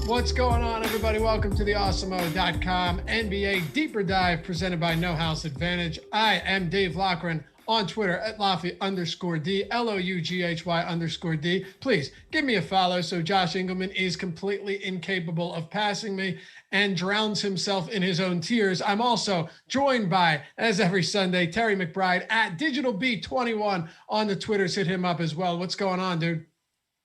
What's going on, everybody? Welcome to the Awesemo.com NBA Deeper Dive presented by No House Advantage. I am Dave Loughran on Twitter at Loughy_D, LOUGHY_D. Please give me a follow so Josh Engelman is completely incapable of passing me and drowns himself in his own tears. I'm also joined by, as every Sunday, Terry McBride at DigitalB21 on the Twitters. Hit him up as well. What's going on, dude?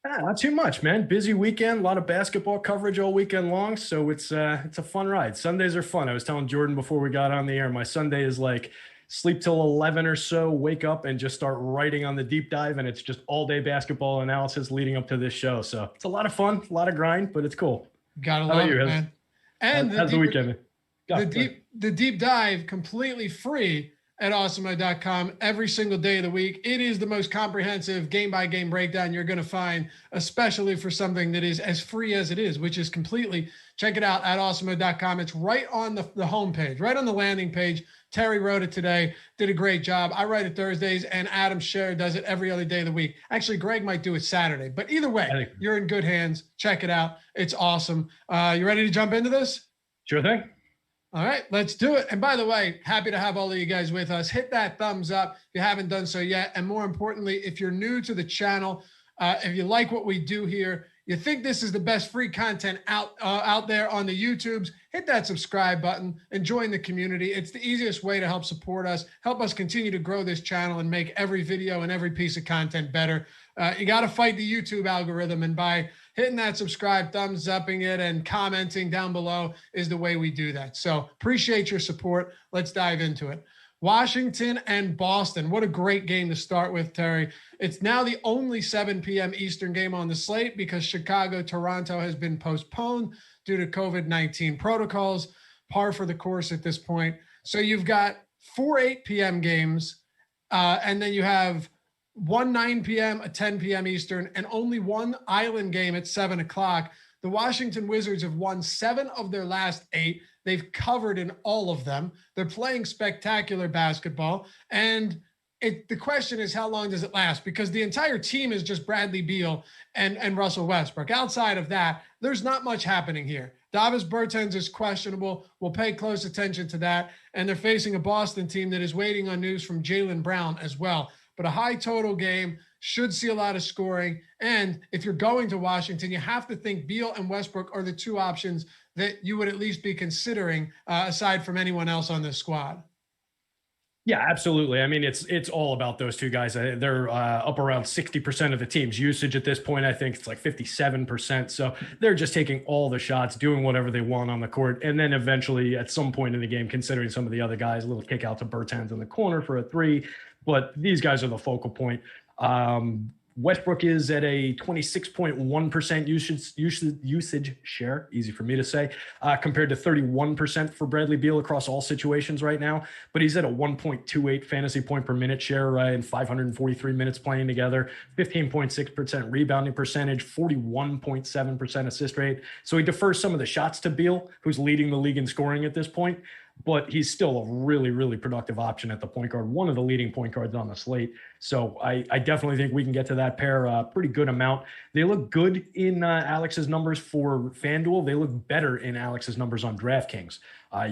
Not too much, man. Busy weekend, a lot of basketball coverage all weekend long, so it's a fun ride. Sundays are fun. I was telling Jordan before we got on the air, my Sunday is like sleep till 11 or so, wake up and just start writing on the deep dive, and it's just all day basketball analysis leading up to this show. So it's a lot of fun, a lot of grind, but it's cool. Gotta love it, man. And how's the weekend? The deep dive completely free at Awesemo.com every single day of the week. It is the most comprehensive game-by-game breakdown you're going to find, especially for something that is as free as it is, which is completely, check it out at Awesemo.com. It's right on the homepage, right on the landing page. Terry wrote it today, did a great job. I write it Thursdays, and Adam Scher does it every other day of the week. Actually, Greg might do it Saturday, but either way, you're in good hands. Check it out. It's awesome. You ready to jump into this? Sure thing. All right, let's do it. And by the way, happy to have all of you guys with us. Hit that thumbs up if you haven't done so yet. And more importantly, if you're new to the channel, if you like what we do here, you think this is the best free content out there on the YouTubes, hit that subscribe button and join the community. It's the easiest way to help support us, help us continue to grow this channel and make every video and every piece of content better. You got to fight the YouTube algorithm, and by hitting that subscribe, thumbs upping it, and commenting down below is the way we do that. So appreciate your support. Let's dive into it. Washington and Boston. What a great game to start with, Terry. It's now the only 7 p.m. Eastern game on the slate because Chicago-Toronto has been postponed due to COVID-19 protocols, par for the course at this point. So you've got 4 8 p.m. games, and then you have 1 9 p.m., a 10 p.m. Eastern, and only one island game at 7 o'clock. The Washington Wizards have won 7 of their last 8. They've covered in all of them. They're playing spectacular basketball. And the question is, how long does it last? Because the entire team is just Bradley Beal and Russell Westbrook. Outside of that, there's not much happening here. Davis Bertans is questionable. We'll pay close attention to that. And they're facing a Boston team that is waiting on news from Jaylen Brown as well. But a high total game, should see a lot of scoring. And if you're going to Washington, you have to think Beal and Westbrook are the two options that you would at least be considering aside from anyone else on this squad. Yeah, absolutely. I mean, it's all about those two guys. They're up around 60% of the team's usage at this point. I think it's like 57%. So they're just taking all the shots, doing whatever they want on the court. And then eventually at some point in the game, considering some of the other guys, a little kick out to Bertans in the corner for a 3. But these guys are the focal point. Westbrook is at a 26.1% usage share, easy for me to say, compared to 31% for Bradley Beal across all situations right now. But he's at a 1.28 fantasy point per minute share in 543 minutes playing together, 15.6% rebounding percentage, 41.7% assist rate. So he defers some of the shots to Beal, who's leading the league in scoring at this point. But he's still a really, really productive option at the point guard, one of the leading point guards on the slate. So I definitely think we can get to that pair a pretty good amount. They look good in Alex's numbers for Fanduel. They look better in Alex's numbers on Draftkings.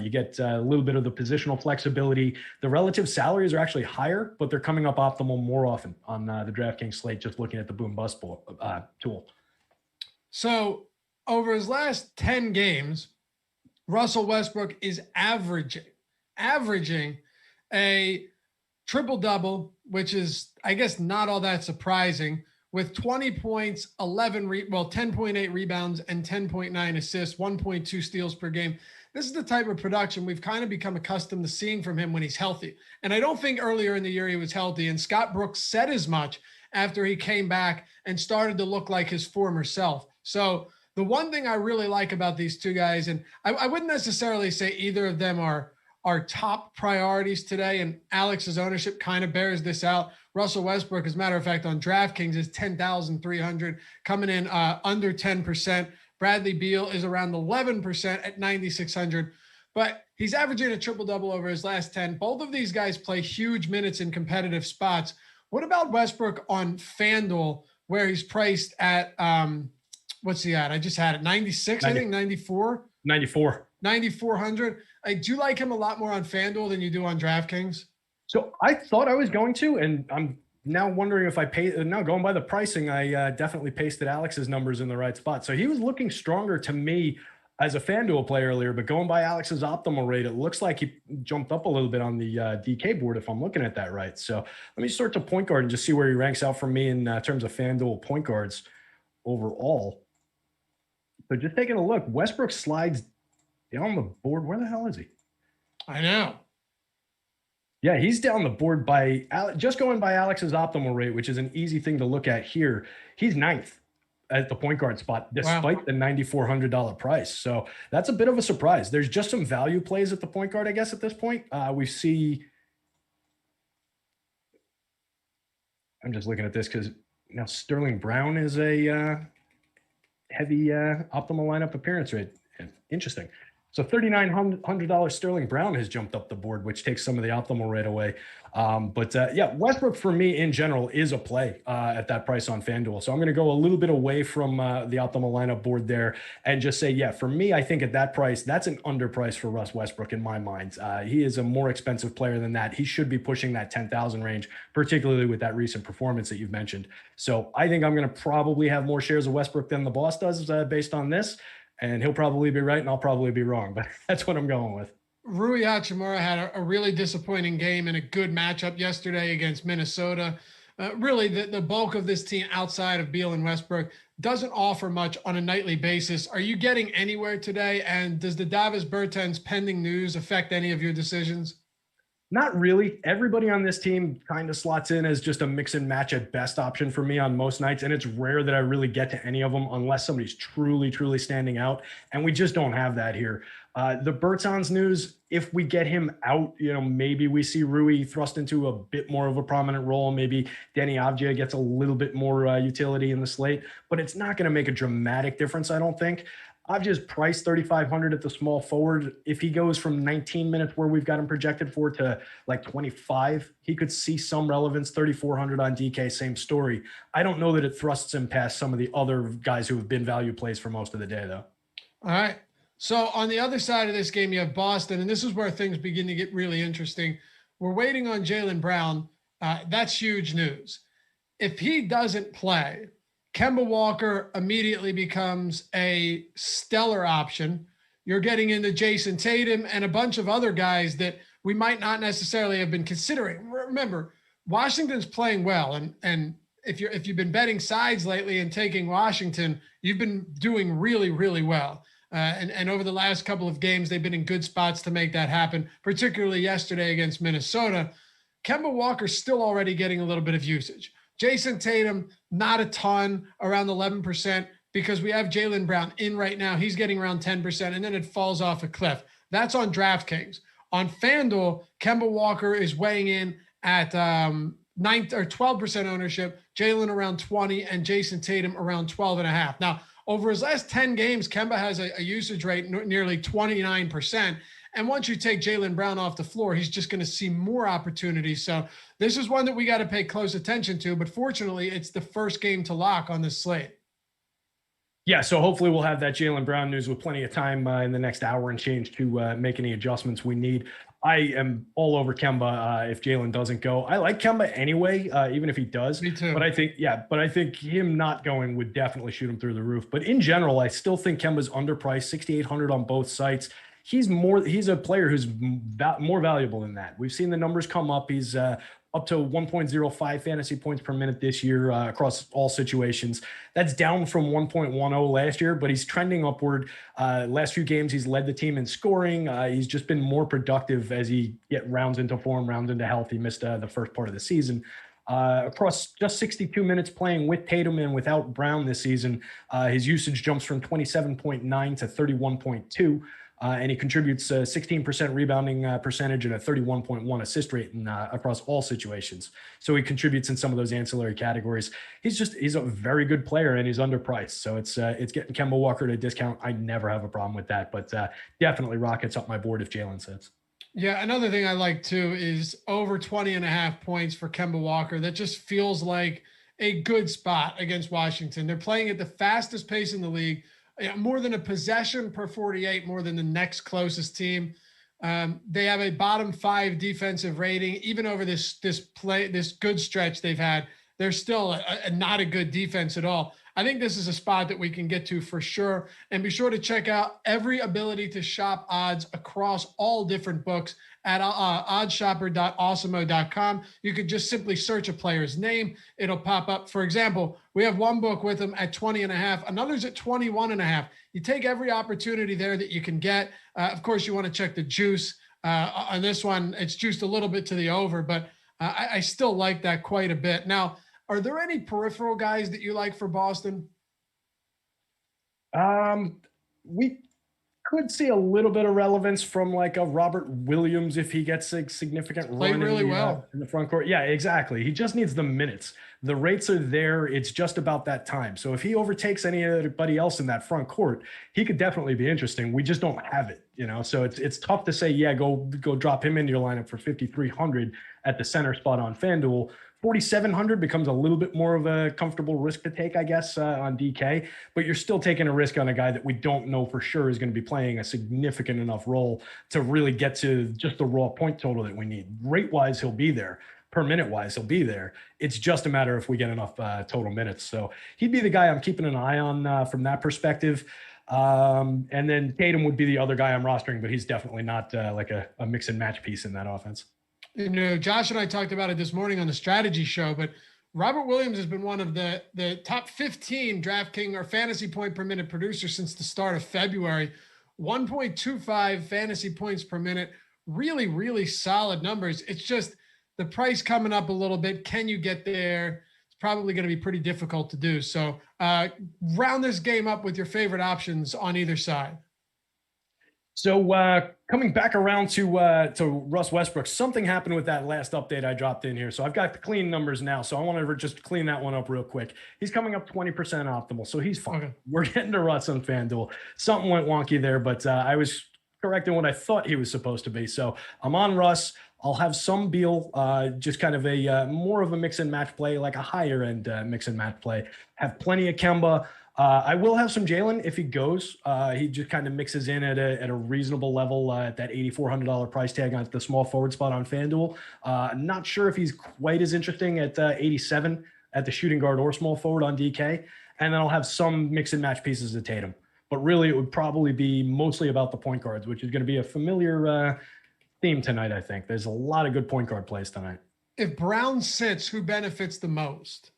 You get a little bit of the positional flexibility. The relative salaries are actually higher, but they're coming up optimal more often on the Draftkings slate, just looking at the boom bust tool. So over his last 10 games, Russell Westbrook is averaging a triple-double, which is, I guess, not all that surprising, with 20 points, 10.8 rebounds, and 10.9 assists, 1.2 steals per game. This is the type of production we've kind of become accustomed to seeing from him when he's healthy. And I don't think earlier in the year he was healthy, and Scott Brooks said as much after he came back and started to look like his former self. So the one thing I really like about these two guys, and I wouldn't necessarily say either of them are top priorities today, and Alex's ownership kind of bears this out. Russell Westbrook, as a matter of fact, on DraftKings is 10,300, coming in under 10%. Bradley Beal is around 11% at 9,600. But he's averaging a triple-double over his last 10. Both of these guys play huge minutes in competitive spots. What about Westbrook on FanDuel, where he's priced at What's he at? I just had it. 96, 90, I think 94. 94. 9,400. I do like him a lot more on FanDuel than you do on DraftKings. So I thought I was going to, and I'm now wondering if I pay. Now going by the pricing, I definitely pasted Alex's numbers in the right spot. So he was looking stronger to me as a FanDuel play earlier, but going by Alex's optimal rate, it looks like he jumped up a little bit on the DK board if I'm looking at that right. So let me start to point guard and just see where he ranks out for me in terms of FanDuel point guards overall. So just taking a look, Westbrook slides down the board. Where the hell is he? I know. Yeah, he's down the board by just going by Alex's optimal rate, which is an easy thing to look at here. He's ninth at the point guard spot, despite the $9,400 price. So that's a bit of a surprise. There's just some value plays at the point guard, I guess, at this point. We see, I'm just looking at this because now Sterling Brown is a heavy optimal lineup appearance rate. Interesting. So $3,900 Sterling Brown has jumped up the board, which takes some of the optimal rate away. Yeah, Westbrook for me in general is a play at that price on FanDuel. So I'm going to go a little bit away from the optimal lineup board there and just say, yeah, for me, I think at that price, that's an underprice for Russ Westbrook in my mind. He is a more expensive player than that. He should be pushing that 10,000 range, particularly with that recent performance that you've mentioned. So I think I'm going to probably have more shares of Westbrook than the boss does based on this. And he'll probably be right and I'll probably be wrong, but that's what I'm going with. Rui Hachimura had a really disappointing game and a good matchup yesterday against Minnesota. Really, the bulk of this team outside of Beal and Westbrook doesn't offer much on a nightly basis. Are you getting anywhere today? And does the Davis Bertans pending news affect any of your decisions? Not really. Everybody on this team kind of slots in as just a mix and match at best option for me on most nights. And it's rare that I really get to any of them unless somebody's truly, truly standing out. And we just don't have that here. The Bertans news, if we get him out, maybe we see Rui thrust into a bit more of a prominent role. Maybe Danny Avdija gets a little bit more utility in the slate, but it's not going to make a dramatic difference, I don't think. I've just priced 3,500 at the small forward. If he goes from 19 minutes where we've got him projected for to like 25, he could see some relevance. 3,400 on DK, same story. I don't know that it thrusts him past some of the other guys who have been value plays for most of the day, though. All right. So on the other side of this game, you have Boston, and this is where things begin to get really interesting. We're waiting on Jaylen Brown. That's huge news. If he doesn't play, Kemba Walker immediately becomes a stellar option. You're getting into Jason Tatum and a bunch of other guys that we might not necessarily have been considering. Remember, Washington's playing well, and if you've been betting sides lately and taking Washington, you've been doing really, really well. And over the last couple of games, they've been in good spots to make that happen, particularly yesterday against Minnesota. Kemba Walker's still already getting a little bit of usage. Jason Tatum, not a ton, around 11%, because we have Jaylen Brown in right now. He's getting around 10%, and then it falls off a cliff. That's on DraftKings. On FanDuel, Kemba Walker is weighing in at 12% ownership, Jaylen around 20, and Jason Tatum around 12.5. Now, over his last 10 games, Kemba has a usage rate nearly 29%. And once you take Jaylen Brown off the floor, he's just going to see more opportunities. So this is one that we got to pay close attention to. But fortunately, it's the first game to lock on this slate. Yeah, so hopefully we'll have that Jaylen Brown news with plenty of time in the next hour and change to make any adjustments we need. I am all over Kemba if Jaylen doesn't go. I like Kemba anyway, even if he does. Me too. But I think him not going would definitely shoot him through the roof. But in general, I still think Kemba's underpriced, 6,800 on both sites. He's a player who's more valuable than that. We've seen the numbers come up. He's up to 1.05 fantasy points per minute this year across all situations. That's down from 1.10 last year, but he's trending upward. Last few games, he's led the team in scoring. He's just been more productive as he rounds into form, rounds into health. He missed the first part of the season. Across just 62 minutes playing with Tatum and without Brown this season, his usage jumps from 27.9 to 31.2. And he contributes a 16% rebounding percentage and a 31.1 assist rate across all situations. So he contributes in some of those ancillary categories. He's a very good player and he's underpriced. So it's getting Kemba Walker at a discount. I never have a problem with that, but definitely rockets up my board if Jaylen sits. Yeah, another thing I like too is over 20.5 points for Kemba Walker. That just feels like a good spot against Washington. They're playing at the fastest pace in the league, more than a possession per 48, more than the next closest team. They have a bottom 5 defensive rating, even over this good stretch they've had. They're still not a good defense at all. I think this is a spot that we can get to for sure. And be sure to check out every ability to shop odds across all different books at oddshopper.awesemo.com. You could just simply search a player's name. It'll pop up. For example, we have one book with them at 20.5, another's at 21.5. You take every opportunity there that you can get. Of course, you want to check the juice. On this one, it's juiced a little bit to the over, but I still like that quite a bit. Now, are there any peripheral guys that you like for Boston? We could see a little bit of relevance from like a Robert Williams if he gets a significant run really well in the front court. Yeah, exactly. He just needs the minutes. The rates are there. It's just about that time. So if he overtakes anybody else in that front court, he could definitely be interesting. We just don't have it, So it's tough to say, yeah, go drop him into your lineup for 5,300 at the center spot on FanDuel. 4,700 becomes a little bit more of a comfortable risk to take, I guess, on DK, but you're still taking a risk on a guy that we don't know for sure is going to be playing a significant enough role to really get to just the raw point total that we need. Rate-wise, he'll be there. Per minute-wise, he'll be there. It's just a matter if we get enough total minutes. So he'd be the guy I'm keeping an eye on from that perspective. And then Tatum would be the other guy I'm rostering, but he's definitely not like a mix and match piece in that offense. Josh and I talked about it this morning on the strategy show, but Robert Williams has been one of the top 15 DraftKings or fantasy point per minute producers since the start of February. 1.25 fantasy points per minute. Really, really solid numbers. It's just the price coming up a little bit. Can you get there? It's probably going to be pretty difficult to do. So round this game up with your favorite options on either side. So coming back around to Russ Westbrook, something happened with that last update I dropped in here. So I've got the clean numbers now. So I want to just clean that one up real quick. He's coming up 20% optimal, so he's fine. Okay. We're getting to Russ on FanDuel. Something went wonky there, but I was correcting what I thought he was supposed to be. So I'm on Russ. I'll have some Beal, just kind of a more of a mix and match play, like a higher end mix and match play. Have plenty of Kemba. I will have some Jalen if he goes. He just kind of mixes in at a reasonable level at that $8,400 price tag on the small forward spot on FanDuel. Not sure if he's quite as interesting at 87 at the shooting guard or small forward on DK. And then I'll have some mix and match pieces of Tatum. But really, it would probably be mostly about the point guards, which is going to be a familiar theme tonight, I think. There's a lot of good point guard plays tonight. If Brown sits, who benefits the most?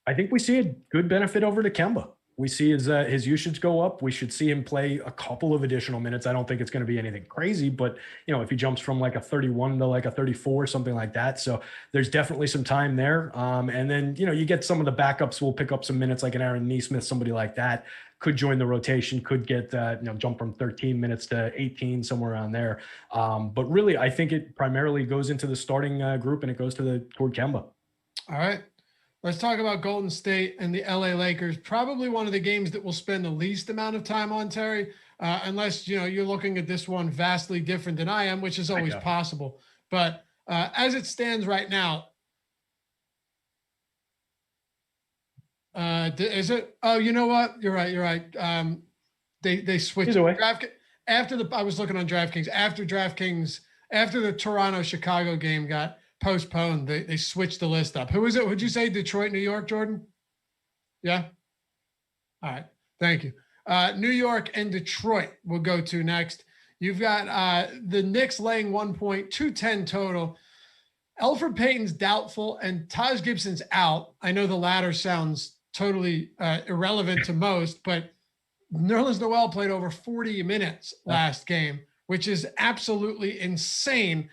I think we see a good benefit over to Kemba. We see his usage go up. We should see him play a couple of additional minutes. I don't think it's going to be anything crazy, but if he jumps from like a 31 to like a 34, something like that. So there's definitely some time there. And then, you get some of the backups will pick up some minutes, like an Aaron Nesmith, somebody like that could join the rotation, could get, jump from 13 minutes to 18, somewhere around there. But really, I think it primarily goes into the starting group and it goes toward Kemba. All right. Let's talk about Golden State and the LA Lakers. Probably one of the games that we'll spend the least amount of time on, Terry, unless, you're looking at this one vastly different than I am, which is always possible. But as it stands right now, is it? Oh, you know what? You're right. They switched. I was looking on DraftKings. After the Toronto-Chicago game got postponed, they switched the list up. Who is it? Would you say Detroit, New York, Jordan? Yeah. All right. Thank you. New York and Detroit will go to next. You've got the Knicks laying 1.210 total. Elfrid Payton's doubtful and Taj Gibson's out. I know the latter sounds totally irrelevant to most, but Nerlens Noel played over 40 minutes last game, which is absolutely insane.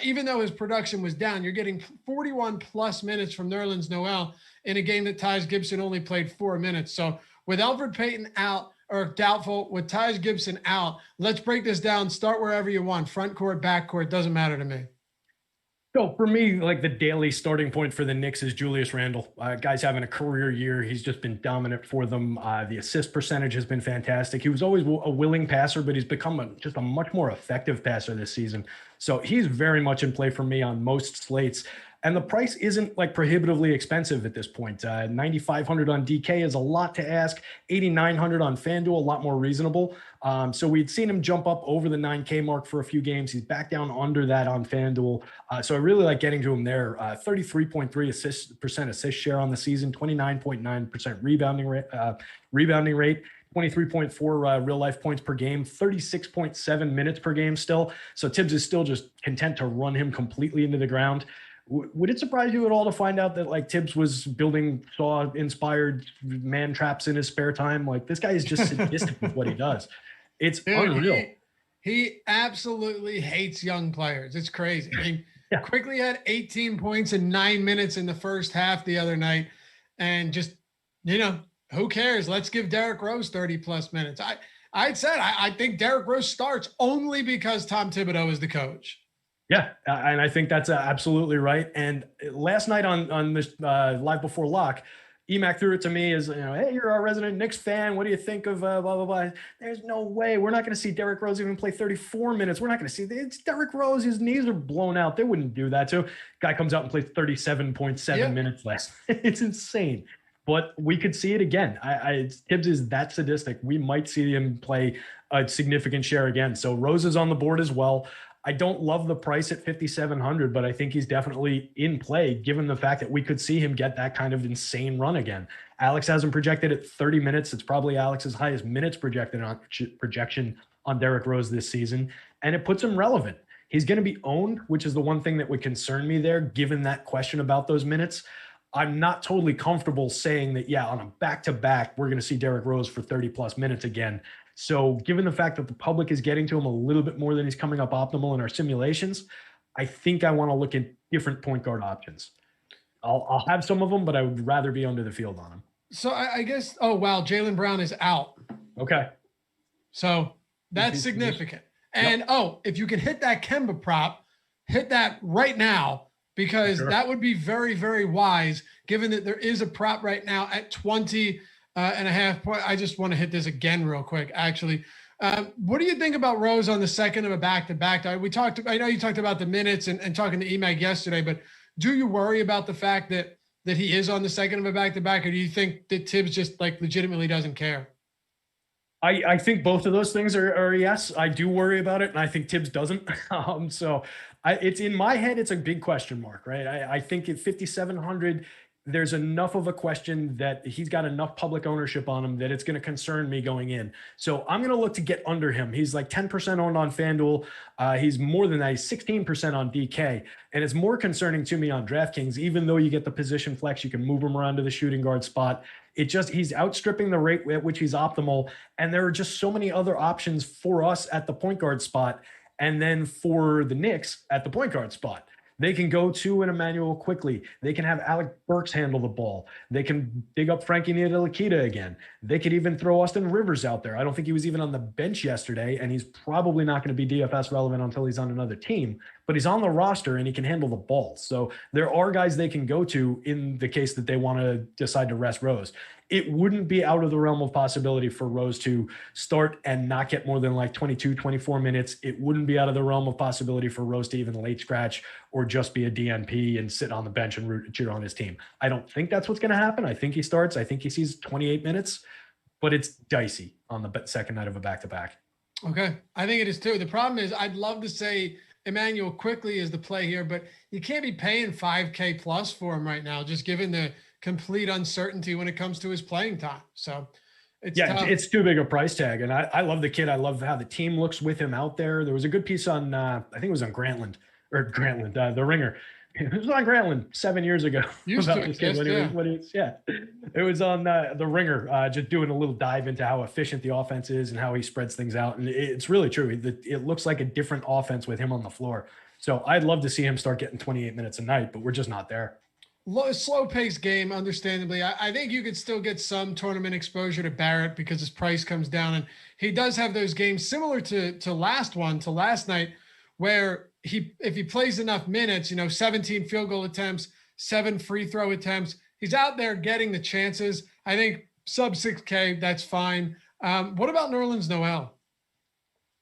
Even though his production was down, you're getting 41 plus minutes from Nerlens Noel in a game that Taj Gibson only played 4 minutes. So with Elfrid Payton out or doubtful, with Taj Gibson out, let's break this down. Start wherever you want. Front court, back court, doesn't matter to me. So for me, like the daily starting point for the Knicks is Julius Randle. Guy's having a career year. He's just been dominant for them. The assist percentage has been fantastic. He was always a willing passer, but he's become just a much more effective passer this season. So he's very much in play for me on most slates. And the price isn't like prohibitively expensive at this point. 9,500 on DK is a lot to ask. 8,900 on FanDuel, a lot more reasonable. So we'd seen him jump up over the 9K mark for a few games. He's back down under that on FanDuel. So I really like getting to him there. 33.3% assist share on the season, 29.9% rebounding rate. 23.4 real life points per game, 36.7 minutes per game still. So Tibbs is still just content to run him completely into the ground. Would it surprise you at all to find out that like Tibbs was building Saw inspired man traps in his spare time? Like this guy is just sadistic with what he does. It's unreal. He absolutely hates young players. It's crazy. I mean, quickly had 18 points in 9 minutes in the first half the other night. And just, who cares? Let's give Derrick Rose 30 plus minutes. I think Derrick Rose starts only because Tom Thibodeau is the coach. Yeah, and I think that's absolutely right. And last night on this Live Before Lock, Emac threw it to me as, hey, you're our resident Knicks fan. What do you think of blah, blah, blah? There's no way. We're not going to see Derrick Rose even play 34 minutes. We're not going to see it's Derrick Rose. His knees are blown out. They wouldn't do that. So guy comes out and plays 37.7 minutes less. It's insane. But we could see it again. Tibbs is that sadistic. We might see him play a significant share again. So Rose is on the board as well. I don't love the price at 5,700, but I think he's definitely in play given the fact that we could see him get that kind of insane run again. Alex has him projected at 30 minutes. It's probably Alex's highest minutes projection on Derrick Rose this season, and it puts him relevant. He's going to be owned, which is the one thing that would concern me there, given that question about those minutes. I'm not totally comfortable saying that, on a back-to-back, we're going to see Derrick Rose for 30-plus minutes again. So given the fact that the public is getting to him a little bit more than he's coming up optimal in our simulations, I think I want to look at different point guard options. I'll have some of them, but I would rather be under the field on them. So I guess, Jaylen Brown is out. Okay. So that's significant. And, if you can hit that Kemba prop, hit that right now, because that would be very, very wise, given that there is a prop right now at 20 and a half point. I just want to hit this again real quick, actually. What do you think about Rose on the second of a back-to-back? I know you talked about the minutes and talking to Emag yesterday, but do you worry about the fact that he is on the second of a back-to-back, or do you think that Tibbs just like legitimately doesn't care? I think both of those things are yes. I do worry about it, and I think Tibbs doesn't. It's in my head, it's a big question mark, right? I think at 5,700, there's enough of a question that he's got enough public ownership on him that it's going to concern me going in. So I'm going to look to get under him. He's like 10% owned on FanDuel. He's more than that. He's 16% on DK. And it's more concerning to me on DraftKings, even though you get the position flex, you can move him around to the shooting guard spot. He's outstripping the rate at which he's optimal. And there are just so many other options for us at the point guard spot. And then for the Knicks at the point guard spot. They can go to an Emmanuel quickly. They can have Alec Burks handle the ball. They can dig up Frankie Ntilikina again. They could even throw Austin Rivers out there. I don't think he was even on the bench yesterday, and he's probably not going to be DFS relevant until he's on another team. But he's on the roster, and he can handle the ball. So there are guys they can go to in the case that they want to decide to rest Rose. It wouldn't be out of the realm of possibility for Rose to start and not get more than like 22, 24 minutes. It wouldn't be out of the realm of possibility for Rose to even late scratch or just be a DNP and sit on the bench and cheer on his team. I don't think that's what's going to happen. I think he starts. I think he sees 28 minutes, but it's dicey on the second night of a back-to-back. Okay. I think it is too. The problem is I'd love to say Emmanuel quickly is the play here, but you can't be paying $5K plus for him right now, just given the complete uncertainty when it comes to his playing time. So it's too big a price tag. And I love the kid. I love how the team looks with him out there. There was a good piece on, I think it was on Grantland, The Ringer. It was on Grantland 7 years ago. It was on The Ringer, just doing a little dive into how efficient the offense is and how he spreads things out. And it's really true. It looks like a different offense with him on the floor. So I'd love to see him start getting 28 minutes a night, but we're just not there. Slow paced game, understandably. I think you could still get some tournament exposure to Barrett because his price comes down, and he does have those games similar to last night, where if he plays enough minutes, 17 field goal attempts, 7 free throw attempts, he's out there getting the chances. I think sub 6K, that's fine. What about Nerlens Noel?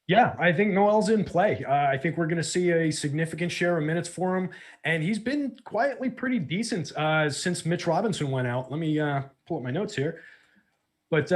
Yeah, I think Noel's in play. I think we're going to see a significant share of minutes for him, and he's been quietly pretty decent since Mitch Robinson went out. Let me pull up my notes here. But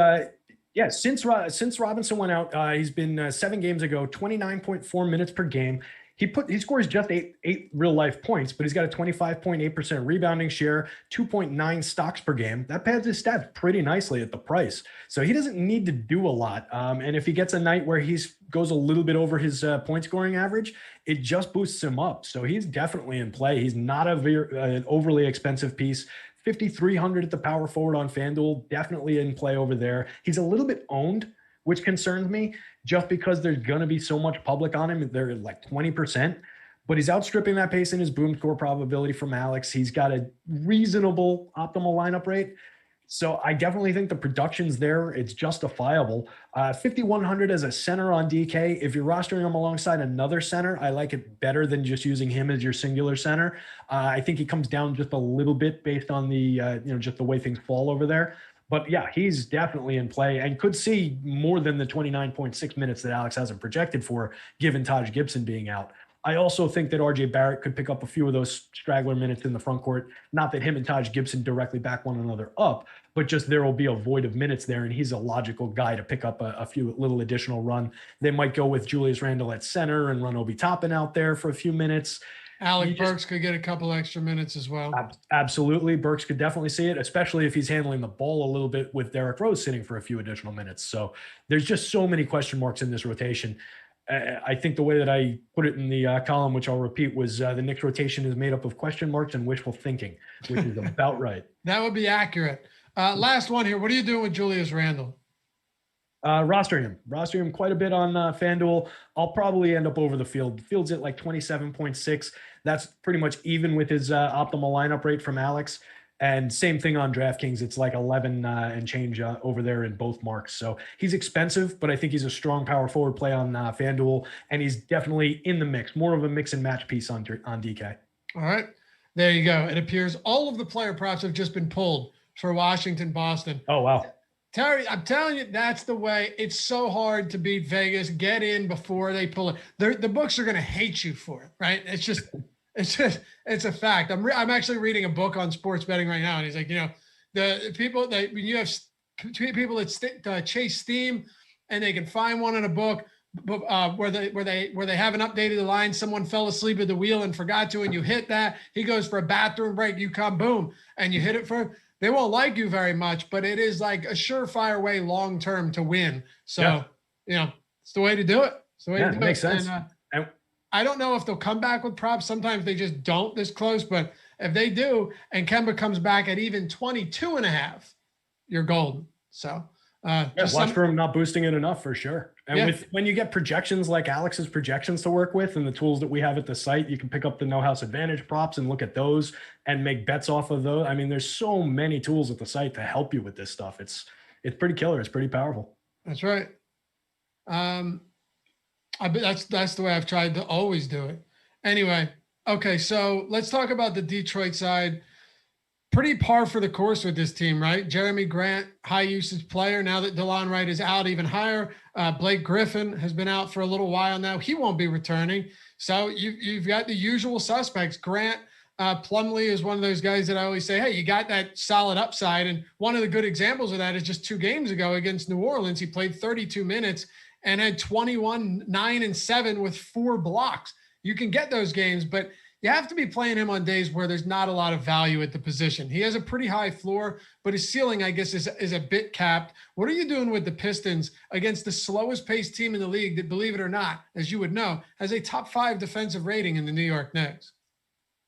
yeah, since Robinson went out, he's been 7 games ago, 29.4 minutes per game. He scores just eight real life points, but he's got a 25.8% rebounding share, 2.9 stocks per game. That pads his stats pretty nicely at the price. So he doesn't need to do a lot. And if he gets a night where he goes a little bit over his point scoring average, it just boosts him up. So he's definitely in play. He's not an overly expensive piece. 5,300 at the power forward on Fanduel, definitely in play over there. He's a little bit owned, which concerns me just because there's going to be so much public on him. They're like 20%, but he's outstripping that pace in his boom score probability from Alex. He's got a reasonable optimal lineup rate. So I definitely think the production's there. It's justifiable. 5,100 as a center on DK. If you're rostering him alongside another center, I like it better than just using him as your singular center. I think he comes down just a little bit based on the, just the way things fall over there. But yeah, he's definitely in play and could see more than the 29.6 minutes that Alex hasn't projected for, given Taj Gibson being out. I also think that RJ Barrett could pick up a few of those straggler minutes in the front court. Not that him and Taj Gibson directly back one another up, but just there will be a void of minutes there, and he's a logical guy to pick up a few little additional run. They might go with Julius Randle at center and run Obi Toppin out there for a few minutes. Alec Burks could get a couple extra minutes as well. Absolutely. Burks could definitely see it, especially if he's handling the ball a little bit with Derrick Rose sitting for a few additional minutes. So there's just so many question marks in this rotation. I think the way that I put it in the column, which I'll repeat, was the Knicks rotation is made up of question marks and wishful thinking, which is about right. That would be accurate. Last one here. What are you doing with Julius Randle? Rostering him quite a bit on FanDuel. I'll probably end up over the field. The field's at like 27.6. That's pretty much even with his optimal lineup rate from Alex. And same thing on Draftkings. It's like 11 and change over there in both marks. So he's expensive, but I think he's a strong power forward play on FanDuel. And he's definitely in the mix, more of a mix and match piece on DK. All right. There you go. It appears all of the player props have just been pulled for Washington, Boston. Oh, wow. Terry, I'm telling you, that's the way. It's so hard to beat Vegas. Get in before they pull it. The books are going to hate you for it, right? It's a fact. I'm actually reading a book on sports betting right now, and he's like, the people that when you have people that chase steam, and they can find one in a book, where they haven't updated the line. Someone fell asleep at the wheel and forgot to, and you hit that. He goes for a bathroom break. You come, boom, and you hit it for. They won't like you very much, but it is like a surefire way long term to win. So, it's the way to do it. It's the way to do it. Makes sense. And, I don't know if they'll come back with props. Sometimes they just don't this close, but if they do, and Kemba comes back at even 22.5, you're golden. So watch for him not boosting it enough for sure. And when you get projections like Alex's projections to work with and the tools that we have at the site, you can pick up the No House Advantage props and look at those and make bets off of those. I mean, there's so many tools at the site to help you with this stuff. It's pretty killer. It's pretty powerful. That's right. That's the way I've tried to always do it. Anyway, okay, so let's talk about the Detroit side. Pretty par for the course with this team, right? Jeremy Grant, high usage player. Now that DeLon Wright is out, even higher. Blake Griffin has been out for a little while now. He won't be returning. So you've got the usual suspects. Grant, Plumlee is one of those guys that I always say, hey, you got that solid upside. And one of the good examples of that is just 2 games ago against New Orleans. He played 32 minutes and had 21, 9, and 7 with 4 blocks. You can get those games, but you have to be playing him on days where there's not a lot of value at the position. He has a pretty high floor, but his ceiling, I guess, is a bit capped. What are you doing with the Pistons against the slowest paced team in the league that, believe it or not, as you would know, has a top 5 defensive rating in the New York Knicks?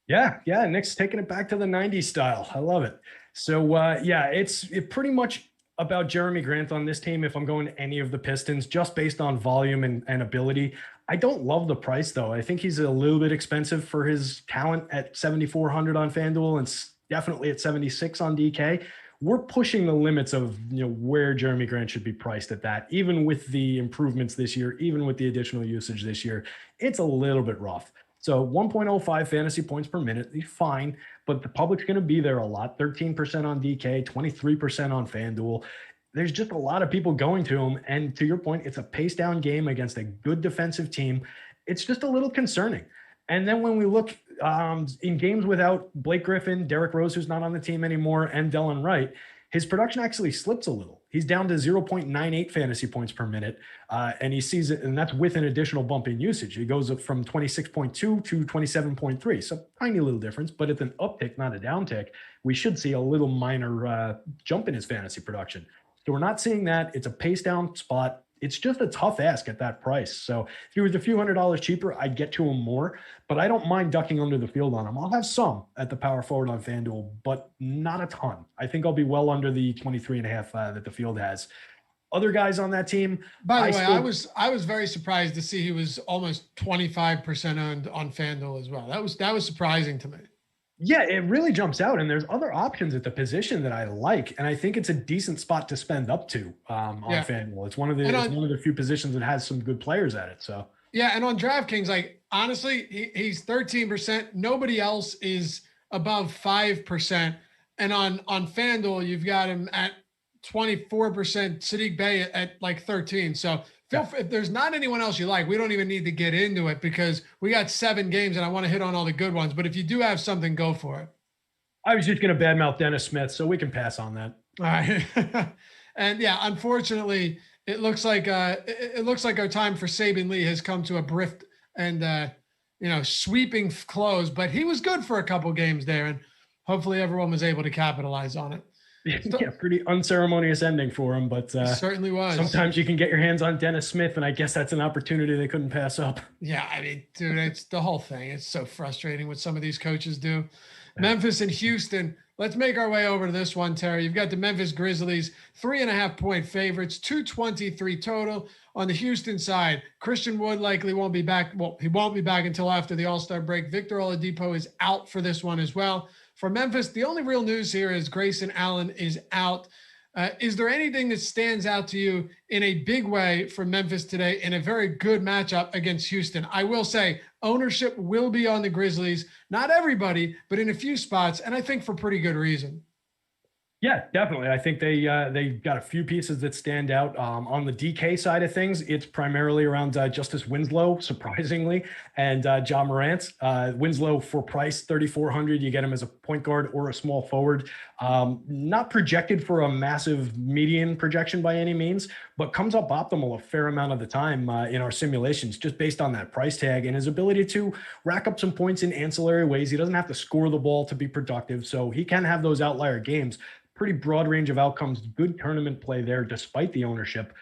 Yeah. Knicks taking it back to the 90s style. I love it. So, it's pretty much about Jeremy Grant on this team if I'm going to any of the Pistons, just based on volume and ability. I don't love the price, though. I think he's a little bit expensive for his talent at 7,400 on FanDuel and definitely at 76 on DK. We're pushing the limits of where Jeremy Grant should be priced at that. Even with the improvements this year, even with the additional usage this year, it's a little bit rough. So 1.05 fantasy points per minute, fine, but the public's going to be there a lot. 13% on DK, 23% on FanDuel. there's just a lot of people going to him. And to your point, it's a pace down game against a good defensive team. It's just a little concerning. And then when we look in games without Blake Griffin, Derrick Rose, who's not on the team anymore, and Delon Wright, his production actually slips a little. He's down to 0.98 fantasy points per minute, and he sees it, and that's with an additional bump in usage. He goes up from 26.2 to 27.3, so tiny little difference, but it's an uptick, not a downtick. We should see a little minor jump in his fantasy production. So we're not seeing that. It's a pace down spot. It's just a tough ask at that price. So if he was a few $100s cheaper, I'd get to him more, but I don't mind ducking under the field on him. I'll have some at the power forward on FanDuel, but not a ton. I think I'll be well under the 23.5 that the field has. Other guys on that team. By the way, I was very surprised to see he was almost 25% owned on FanDuel as well. That was surprising to me. Yeah, it really jumps out, and there's other options at the position that I like, and I think it's a decent spot to spend up to on FanDuel. It's one of the few positions that has some good players at it. So yeah, and on DraftKings, like honestly, he's 13%. Nobody else is above 5%, and on FanDuel, you've got him at 24%. Sadiq Bey at like 13. So if there's not anyone else you like, we don't even need to get into it because we got 7 games and I want to hit on all the good ones. But if you do have something, go for it. I was just going to badmouth Dennis Smith, so we can pass on that. All right. And yeah, unfortunately, it looks like our time for Saban Lee has come to a brift and sweeping close. But he was good for a couple games there, and hopefully everyone was able to capitalize on it. Yeah, pretty unceremonious ending for him, but certainly was. Sometimes you can get your hands on Dennis Smith, and I guess that's an opportunity they couldn't pass up. Yeah, I mean, dude, it's the whole thing. It's so frustrating what some of these coaches do. Memphis and Houston. Let's make our way over to this one, Terry. You've got the Memphis Grizzlies, 3.5-point favorites, 223 total. On the Houston side, Christian Wood likely won't be back. Well, he won't be back until after the All-Star break. Victor Oladipo is out for this one as well. For Memphis, the only real news here is Grayson Allen is out. Is there anything that stands out to you in a big way for Memphis today in a very good matchup against Houston? I will say ownership will be on the Grizzlies. Not everybody, but in a few spots, and I think for pretty good reason. Yeah, definitely. I think they got a few pieces that stand out. On the DK side of things, it's primarily around Justice Winslow, surprisingly, and Ja Morant. Winslow for price, $3,400. You get him as a point guard or a small forward. Not projected for a massive median projection by any means, but comes up optimal a fair amount of the time in our simulations, just based on that price tag and his ability to rack up some points in ancillary ways. He doesn't have to score the ball to be productive, so he can have those outlier games. Pretty broad range of outcomes, good tournament play there despite the ownership.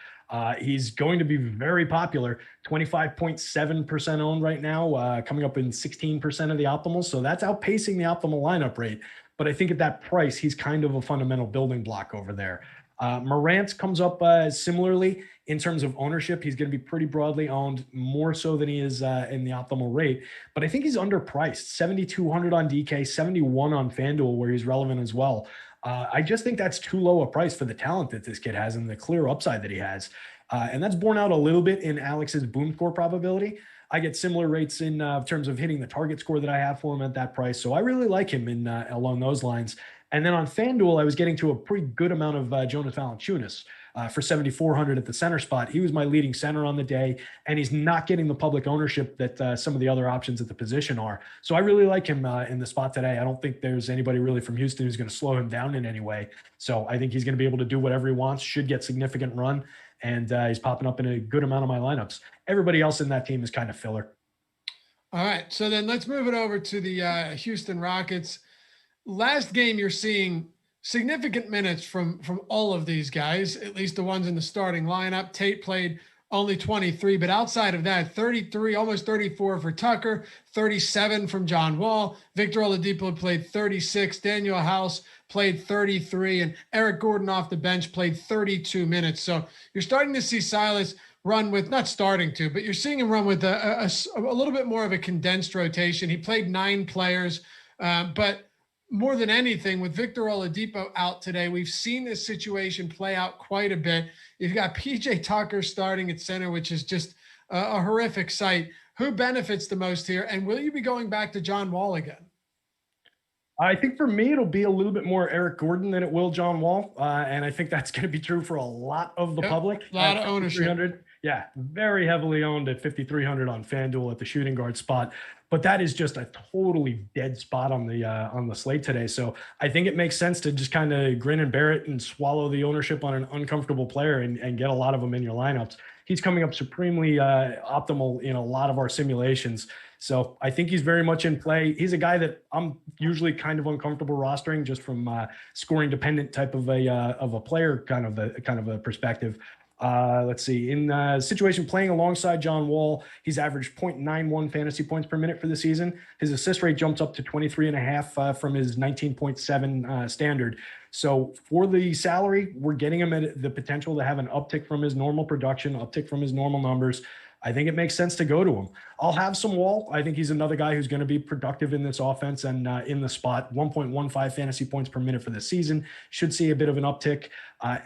He's going to be very popular, 25.7% owned right now, coming up in 16% of the optimals. So that's outpacing the optimal lineup rate. But I think at that price, he's kind of a fundamental building block over there. Morant comes up similarly in terms of ownership. He's going to be pretty broadly owned, more so than he is in the optimal rate. But I think he's underpriced, 7,200 on DK, 71 on FanDuel, where he's relevant as well. I just think that's too low a price for the talent that this kid has and the clear upside that he has. And that's borne out a little bit in Alex's boom score probability. I get similar rates in terms of hitting the target score that I have for him at that price. So I really like him in along those lines. And then on FanDuel, I was getting to a pretty good amount of Jonas Valanciunas for 7,400 at the center spot. He was my leading center on the day, and he's not getting the public ownership that some of the other options at the position are. So I really like him in the spot today. I don't think there's anybody really from Houston who's going to slow him down in any way. So I think he's going to be able to do whatever he wants, should get significant run, and he's popping up in a good amount of my lineups. Everybody else in that team is kind of filler. All right, so then let's move it over to the Houston Rockets. Last game, you're seeing significant minutes from all of these guys, at least the ones in the starting lineup. Tate played only 23, but outside of that, 33, almost 34 for Tucker, 37 from John Wall. Victor Oladipo played 36. Daniel House played 33, and Eric Gordon off the bench played 32 minutes. So you're starting to see Silas run with, not starting to, but you're seeing him run with a little bit more of a condensed rotation. He played 9 players, but more than anything, with Victor Oladipo out today, we've seen this situation play out quite a bit. You've got PJ Tucker starting at center, which is just a horrific sight. Who benefits the most here? And will you be going back to John Wall again? I think for me, it'll be a little bit more Eric Gordon than it will John Wall. And I think that's going to be true for a lot of the Yep. public. A lot At of ownership. 5,300. Yeah, very heavily owned at 5,300 on FanDuel at the shooting guard spot. But that is just a totally dead spot on the slate today. So I think it makes sense to just kind of grin and bear it and swallow the ownership on an uncomfortable player and get a lot of them in your lineups. He's coming up supremely optimal in a lot of our simulations. So I think he's very much in play. He's a guy that I'm usually kind of uncomfortable rostering just from scoring dependent type of a player kind of a perspective. Let's see. In the situation playing alongside John Wall, he's averaged 0.91 fantasy points per minute for the season. His assist rate jumps up to 23.5 from his 19.7 standard. So for the salary, we're getting him at the potential to have an uptick from his normal production, uptick from his normal numbers. I think it makes sense to go to him. I'll have some Wall. I think he's another guy who's going to be productive in this offense and in the spot. 1.15 fantasy points per minute for the season. Should see a bit of an uptick.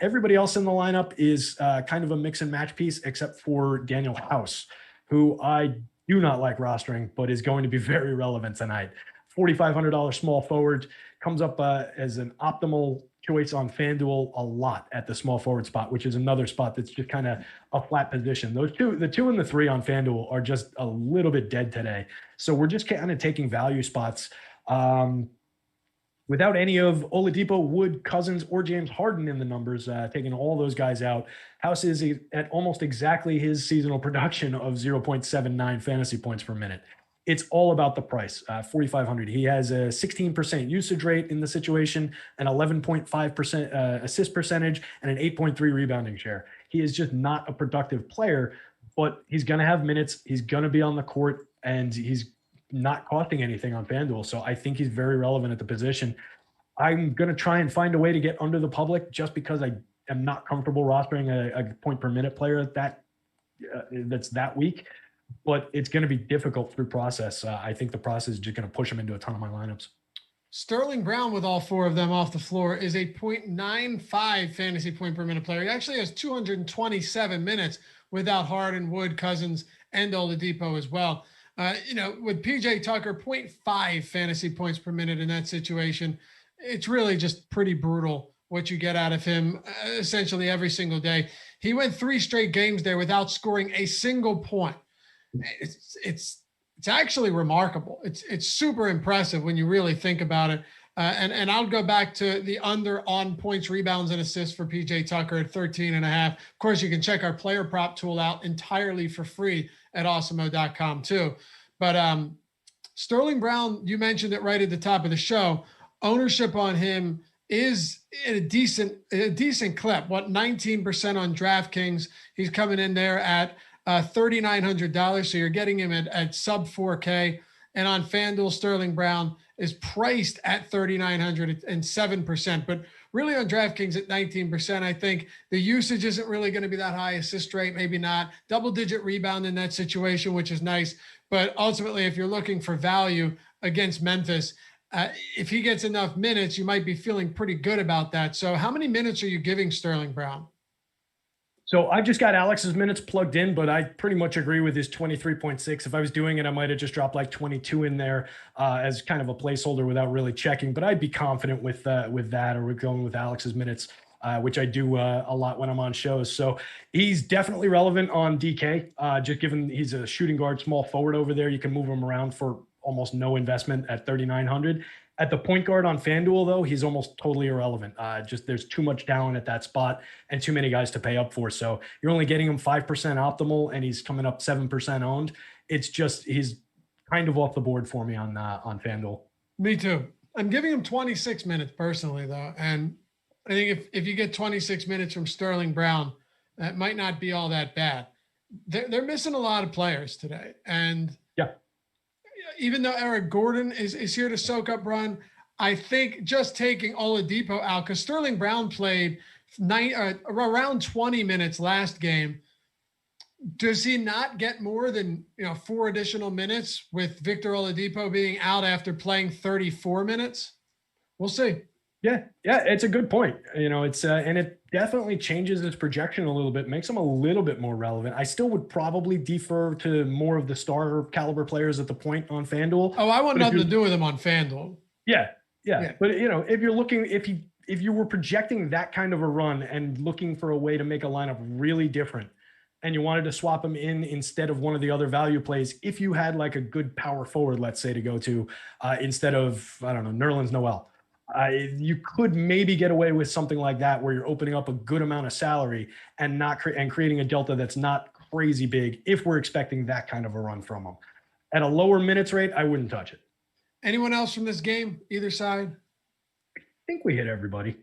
Everybody else in the lineup is kind of a mix and match piece, except for Daniel House, who I do not like rostering, but is going to be very relevant tonight. $4,500 small forward, comes up as an optimal choice on FanDuel a lot at the small forward spot, which is another spot that's just kind of a flat position. The two and the three on FanDuel are just a little bit dead today. So we're just kind of taking value spots without any of Oladipo, Wood, Cousins, or James Harden in the numbers, taking all those guys out. House is at almost exactly his seasonal production of 0.79 fantasy points per minute. It's all about the price, 4,500. He has a 16% usage rate in the situation, an 11.5% assist percentage, and an 8.3 rebounding share. He is just not a productive player, but he's going to have minutes. He's going to be on the court, and he's not costing anything on FanDuel. So I think he's very relevant at the position. I'm going to try and find a way to get under the public just because I am not comfortable rostering a point per minute player that's that weak. But it's going to be difficult through process. I think the process is just going to push him into a ton of my lineups. Sterling Brown, with all four of them off the floor, is a 0.95 fantasy point per minute player. He actually has 227 minutes without Harden, Wood, Cousins, and Oladipo as well. With PJ Tucker, 0.5 fantasy points per minute in that situation. It's really just pretty brutal what you get out of him essentially every single day. He went 3 straight games there without scoring a single point. It's actually remarkable. It's super impressive when you really think about it. And I'll go back to the under on points, rebounds, and assists for PJ Tucker at 13.5. Of course, you can check our player prop tool out entirely for free at awesemo.com too. But Sterling Brown, you mentioned it right at the top of the show. Ownership on him is a decent clip. 19% on Draftkings. He's coming in there at $3,900. So you're getting him at sub 4K. And on FanDuel, Sterling Brown is priced at $3,900 and 7%. But really on DraftKings at 19%, I think the usage isn't really going to be that high. Assist rate, maybe not. Double-digit rebound in that situation, which is nice. But ultimately, if you're looking for value against Memphis, if he gets enough minutes, you might be feeling pretty good about that. So how many minutes are you giving Sterling Brown? So I've just got Alex's minutes plugged in, but I pretty much agree with his 23.6. If I was doing it, I might have just dropped like 22 in there as kind of a placeholder without really checking. But I'd be confident with that, or we're going with Alex's minutes, which I do a lot when I'm on shows. So he's definitely relevant on DK, just given he's a shooting guard, small forward over there. You can move him around for almost no investment at 3,900. At the point guard on FanDuel, though, he's almost totally irrelevant. Just there's too much talent at that spot and too many guys to pay up for. So you're only getting him 5% optimal, and he's coming up 7% owned. It's just he's kind of off the board for me on FanDuel. Me too. I'm giving him 26 minutes personally, though, and I think if you get 26 minutes from Sterling Brown, that might not be all that bad. They're missing a lot of players today, and yeah. Even though Eric Gordon is here to soak up run, I think just taking Oladipo out, because Sterling Brown played around 20 minutes last game. Does he not get more than 4 additional minutes with Victor Oladipo being out after playing 34 minutes? We'll see. Yeah, it's a good point. It's and it definitely changes his projection a little bit, makes him a little bit more relevant. I still would probably defer to more of the star caliber players at the point on FanDuel. Oh, I want nothing to do with him on FanDuel. Yeah. Yeah. But if you're looking, if you were projecting that kind of a run and looking for a way to make a lineup really different, and you wanted to swap him in instead of one of the other value plays, if you had like a good power forward, let's say, to go to instead of, I don't know, Nerlens Noel, you could maybe get away with something like that where you're opening up a good amount of salary and creating a delta that's not crazy big if we're expecting that kind of a run from him. At a lower minutes rate, I wouldn't touch it. Anyone else from this game, either side? I think we hit everybody.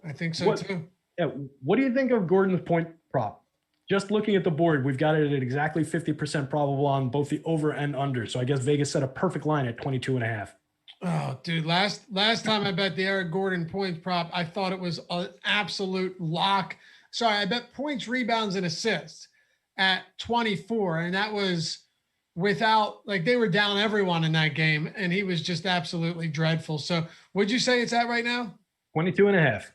I think so too. Yeah. What do you think of Gordon's point prop? Just looking at the board, we've got it at exactly 50% probable on both the over and under. So I guess Vegas set a perfect line at 22.5. Oh, dude, last time I bet the Eric Gordon points prop, I thought it was an absolute lock. Sorry, I bet points, rebounds, and assists at 24, and that was without, like, they were down everyone in that game, and he was just absolutely dreadful. So would you say it's at right now? 22.5.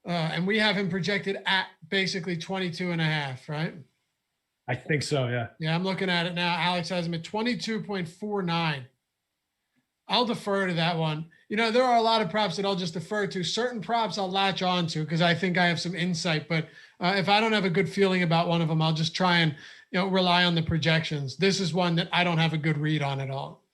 And we have him projected at basically 22.5, right? I think so, yeah. Yeah, I'm looking at it now. Alex has him at 22.49. I'll defer to that one. There are a lot of props that I'll just defer to. Certain props I'll latch on to because I think I have some insight. But if I don't have a good feeling about one of them, I'll just try and rely on the projections. This is one that I don't have a good read on at all.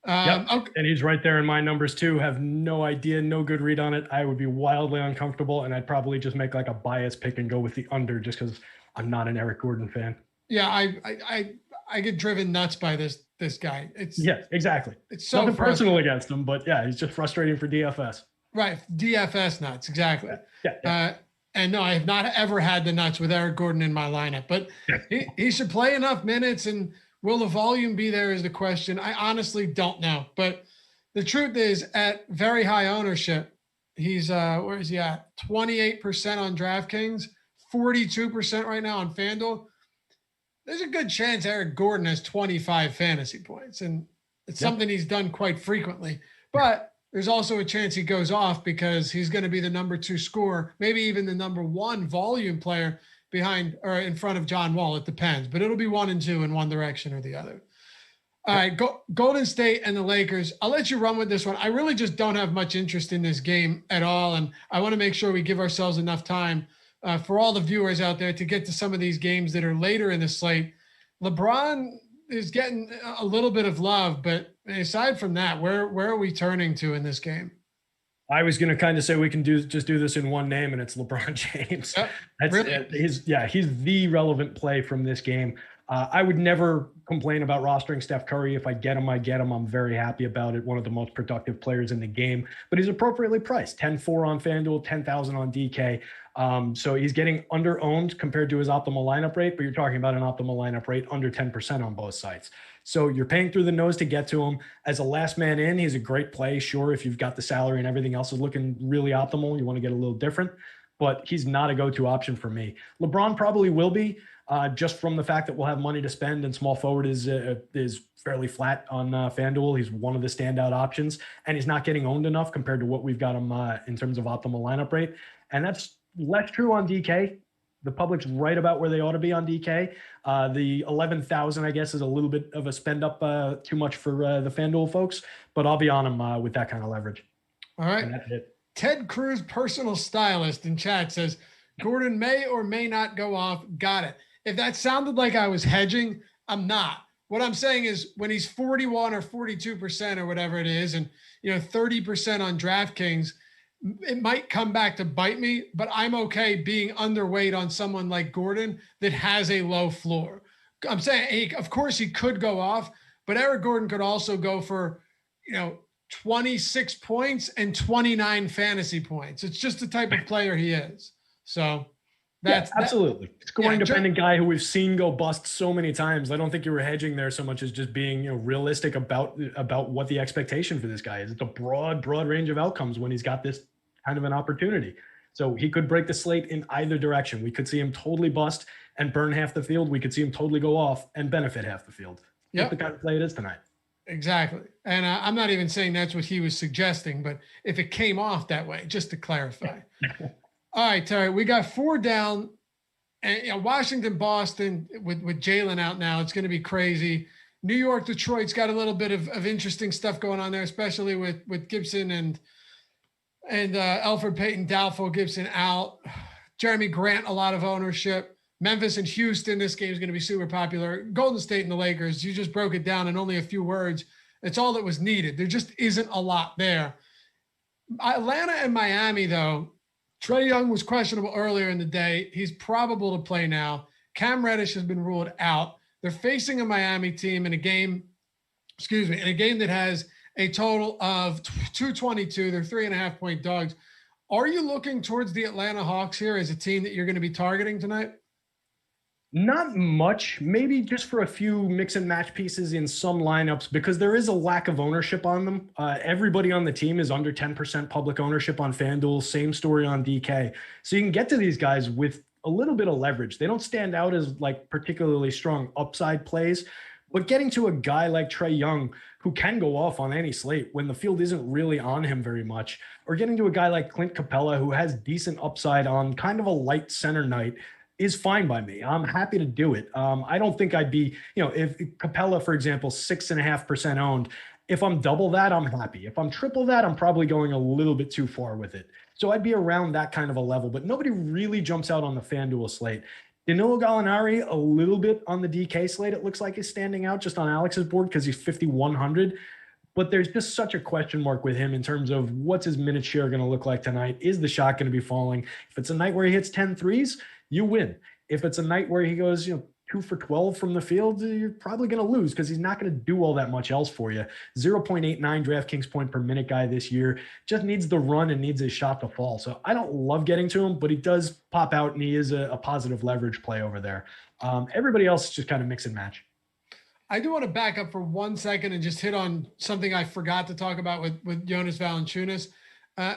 Yep. Okay. And he's right there in my numbers too. Have no idea, no good read on it. I would be wildly uncomfortable, and I'd probably just make like a bias pick and go with the under just because I'm not an Eric Gordon fan. Yeah, I get driven nuts by this guy. Yeah, exactly. It's so nothing personal against him, but yeah, he's just frustrating for DFS. Right, DFS nuts, exactly. Yeah. And no, I have not ever had the nuts with Eric Gordon in my lineup, but he should play enough minutes, and will the volume be there is the question. I honestly don't know, but the truth is, at very high ownership, he's where is he at? 28% on DraftKings, 42% right now on Fanduel. There's a good chance Eric Gordon has 25 fantasy points, and it's something he's done quite frequently. But there's also a chance he goes off because he's going to be the number 2 scorer, maybe even the number 1 volume player behind or in front of John Wall. It depends, but it'll be 1 and 2 in one direction or the other. All right, Golden State and the Lakers. I'll let you run with this one. I really just don't have much interest in this game at all, and I want to make sure we give ourselves enough time for all the viewers out there to get to some of these games that are later in the slate. LeBron is getting a little bit of love, but aside from that, where are we turning to in this game? I was going to kind of say we can just do this in one name, and it's LeBron James. That's really? He's the relevant play from this game. I would never complain about rostering Steph Curry. If I get him, I get him. I'm very happy about it. One of the most productive players in the game, but he's appropriately priced. 10-4 on FanDuel, 10,000 on DK. So he's getting under-owned compared to his optimal lineup rate, but you're talking about an optimal lineup rate under 10% on both sites. So you're paying through the nose to get to him. As a last man in, he's a great play. Sure, if you've got the salary and everything else is looking really optimal, you want to get a little different, but he's not a go-to option for me. LeBron probably will be, just from the fact that we'll have money to spend, and small forward is fairly flat on FanDuel. He's one of the standout options, and he's not getting owned enough compared to what we've got him in terms of optimal lineup rate. And that's less true on DK. The public's right about where they ought to be on DK. The 11,000, I guess, is a little bit of a spend up too much for the FanDuel folks, but I'll be on him with that kind of leverage. All right. And that's it. Ted Cruz, personal stylist in chat, says Gordon may or may not go off. Got it. If that sounded like I was hedging, I'm not. What I'm saying is when he's 41 or 42% or whatever it is, and 30% on DraftKings, it might come back to bite me, but I'm okay being underweight on someone like Gordon that has a low floor. I'm saying, of course he could go off, but Eric Gordon could also go for, 26 points and 29 fantasy points. It's just the type of player he is. So that's absolutely scoring dependent guy who we've seen go bust so many times. I don't think you were hedging there so much as just being realistic about what the expectation for this guy is. It's a broad range of outcomes when he's got this kind of an opportunity. So he could break the slate in either direction. We could see him totally bust and burn half the field. We could see him totally go off and benefit half the field. That's the kind of play it is tonight. Exactly. And I'm not even saying that's what he was suggesting, but if it came off that way, just to clarify. All right, Terry, we got 4 down, and Washington, Boston with Jalen out now. It's going to be crazy. New York, Detroit's got a little bit of interesting stuff going on there, especially with Gibson and Elfrid Payton doubtful, Gibson out. Jeremy Grant, a lot of ownership. Memphis and Houston, this game is going to be super popular. Golden State and the Lakers, you just broke it down in only a few words. It's all that was needed. There just isn't a lot there. Atlanta and Miami, though, Trae Young was questionable earlier in the day. He's probable to play now. Cam Reddish has been ruled out. They're facing a Miami team in a game that has a total of 222. They're 3.5-point dogs. Are you looking towards the Atlanta Hawks here as a team that you're going to be targeting tonight? Not much, maybe just for a few mix and match pieces in some lineups, because there is a lack of ownership on them. Everybody on the team is under 10% public ownership on Fanduel. Same story on DK. So you can get to these guys with a little bit of leverage. They don't stand out as like particularly strong upside plays, but getting to a guy like Trae Young, who can go off on any slate when the field isn't really on him very much, or getting to a guy like Clint Capella, who has decent upside on kind of a light center night, is fine by me. I'm happy to do it. I don't think I'd be, if Capella, for example, 6.5% owned, if I'm double that, I'm happy. If I'm triple that, I'm probably going a little bit too far with it. So I'd be around that kind of a level, but nobody really jumps out on the Fanduel slate. Danilo Gallinari, a little bit on the DK slate, it looks like is standing out just on Alex's board because he's 5,100. But there's just such a question mark with him in terms of what's his minute share going to look like tonight? Is the shot going to be falling? If it's a night where he hits 10 threes, you win. If it's a night where he goes, 2 for 12 from the field, you're probably going to lose because he's not going to do all that much else for you. 0.89 DraftKings point per minute guy this year. Just needs the run and needs his shot to fall. So I don't love getting to him, but he does pop out and he is a positive leverage play over there. Everybody else just kind of mix and match. I do want to back up for 1 second and just hit on something I forgot to talk about with Jonas Valanciunas.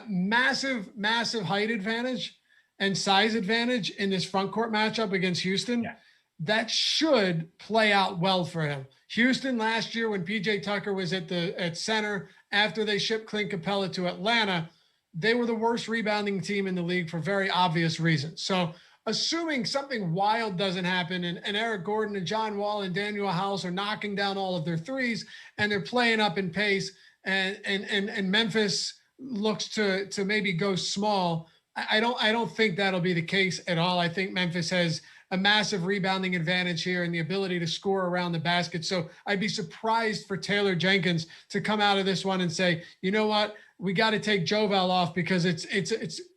Massive height advantage and size advantage in this front court matchup against Houston. Yeah. That should play out well for him. Houston last year when PJ Tucker was at center after they shipped Clint Capella to Atlanta, they were the worst rebounding team in the league for very obvious reasons. So assuming something wild doesn't happen and Eric Gordon and John Wall and Daniel House are knocking down all of their threes and they're playing up in pace and Memphis looks to maybe go small, I don't think that'll be the case at all. I think Memphis has a massive rebounding advantage here and the ability to score around the basket. So I'd be surprised for Taylor Jenkins to come out of this one and say, you know what, we got to take Joval off because it's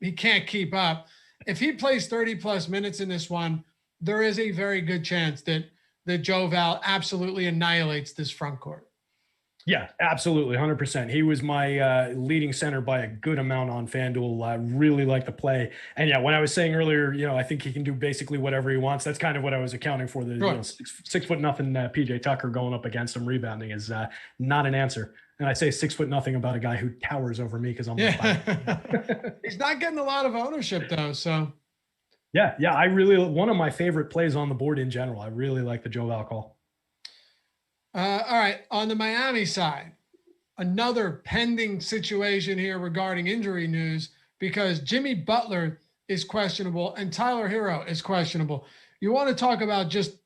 he can't keep up. If he plays 30 plus minutes in this one, there is a very good chance that Joval absolutely annihilates this front court. Yeah, absolutely. 100%. He was my leading center by a good amount on FanDuel. I really like the play. And yeah, when I was saying earlier, I think he can do basically whatever he wants. That's kind of what I was accounting for. The right. 6 foot nothing PJ Tucker going up against him rebounding is not an answer. And I say 6 foot nothing about a guy who towers over me because I'm He's not getting a lot of ownership though. So yeah. One of my favorite plays on the board in general. I really like the Joe Val call. All right. On the Miami side, another pending situation here regarding injury news because Jimmy Butler is questionable and Tyler Hero is questionable. You want to talk about just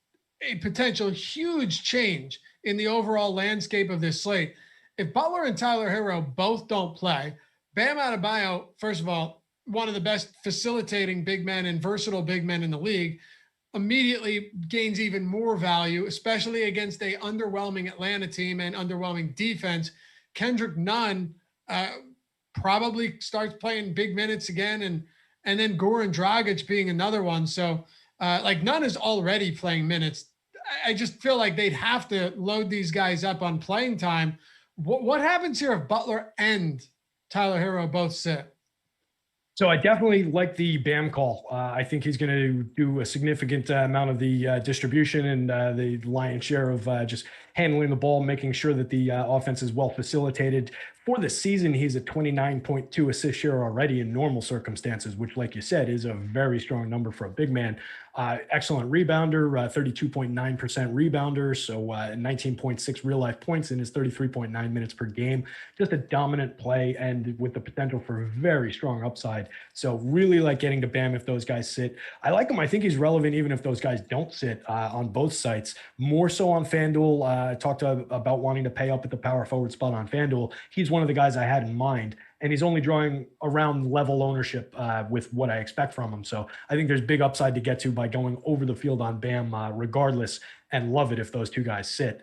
a potential huge change in the overall landscape of this slate. If Butler and Tyler Hero both don't play, Bam Adebayo, first of all, one of the best facilitating big men and versatile big men in the league, immediately gains even more value, especially against a underwhelming Atlanta team and underwhelming defense. Kendrick Nunn probably starts playing big minutes again, and then Goran Dragic being another one. So Nunn is already playing minutes. I just feel like they'd have to load these guys up on playing time. What happens here if Butler and Tyler Hero both sit? So I definitely like the Bam call. I think he's going to do a significant amount of the distribution and the lion's share of just handling the ball, making sure that the offense is well facilitated. For the season, he's a 29.2 assist share already in normal circumstances, which, like you said, is a very strong number for a big man. Excellent rebounder, 32.9% rebounder, so 19.6 real life points in his 33.9 minutes per game. Just a dominant play and with the potential for very strong upside. So really like getting to Bam if those guys sit. I like him. I think he's relevant even if those guys don't sit on both sites. More so on Fanduel. I talked about wanting to pay up at the power forward spot on Fanduel. He's one of the guys I had in mind, and he's only drawing around level ownership with what I expect from him. So I think there's big upside to get to by going over the field on Bam regardless, and love it if those two guys sit.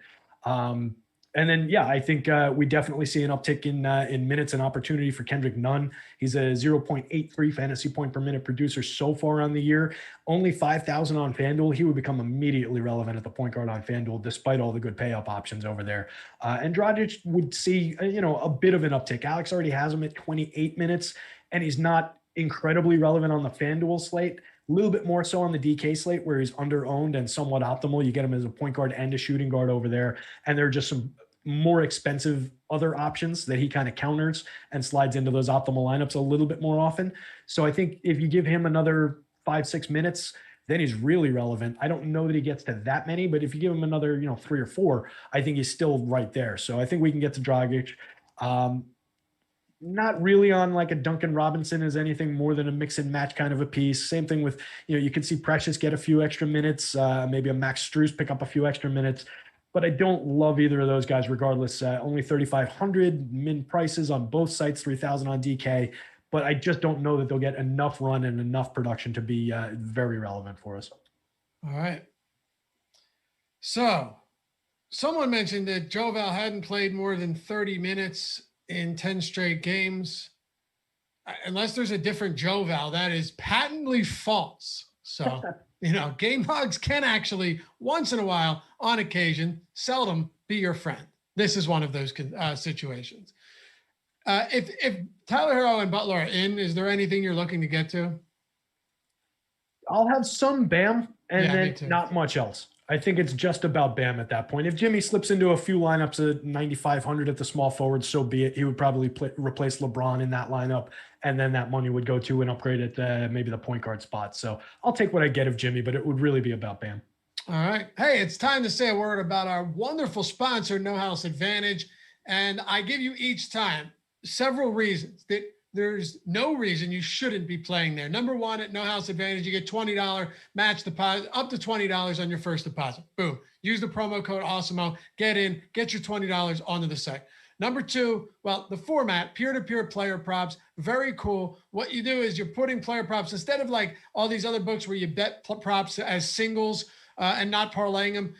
And then, yeah, I think we definitely see an uptick in minutes and opportunity for Kendrick Nunn. He's a 0.83 fantasy point per minute producer so far on the year. Only 5,000 on FanDuel. He would become immediately relevant at the point guard on FanDuel, despite all the good pay up options over there. And Dragic would see, a bit of an uptick. Alex already has him at 28 minutes, and he's not incredibly relevant on the FanDuel slate. A little bit more so on the DK slate where he's under-owned and somewhat optimal. You get him as a point guard and a shooting guard over there. And there are just some more expensive other options that he kind of counters and slides into those optimal lineups a little bit more often. So I think if you give him another 5-6 minutes, then he's really relevant. I don't know that he gets to that many, but if you give him another, 3 or 4, I think he's still right there. So I think we can get to Dragic. Not really on like a Duncan Robinson as anything more than a mix and match kind of a piece. Same thing with, you could see Precious get a few extra minutes, maybe a Max Strus pick up a few extra minutes. But I don't love either of those guys regardless. Only 3,500 min prices on both sites, 3,000 on DK. But I just don't know that they'll get enough run and enough production to be very relevant for us. All right. So someone mentioned that Joval hadn't played more than 30 minutes in 10 straight games. Unless there's a different Joval, that is patently false. So... game logs can actually, once in a while, on occasion, seldom be your friend. This is one of those situations. If Tyler Hero and Butler are in, is there anything you're looking to get to? I'll have some Bam and then not much else. I think it's just about Bam at that point. If Jimmy slips into a few lineups at 9,500 at the small forward, so be it. He would probably replace LeBron in that lineup, and then that money would go to an upgrade at maybe the point guard spot. So I'll take what I get of Jimmy, but it would really be about Bam. All right. Hey, it's time to say a word about our wonderful sponsor, No House Advantage. And I give you each time several reasons that there's no reason you shouldn't be playing there. Number one, at No House Advantage, you get $20 match deposit, up to $20 on your first deposit. Boom. Use the promo code Awesemo. Get in, get your $20 onto the site. Number two, well, the format, peer-to-peer player props, very cool. What you do is you're putting player props instead of like all these other books where you bet props as singles and not parlaying them.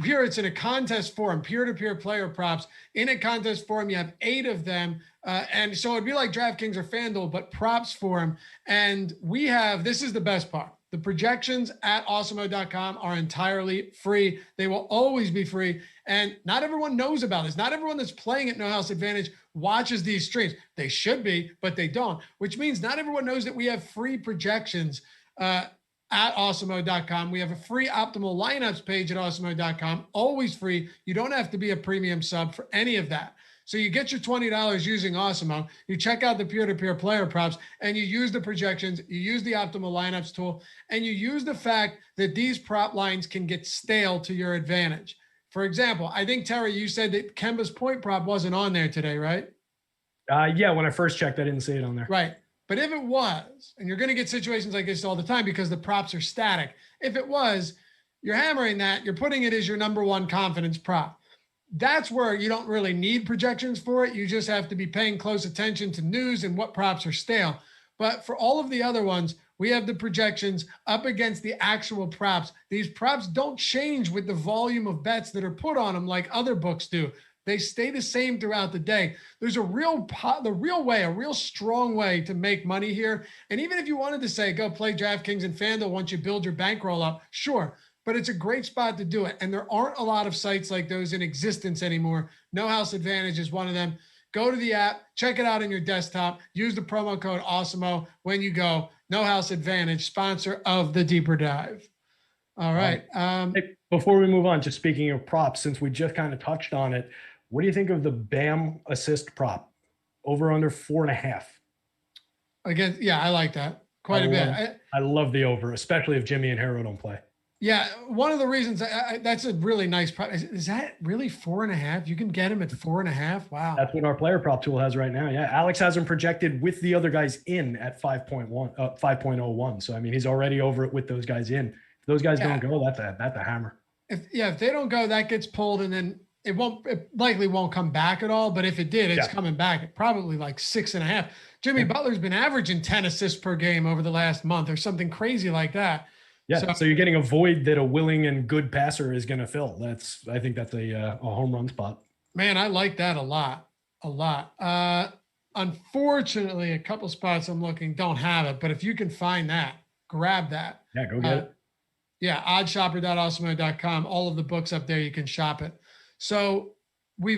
Here it's in a contest form, peer-to-peer player props. In a contest form, you have 8 of them. And so it'd be like Draftkings or FanDuel, but props form. And we have, this is the best part. The projections at awesemo.com are entirely free. They will always be free. And not everyone knows about this. Not everyone that's playing at No House Advantage watches these streams. They should be, but they don't, which means not everyone knows that we have free projections at awesemo.com. We have a free optimal lineups page at awesemo.com, always free. You don't have to be a premium sub for any of that. So you get your $20 using Awesemo, you check out the peer-to-peer player props, and you use the projections, you use the optimal lineups tool, and you use the fact that these prop lines can get stale to your advantage. For example, I think, Terry, you said that Kemba's point prop wasn't on there today, right? Yeah, when I first checked, I didn't see it on there. Right. But if it was, and you're going to get situations like this all the time because the props are static. If it was, you're hammering that, you're putting it as your number one confidence prop. That's where you don't really need projections for it. You just have to be paying close attention to news and what props are stale. But for all of the other ones, we have the projections up against the actual props. These props don't change with the volume of bets that are put on them like other books do. They stay the same throughout the day. There's a real strong way to make money here. And even if you wanted to say, go play DraftKings and FanDuel once you build your bankroll up, sure. But it's a great spot to do it. And there aren't a lot of sites like those in existence anymore. No House Advantage is one of them. Go to the app, check it out on your desktop, use the promo code Awesemo when you go. No House Advantage, sponsor of the Deeper Dive. All right. Hey, before we move on, just speaking of props, since we just kind of touched on it, what do you think of the Bam assist prop? Over under 4.5. Again, yeah, I like that quite a bit. I love the over, especially if Jimmy and Harrow don't play. Yeah, one of the reasons that's a really nice price. Is that really 4.5? You can get him at 4.5. Wow. That's what our player prop tool has right now. Yeah, Alex has him projected with the other guys in at 5.01. So I mean, he's already over it with those guys in. If those guys don't go, that's a hammer. If they don't go, that gets pulled, and then it likely won't come back at all. But if it did, it's coming back at probably like 6.5. Jimmy Butler's been averaging 10 assists per game over the last month or something crazy like that. Yeah, so you're getting a void that a willing and good passer is going to fill. I think that's a home run spot. Man, I like that a lot. Unfortunately, a couple spots I'm looking don't have it, but if you can find that, grab that. Yeah, go get it. Yeah, oddshopper.awesemo.com. All of the books up there, you can shop it. So we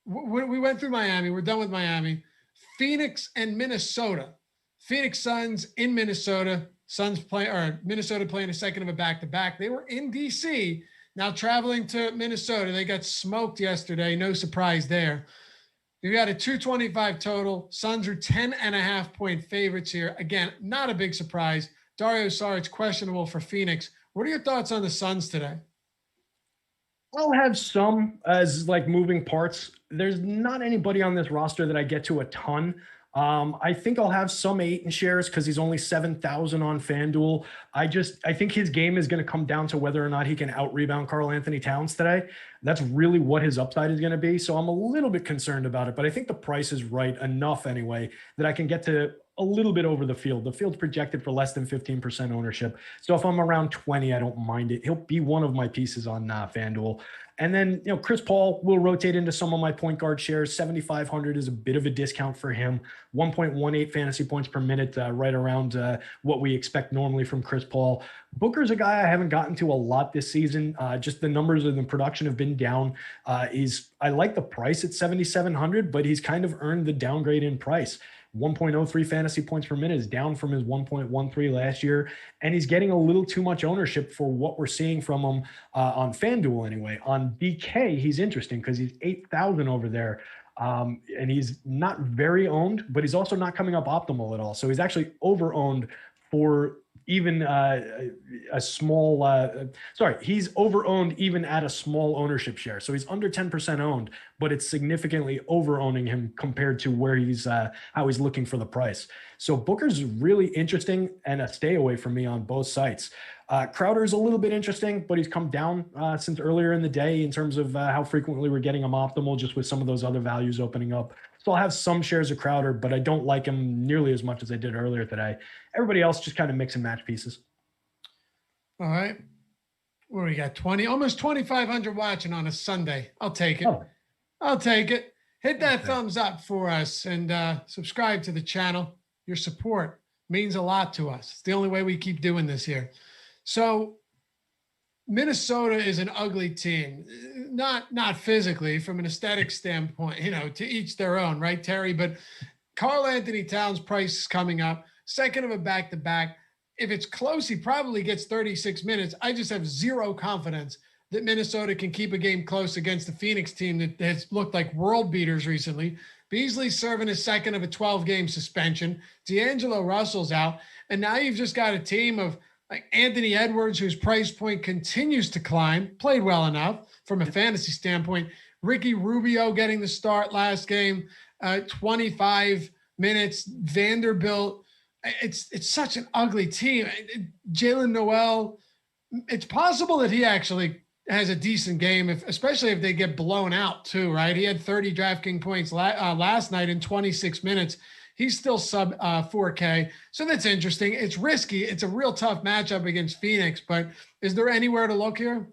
went through Miami. We're done with Miami. Phoenix and Minnesota. Phoenix Suns in Minnesota. Minnesota playing a second of a back-to-back. They were in DC, now traveling to Minnesota. They got smoked yesterday. No surprise there. You got a 225 total. Suns are 10.5-point favorites here. Again, not a big surprise. Dario Saric questionable for Phoenix. What are your thoughts on the Suns today? I'll have some as like moving parts. There's not anybody on this roster that I get to a ton. I think I'll have some Ayton shares because he's only 7,000 on FanDuel. I think his game is going to come down to whether or not he can out-rebound Karl Anthony Towns today. That's really what his upside is going to be. So I'm a little bit concerned about it, but I think the price is right enough anyway that I can get to a little bit over the field. The field's projected for less than 15% ownership. So if I'm around 20, I don't mind it. He'll be one of my pieces on FanDuel. And then, Chris Paul will rotate into some of my point guard shares. 7,500 is a bit of a discount for him. 1.18 fantasy points per minute, right around what we expect normally from Chris Paul. Booker's a guy I haven't gotten to a lot this season. Just the numbers and the production have been down. I like the price at 7,700, but he's kind of earned the downgrade in price. 1.03 fantasy points per minute is down from his 1.13 last year. And he's getting a little too much ownership for what we're seeing from him on FanDuel anyway. On BK, he's interesting because he's 8,000 over there. And he's not very owned, but he's also not coming up optimal at all. So he's actually over owned for even a small, he's over owned even at a small ownership share. So he's under 10% owned, but it's significantly over owning him compared to where how he's looking for the price. So Booker's really interesting and a stay away from me on both sites. Crowder's a little bit interesting, but he's come down since earlier in the day in terms of how frequently we're getting him optimal, just with some of those other values opening up. So I'll have some shares of Crowder, but I don't like him nearly as much as I did earlier today. Everybody else just kind of mix and match pieces. All right. Where we got almost 2,500 watching on a Sunday. I'll take it. Oh. I'll take it. Hit that thumbs up for us and subscribe to the channel. Your support means a lot to us. It's the only way we keep doing this here. So Minnesota is an ugly team, not physically, from an aesthetic standpoint, to each their own, right, Terry? But Karl Anthony Towns' price is coming up, second of a back-to-back. If it's close, he probably gets 36 minutes. I just have zero confidence that Minnesota can keep a game close against the Phoenix team that has looked like world beaters recently. Beasley's serving his second of a 12-game suspension. D'Angelo Russell's out. And now you've just got a team of like Anthony Edwards, whose price point continues to climb, played well enough from a fantasy standpoint. Ricky Rubio getting the start last game, 25 minutes. Vanderbilt. It's such an ugly team. Jalen Noel, it's possible that he actually has a decent game, especially if they get blown out too, right? He had 30 DraftKings points last night in 26 minutes. He's still sub 4K. So that's interesting. It's risky. It's a real tough matchup against Phoenix, but is there anywhere to look here?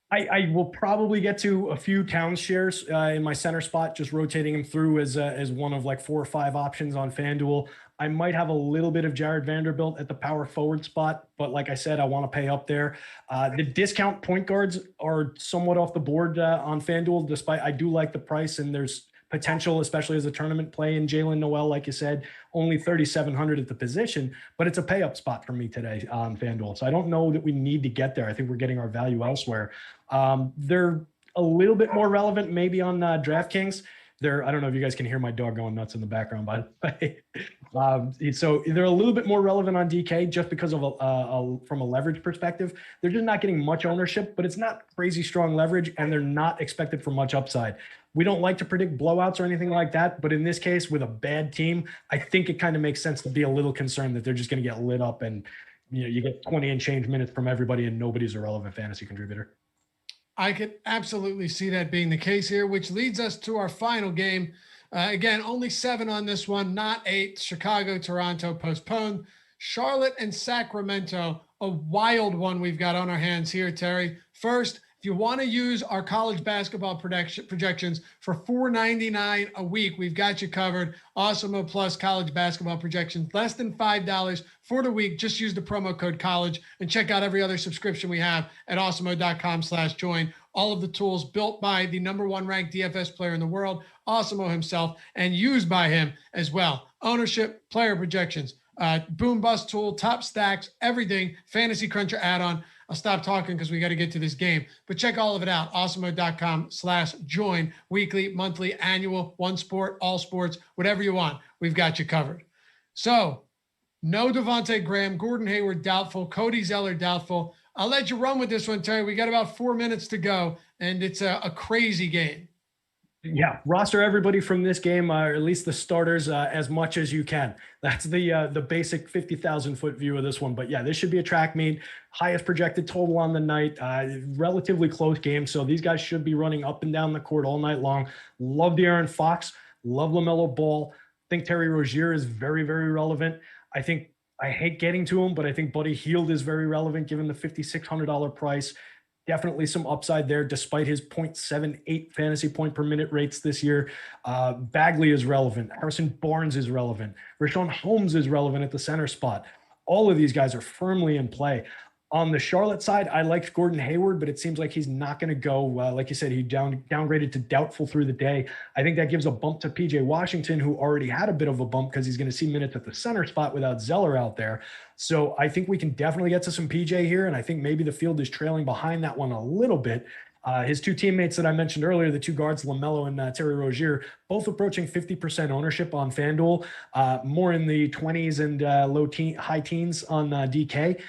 I will probably get to a few Towns shares in my center spot, just rotating him through as one of like 4 or 5 options on FanDuel. I might have a little bit of Jared Vanderbilt at the power forward spot, but like I said, I want to pay up there. The discount point guards are somewhat off the board on FanDuel, despite I do like the price, and there's potential, especially as a tournament play in Jalen Noel, like you said, only 3,700 at the position, but it's a pay up spot for me today on FanDuel. So I don't know that we need to get there. I think we're getting our value elsewhere. They're a little bit more relevant maybe on DraftKings. I don't know if you guys can hear my dog going nuts in the background, by the way. So they're a little bit more relevant on DK just because of from a leverage perspective. They're just not getting much ownership, but it's not crazy strong leverage, and they're not expected for much upside. We don't like to predict blowouts or anything like that, but in this case, with a bad team, I think it kind of makes sense to be a little concerned that they're just going to get lit up, and you get 20 and change minutes from everybody, and nobody's a relevant fantasy contributor. I could absolutely see that being the case here, which leads us to our final game. Again, only 7 on this one, not 8. Chicago, Toronto postponed. Charlotte and Sacramento, a wild one we've got on our hands here, Terry. First, if you want to use our college basketball projections for $4.99 a week, we've got you covered. Awesemo Plus college basketball projections, less than $5 for the week. Just use the promo code college and check out every other subscription we have at awesemo.com/join. All of the tools built by the #1 ranked DFS player in the world, Awesemo himself, and used by him as well. Ownership, player projections, boom bust tool, top stacks, everything, fantasy cruncher add-on. I'll stop talking because we got to get to this game, but check all of it out. Awesemo.com/join, weekly, monthly, annual, one sport, all sports, whatever you want. We've got you covered. So no Devontae Graham, Gordon Hayward doubtful, Cody Zeller doubtful. I'll let you run with this one, Terry. We got about 4 minutes to go, and it's a crazy game. Yeah, roster everybody from this game, or at least the starters, as much as you can. That's the basic 50,000-foot view of this one. But yeah, this should be a track meet. Highest projected total on the night. Relatively close game, so these guys should be running up and down the court all night long. Love De'Aaron Fox. Love LaMelo Ball. Think Terry Rozier is very, very relevant. I hate getting to him, but I think Buddy Hield is very relevant given the $5,600 price. Definitely some upside there, despite his 0.78 fantasy point per minute rates this year. Bagley is relevant. Harrison Barnes is relevant. Richaun Holmes is relevant at the center spot. All of these guys are firmly in play. On the Charlotte side, I liked Gordon Hayward, but it seems like he's not going to go. Like you said, he downgraded to doubtful through the day. I think that gives a bump to PJ Washington, who already had a bit of a bump because he's going to see minutes at the center spot without Zeller out there. So I think we can definitely get to some PJ here, and I think maybe the field is trailing behind that one a little bbit. His two teammates that I mentioned earlier, the two guards, LaMelo and Terry Rozier, both approaching 50% ownership on FanDuel, more in the 20s and high teens on DK.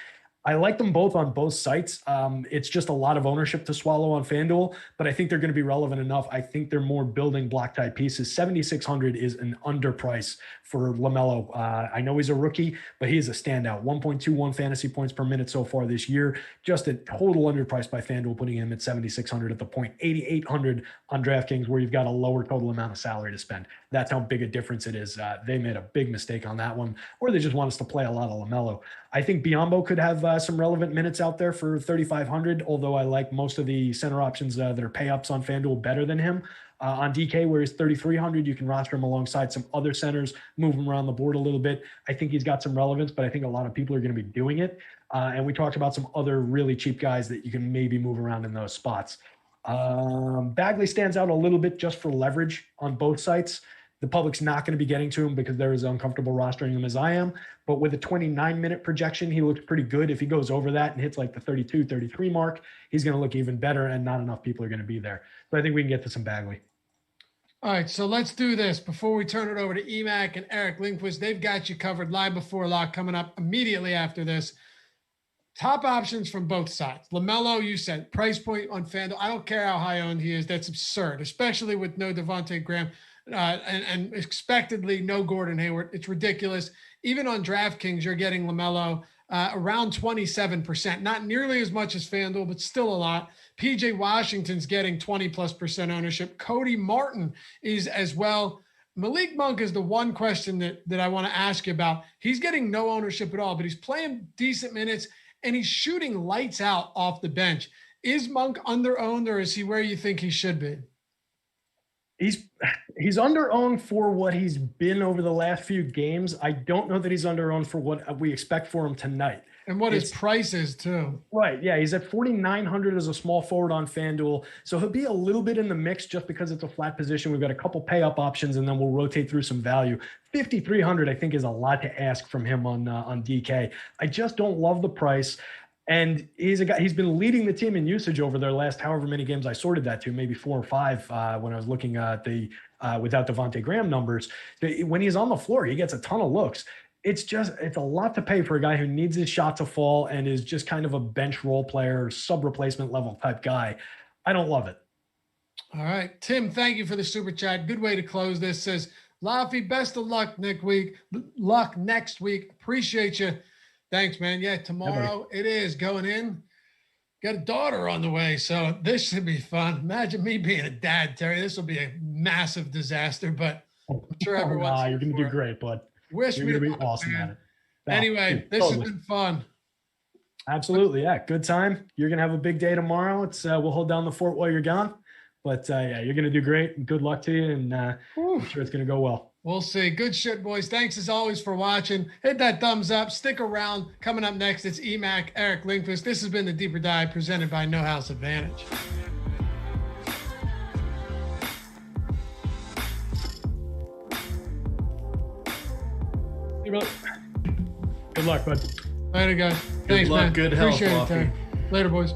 I like them both on both sites. It's just a lot of ownership to swallow on FanDuel, but I think they're going to be relevant enough. I think they're more building block type pieces. 7,600 is an underprice for LaMelo. I know he's a rookie, but he is a standout. 1.21 fantasy points per minute so far this year. Just a total underprice by FanDuel, putting him at 7,600 at the point. 8,800 on DraftKings, where you've got a lower total amount of salary to spend. That's how big a difference it is. They made a big mistake on that one, or they just want us to play a lot of LaMelo. I think Biyombo could have some relevant minutes out there for 3,500, although I like most of the center options that are pay-ups on FanDuel better than him. On DK, where he's 3,300, you can roster him alongside some other centers, move him around the board a little bit. I think he's got some relevance, but I think a lot of people are going to be doing it. And we talked about some other really cheap guys that you can maybe move around in those spots. Bagley stands out a little bit just for leverage on both sites. The public's not going to be getting to him because they're as uncomfortable rostering him as I am. But with a 29-minute projection, he looks pretty good. If he goes over that and hits like the 32, 33 mark, he's going to look even better, and not enough people are going to be there. So I think we can get to some Bagley. All right, so let's do this. Before we turn it over to EMAC and Eric Lindquist, they've got you covered live before lock coming up immediately after this. Top options from both sides. LaMelo, you said, price point on FanDuel. I don't care how high owned he is. That's absurd, especially with no Devontae Graham. And expectedly no Gordon Hayward. It's ridiculous. Even on DraftKings, you're getting LaMelo around 27%, not nearly as much as FanDuel, but still a lot. PJ Washington's getting 20+% ownership. Cody Martin is as well. Malik Monk is the one question that I want to ask you about. He's getting no ownership at all, but he's playing decent minutes and he's shooting lights out off the bench. Is Monk under-owned, or is he where you think he should be? He's under-owned for what he's been over the last few games. I don't know that he's under-owned for what we expect for him tonight. And what his price is too. Right, yeah, he's at 4,900 as a small forward on FanDuel. So he'll be a little bit in the mix just because it's a flat position. We've got a couple pay-up options, and then we'll rotate through some value. 5,300, I think, is a lot to ask from him on DK. I just don't love the price. And he's a guy, he's been leading the team in usage over their last however many games I sorted that to, maybe 4 or 5 when I was looking at the without Devontae Graham numbers. When he's on the floor, he gets a ton of looks. It's a lot to pay for a guy who needs his shot to fall and is just kind of a bench role player, sub replacement level type guy. I don't love it. All right. Tim, thank you for the super chat. Good way to close this. Says, Laffy, best of luck next week. Appreciate you. Thanks, man. Yeah, tomorrow it is going in. Got a daughter on the way, so this should be fun. Imagine me being a dad, Terry. This will be a massive disaster, but I'm sure everyone's you're going to do great, bud. Wish you're me going to be luck, awesome man. at it. Anyway, this has been fun. Absolutely, yeah. Good time. You're going to have a big day tomorrow. It's we'll hold down the fort while you're gone. But yeah, you're going to do great. Good luck to you, and I'm sure it's going to go well. We'll see. Good shit, boys. Thanks as always for watching. Hit that thumbs up. Stick around. Coming up next, it's EMAC, Eric Lindquist. This has been the Deeper Dive presented by No House Advantage. Good luck, bud. Later, guys. Thanks, man. Good health. Appreciate it, Terry. Later, boys.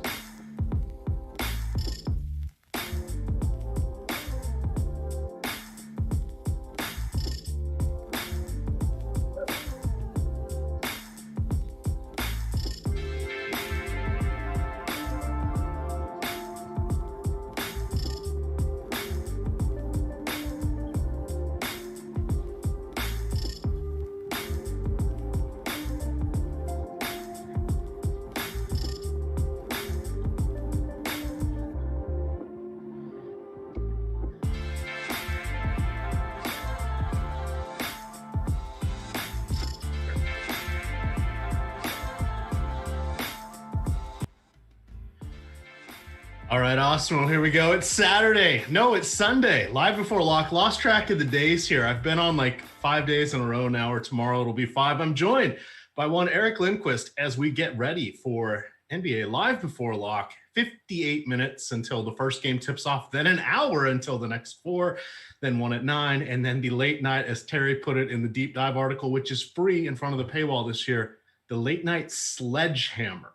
All right, Awesemo, here we go. It's Saturday. No, it's Sunday. Live before lock. Lost track of the days here. I've been on like 5 days in a row now, or tomorrow it'll be 5. I'm joined by one Eric Lindquist as we get ready for NBA Live before lock. 58 minutes until the first game tips off, then an hour until the next 4, then 1 at 9, and then the late night, as Terry put it in the deep dive article, which is free in front of the paywall this year, the late night sledgehammer.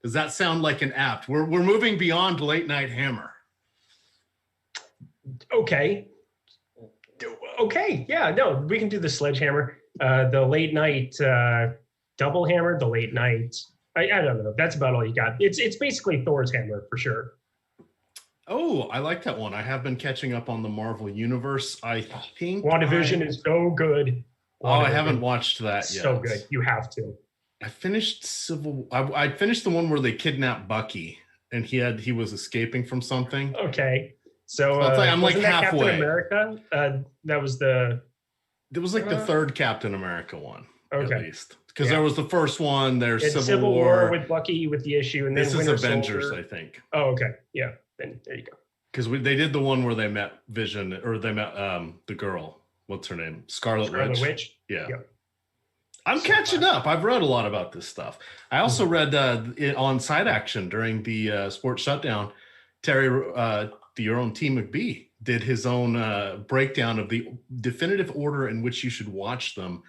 Does that sound like an apt? We're moving beyond late night hammer. Okay. Yeah, no, we can do the sledgehammer. The late night double hammer, the late night. I don't know. That's about all you got. It's basically Thor's hammer for sure. Oh, I like that one. I have been catching up on the Marvel Universe. I think WandaVision is so good. I haven't watched that yet. So good. You have to. I finished I finished the one where they kidnapped Bucky and he was escaping from something. Okay. So I'm like halfway. Captain America? That was It was like the third Captain America one. Okay. At least. Because there was the first one, there's Civil War with Bucky with the issue, and then this Winter is Avengers, Soldier. I think. Oh, okay. Yeah. Then there you go. Because they did the one where they met Vision, or they met the girl. What's her name? Scarlet Witch. Yeah. I'm catching up. I've read a lot about this stuff. I also read it on Side Action during the sports shutdown. Terry, your own T. McBee, did his own breakdown of the definitive order in which you should watch them,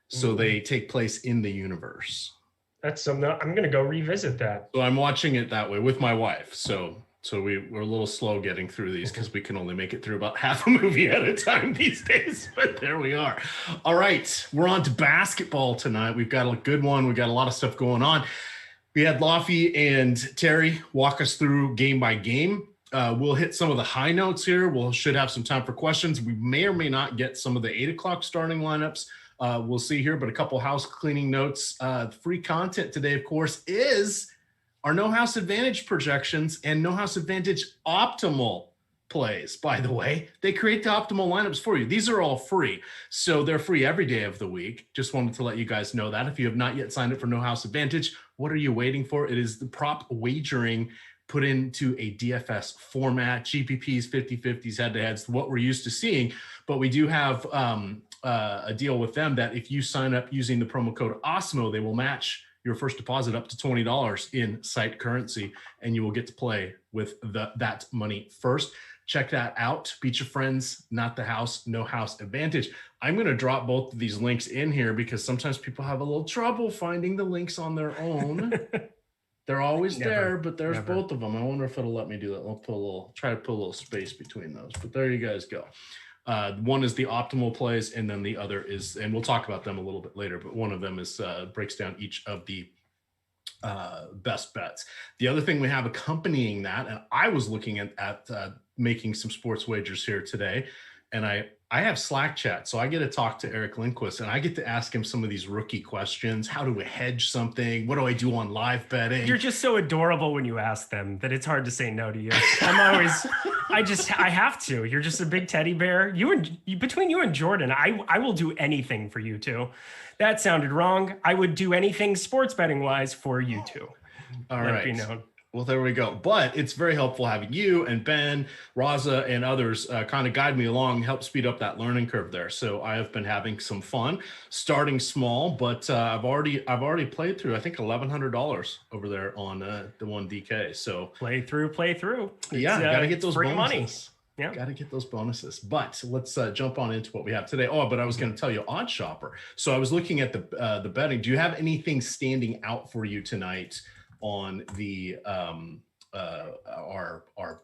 so they take place in the universe. That's something I'm going to go revisit that. So I'm watching it that way with my wife. So we're a little slow getting through these because we can only make it through about half a movie at a time these days, but there we are. All right, we're on to basketball tonight. We've got a good one. We've got a lot of stuff going on. We had Laffy and Terry walk us through game by game. We'll hit some of the high notes here. Should have some time for questions. We may or may not get some of the 8 o'clock starting lineups. We'll see here, but a couple house cleaning notes. Free content today, of course, is our No House Advantage projections and No House Advantage optimal plays. By the way, they create the optimal lineups for you. These are all free, so they're free every day of the week. Just wanted to let you guys know that. If you have not yet signed up for No House Advantage, what are you waiting for? It is the prop wagering put into a DFS format, GPPs, 50-50s, head-to-heads, what we're used to seeing. But we do have a deal with them that if you sign up using the promo code Awesemo, they will match your first deposit up to $20 in site currency, and you will get to play with that money first. Check that out. Beat your friends, not the house, No House Advantage. I'm going to drop both of these links in here because sometimes people have a little trouble finding the links on their own. They're always Never. there, but there's Never. both of them. I wonder if it'll let me do that. I'll try to put a little space between those. But there you guys go. One is the optimal plays, and then the other is, and we'll talk about them a little bit later, but one of them is breaks down each of the best bets. The other thing we have accompanying that, and I was looking at making some sports wagers here today, and I have Slack chat, so I get to talk to Eric Lindquist, and I get to ask him some of these rookie questions. How do we hedge something? What do I do on live betting? You're just so adorable when you ask them that it's hard to say no to you. I'm always, I have to. You're just a big teddy bear. Between you and Jordan, I will do anything for you two. That sounded wrong. I would do anything sports betting wise for you two. All Let it right. be known. Well, there we go. But it's very helpful having you and Ben, Raza, and others kind of guide me along, help speed up that learning curve there. So I have been having some fun, starting small, but I've already played through, I think, $1,100 over there on the one DK. So Play through. yeah, got to get those free bonuses. money. Yeah. Got to get those bonuses. But let's jump on into what we have today. Oh, but I was going to tell you, Odd Shopper. So I was looking at the betting. Do you have anything standing out for you tonight on the our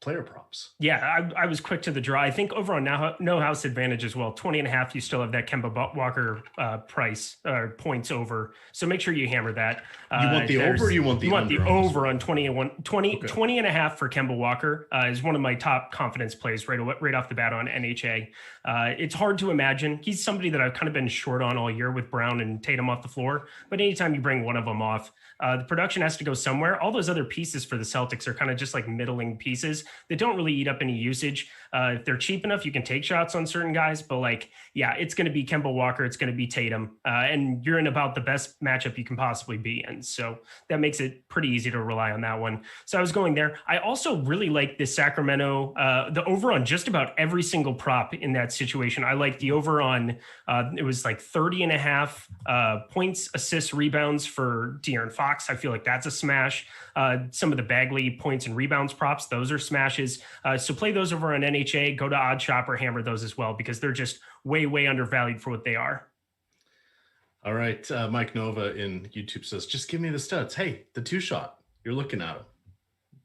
player props? Yeah, I was quick to the draw. I think over on No House Advantage as well, 20.5, you still have that Kemba Walker price points over. So make sure you hammer that. You want the over or you want the under? You want the over on 20 Okay. 20.5 for Kemba Walker is one of my top confidence plays right off the bat on NHA. It's hard to imagine. He's somebody that I've kind of been short on all year with Brown and Tatum off the floor. But anytime you bring one of them off, the production has to go somewhere. All those other pieces for the Celtics are kind of just like middling pieces that don't really eat up any usage. If they're cheap enough, you can take shots on certain guys, but it's going to be Kemba Walker. It's going to be Tatum. And you're in about the best matchup you can possibly be in. So that makes it pretty easy to rely on that one. So I was going there. I also really like this Sacramento, the over on just about every single prop in that situation. I like the over on, it was like 30.5 points, assists, rebounds for De'Aaron Fox. I feel like that's a smash. Some of the Bagley points and rebounds props, those are smashes. So play those over on NHA, go to Odd Shopper, hammer those as well, because they're just way, way undervalued for what they are. All right. Mike Nova in YouTube says, just give me the studs. Hey, the 2-shot. You're looking at him.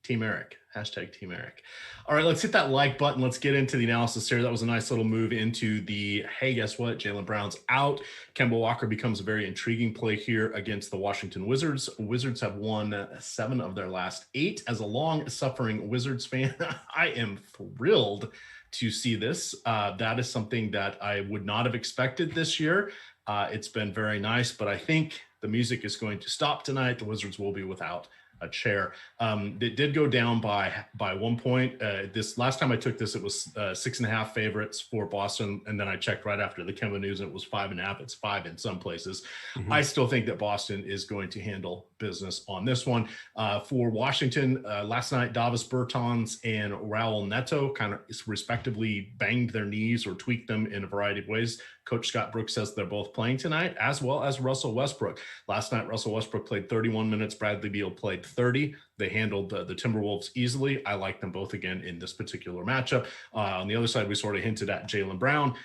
Team Eric. Hashtag Team Eric. All right, let's hit that like button. Let's get into the analysis here. That was a nice little move into the, hey, guess what? Jaylen Brown's out. Kemba Walker becomes a very intriguing play here against the Washington Wizards. Wizards have won 7 of their last 8. As a long-suffering Wizards fan, I am thrilled to see this. That is something that I would not have expected this year. It's been very nice, but I think the music is going to stop tonight. The Wizards will be without a chair. It did go down by 1 point. This last time I took this, it was 6.5 favorites for Boston, and then I checked right after the Kemba news, and it was 5.5. It's 5 in some places. Mm-hmm. I still think that Boston is going to handle business on this one. For Washington, last night, Davis Bertans and Raul Neto kind of respectively banged their knees or tweaked them in a variety of ways. Coach Scott Brooks says they're both playing tonight, as well as Russell Westbrook. Last night, Russell Westbrook played 31 minutes. Bradley Beal played 30. They handled the Timberwolves easily. I like them both again in this particular matchup. On the other side, we sort of hinted at Jaylen Brown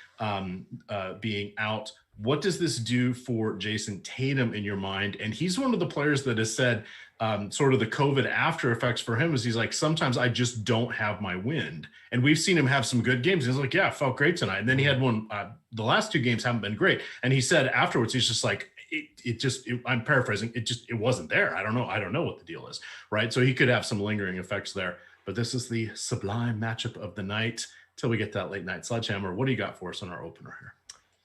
being out. What does this do for Jason Tatum in your mind? And he's one of the players that has said sort of the COVID after effects for him is he's like, sometimes I just don't have my wind. And we've seen him have some good games. He's like, yeah, felt great tonight. And then he had one, the last 2 games haven't been great. And he said afterwards, he's just like, I'm paraphrasing. It wasn't there. I don't know what the deal is. Right. So he could have some lingering effects there, but this is the sublime matchup of the night till we get that late night sledgehammer. What do you got for us on our opener here?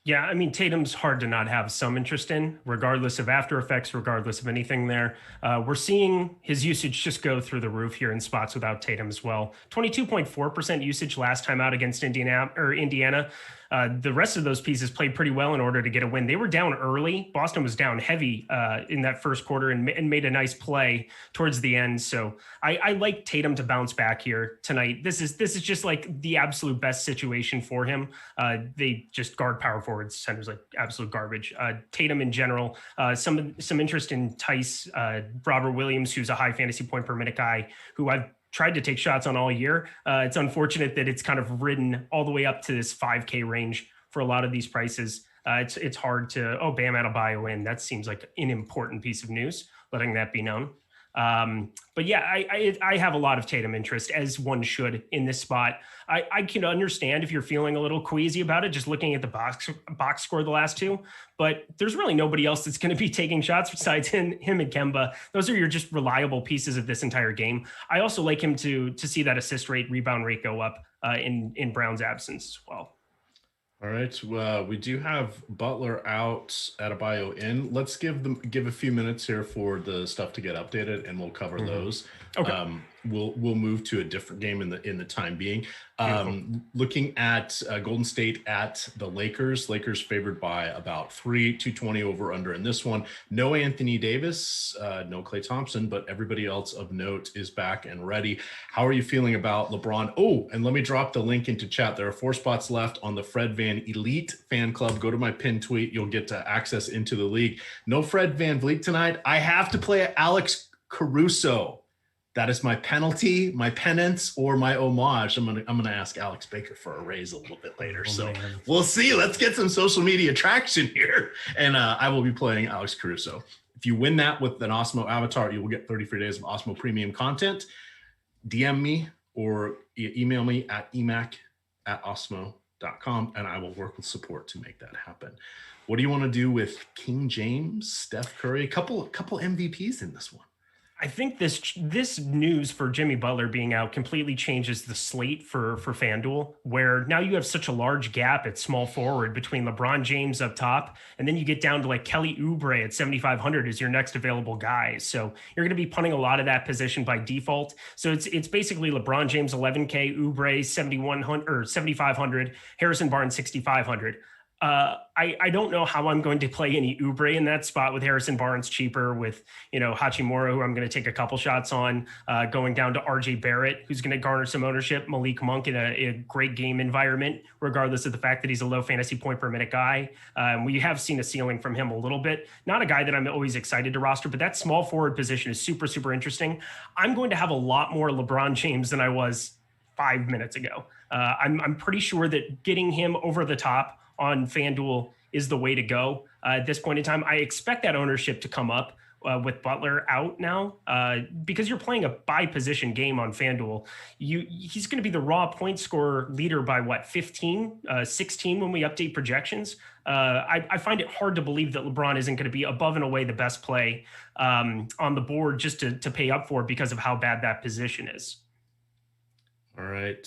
Yeah, I mean, Tatum's hard to not have some interest in, regardless of after effects, regardless of anything there. We're seeing his usage just go through the roof here in spots without Tatum as well. 22.4% usage last time out against Indiana. The rest of those pieces played pretty well in order to get a win. They were down early. Boston was down heavy in that first quarter and made a nice play towards the end. So I like Tatum to bounce back here tonight. This is just like the absolute best situation for him. They just guard power forwards, centers like absolute garbage. Tatum in general, some interest in Tice, Robert Williams, who's a high fantasy point per minute guy who I've tried to take shots on all year. It's unfortunate that it's kind of ridden all the way up to this 5K range for a lot of these prices. It's hard to, Bam Adebayo in. That seems like an important piece of news, letting that be known. But yeah, I have a lot of Tatum interest, as one should in this spot. I can understand if you're feeling a little queasy about it, just looking at the box score the last two. But there's really nobody else that's going to be taking shots besides him and Kemba. Those are your just reliable pieces of this entire game. I also like him to see that assist rate, rebound rate go up in Brown's absence as well. All right. We do have Butler out, Adebayo in. Let's give a few minutes here for the stuff to get updated, and we'll cover those. Okay. We'll move to a different game in the time being. Looking at Golden State at the Lakers. Lakers favored by about 220 over under in this one. No Anthony Davis, no Klay Thompson, but everybody else of note is back and ready. How are you feeling about LeBron? Oh, and let me drop the link into chat. There are 4 spots left on the Fred Van Elite fan club. Go to my pinned tweet. You'll get to access into the league. No Fred Van Vliet tonight. I have to play Alex Caruso. That is my penalty, my penance, or my homage. I'm gonna ask Alex Baker for a raise a little bit later. We'll see. Let's get some social media traction here. And I will be playing Alex Caruso. If you win that with an Awesemo avatar, you will get 30 free days of Awesemo premium content. DM me or email me at emac@awesemo.com, and I will work with support to make that happen. What do you want to do with King James, Steph Curry? A couple MVPs in this one. I think this news for Jimmy Butler being out completely changes the slate for FanDuel, where now you have such a large gap at small forward between LeBron James up top, and then you get down to like Kelly Oubre at 7,500 as your next available guy. So you're going to be punting a lot of that position by default. So it's basically LeBron James 11K, Oubre 7,100 or 7,500, Harrison Barnes 6,500. I don't know how I'm going to play any Oubre in that spot with Harrison Barnes cheaper, with, Hachimura, who I'm going to take a couple shots on, going down to RJ Barrett, who's going to garner some ownership, Malik Monk in a great game environment, regardless of the fact that he's a low fantasy point per minute guy. We have seen a ceiling from him a little bit. Not a guy that I'm always excited to roster, but that small forward position is super, super interesting. I'm going to have a lot more LeBron James than I was 5 minutes ago. I'm pretty sure that getting him over the top on FanDuel is the way to go at this point in time. I expect that ownership to come up with Butler out now because you're playing a by position game on FanDuel. He's going to be the raw point scorer leader by 16 when we update projections. I find it hard to believe that LeBron isn't going to be above and away the best play on the board just to pay up for because of how bad that position is. All right.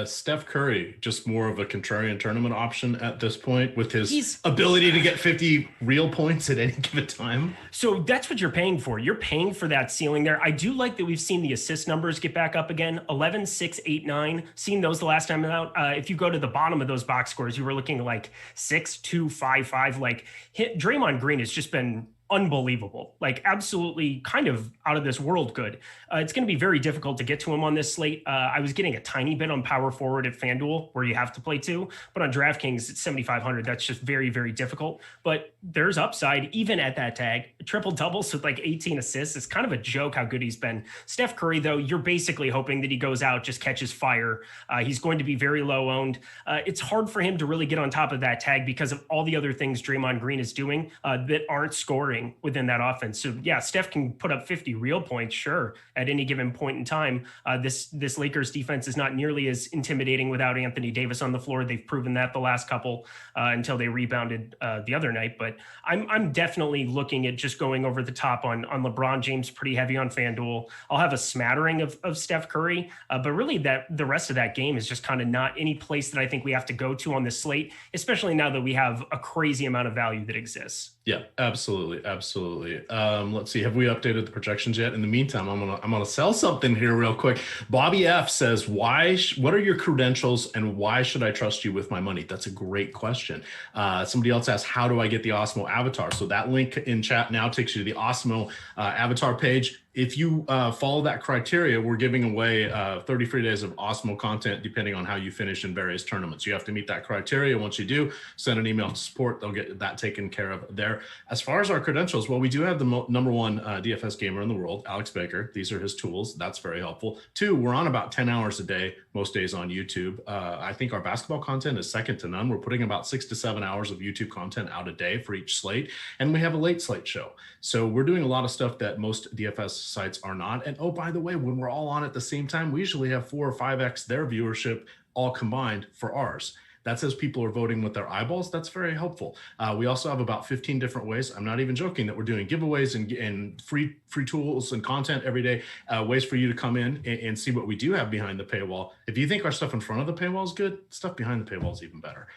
Steph Curry, just more of a contrarian tournament option at this point with his ability to get 50 real points at any given time. So that's what you're paying for. You're paying for that ceiling there. I do like that we've seen the assist numbers get back up again. 11, 6, 8, 9. Seen those the last time out. If you go to the bottom of those box scores, you were looking like 6, 2, 5, 5. Like Draymond Green has just been unbelievable, like absolutely kind of out of this world good. It's going to be very difficult to get to him on this slate. I was getting a tiny bit on power forward at FanDuel where you have to play 2, but on DraftKings it's 7,500. That's just very, very difficult, but there's upside even at that tag. Triple doubles with like 18 assists. It's kind of a joke how good he's been. Steph Curry, though, you're basically hoping that he goes out, just catches fire. He's going to be very low owned. It's hard for him to really get on top of that tag because of all the other things Draymond Green is doing that aren't scoring within that offense. So yeah, Steph can put up 50 real points, sure, at any given point in time. This Lakers defense is not nearly as intimidating without Anthony Davis on the floor. They've proven that the last couple until they rebounded the other night. But I'm definitely looking at just going over the top on LeBron James, pretty heavy on FanDuel. I'll have a smattering of Steph Curry, but really that the rest of that game is just kind of not any place that I think we have to go to on this slate, especially now that we have a crazy amount of value that exists. Yeah, absolutely. Let's see. Have we updated the projections yet? In the meantime, I'm gonna sell something here real quick. Bobby F says, what are your credentials and why should I trust you with my money? That's a great question. Somebody else asked, how do I get the Awesemo avatar? So that link in chat now takes you to the Awesemo avatar page. If you follow that criteria, we're giving away 30 free days of Awesemo content depending on how you finish in various tournaments. You have to meet that criteria. Once you do, send an email to support. They'll get that taken care of there. As far as our credentials, well, we do have the number one DFS gamer in the world, Alex Baker. These are his tools. That's very helpful. 2, we're on about 10 hours a day, most days on YouTube. I think our basketball content is second to none. We're putting about 6 to 7 hours of YouTube content out a day for each slate. And we have a late slate show. So we're doing a lot of stuff that most DFS most sites are not. And oh, by the way, when we're all on at the same time, we usually have 4 or 5x their viewership all combined for ours. That says people are voting with their eyeballs. That's very helpful. We also have about 15 different ways. I'm not even joking that we're doing giveaways and free tools and content every day, ways for you to come in and see what we do have behind the paywall. If you think our stuff in front of the paywall is good, stuff behind the paywall is even better.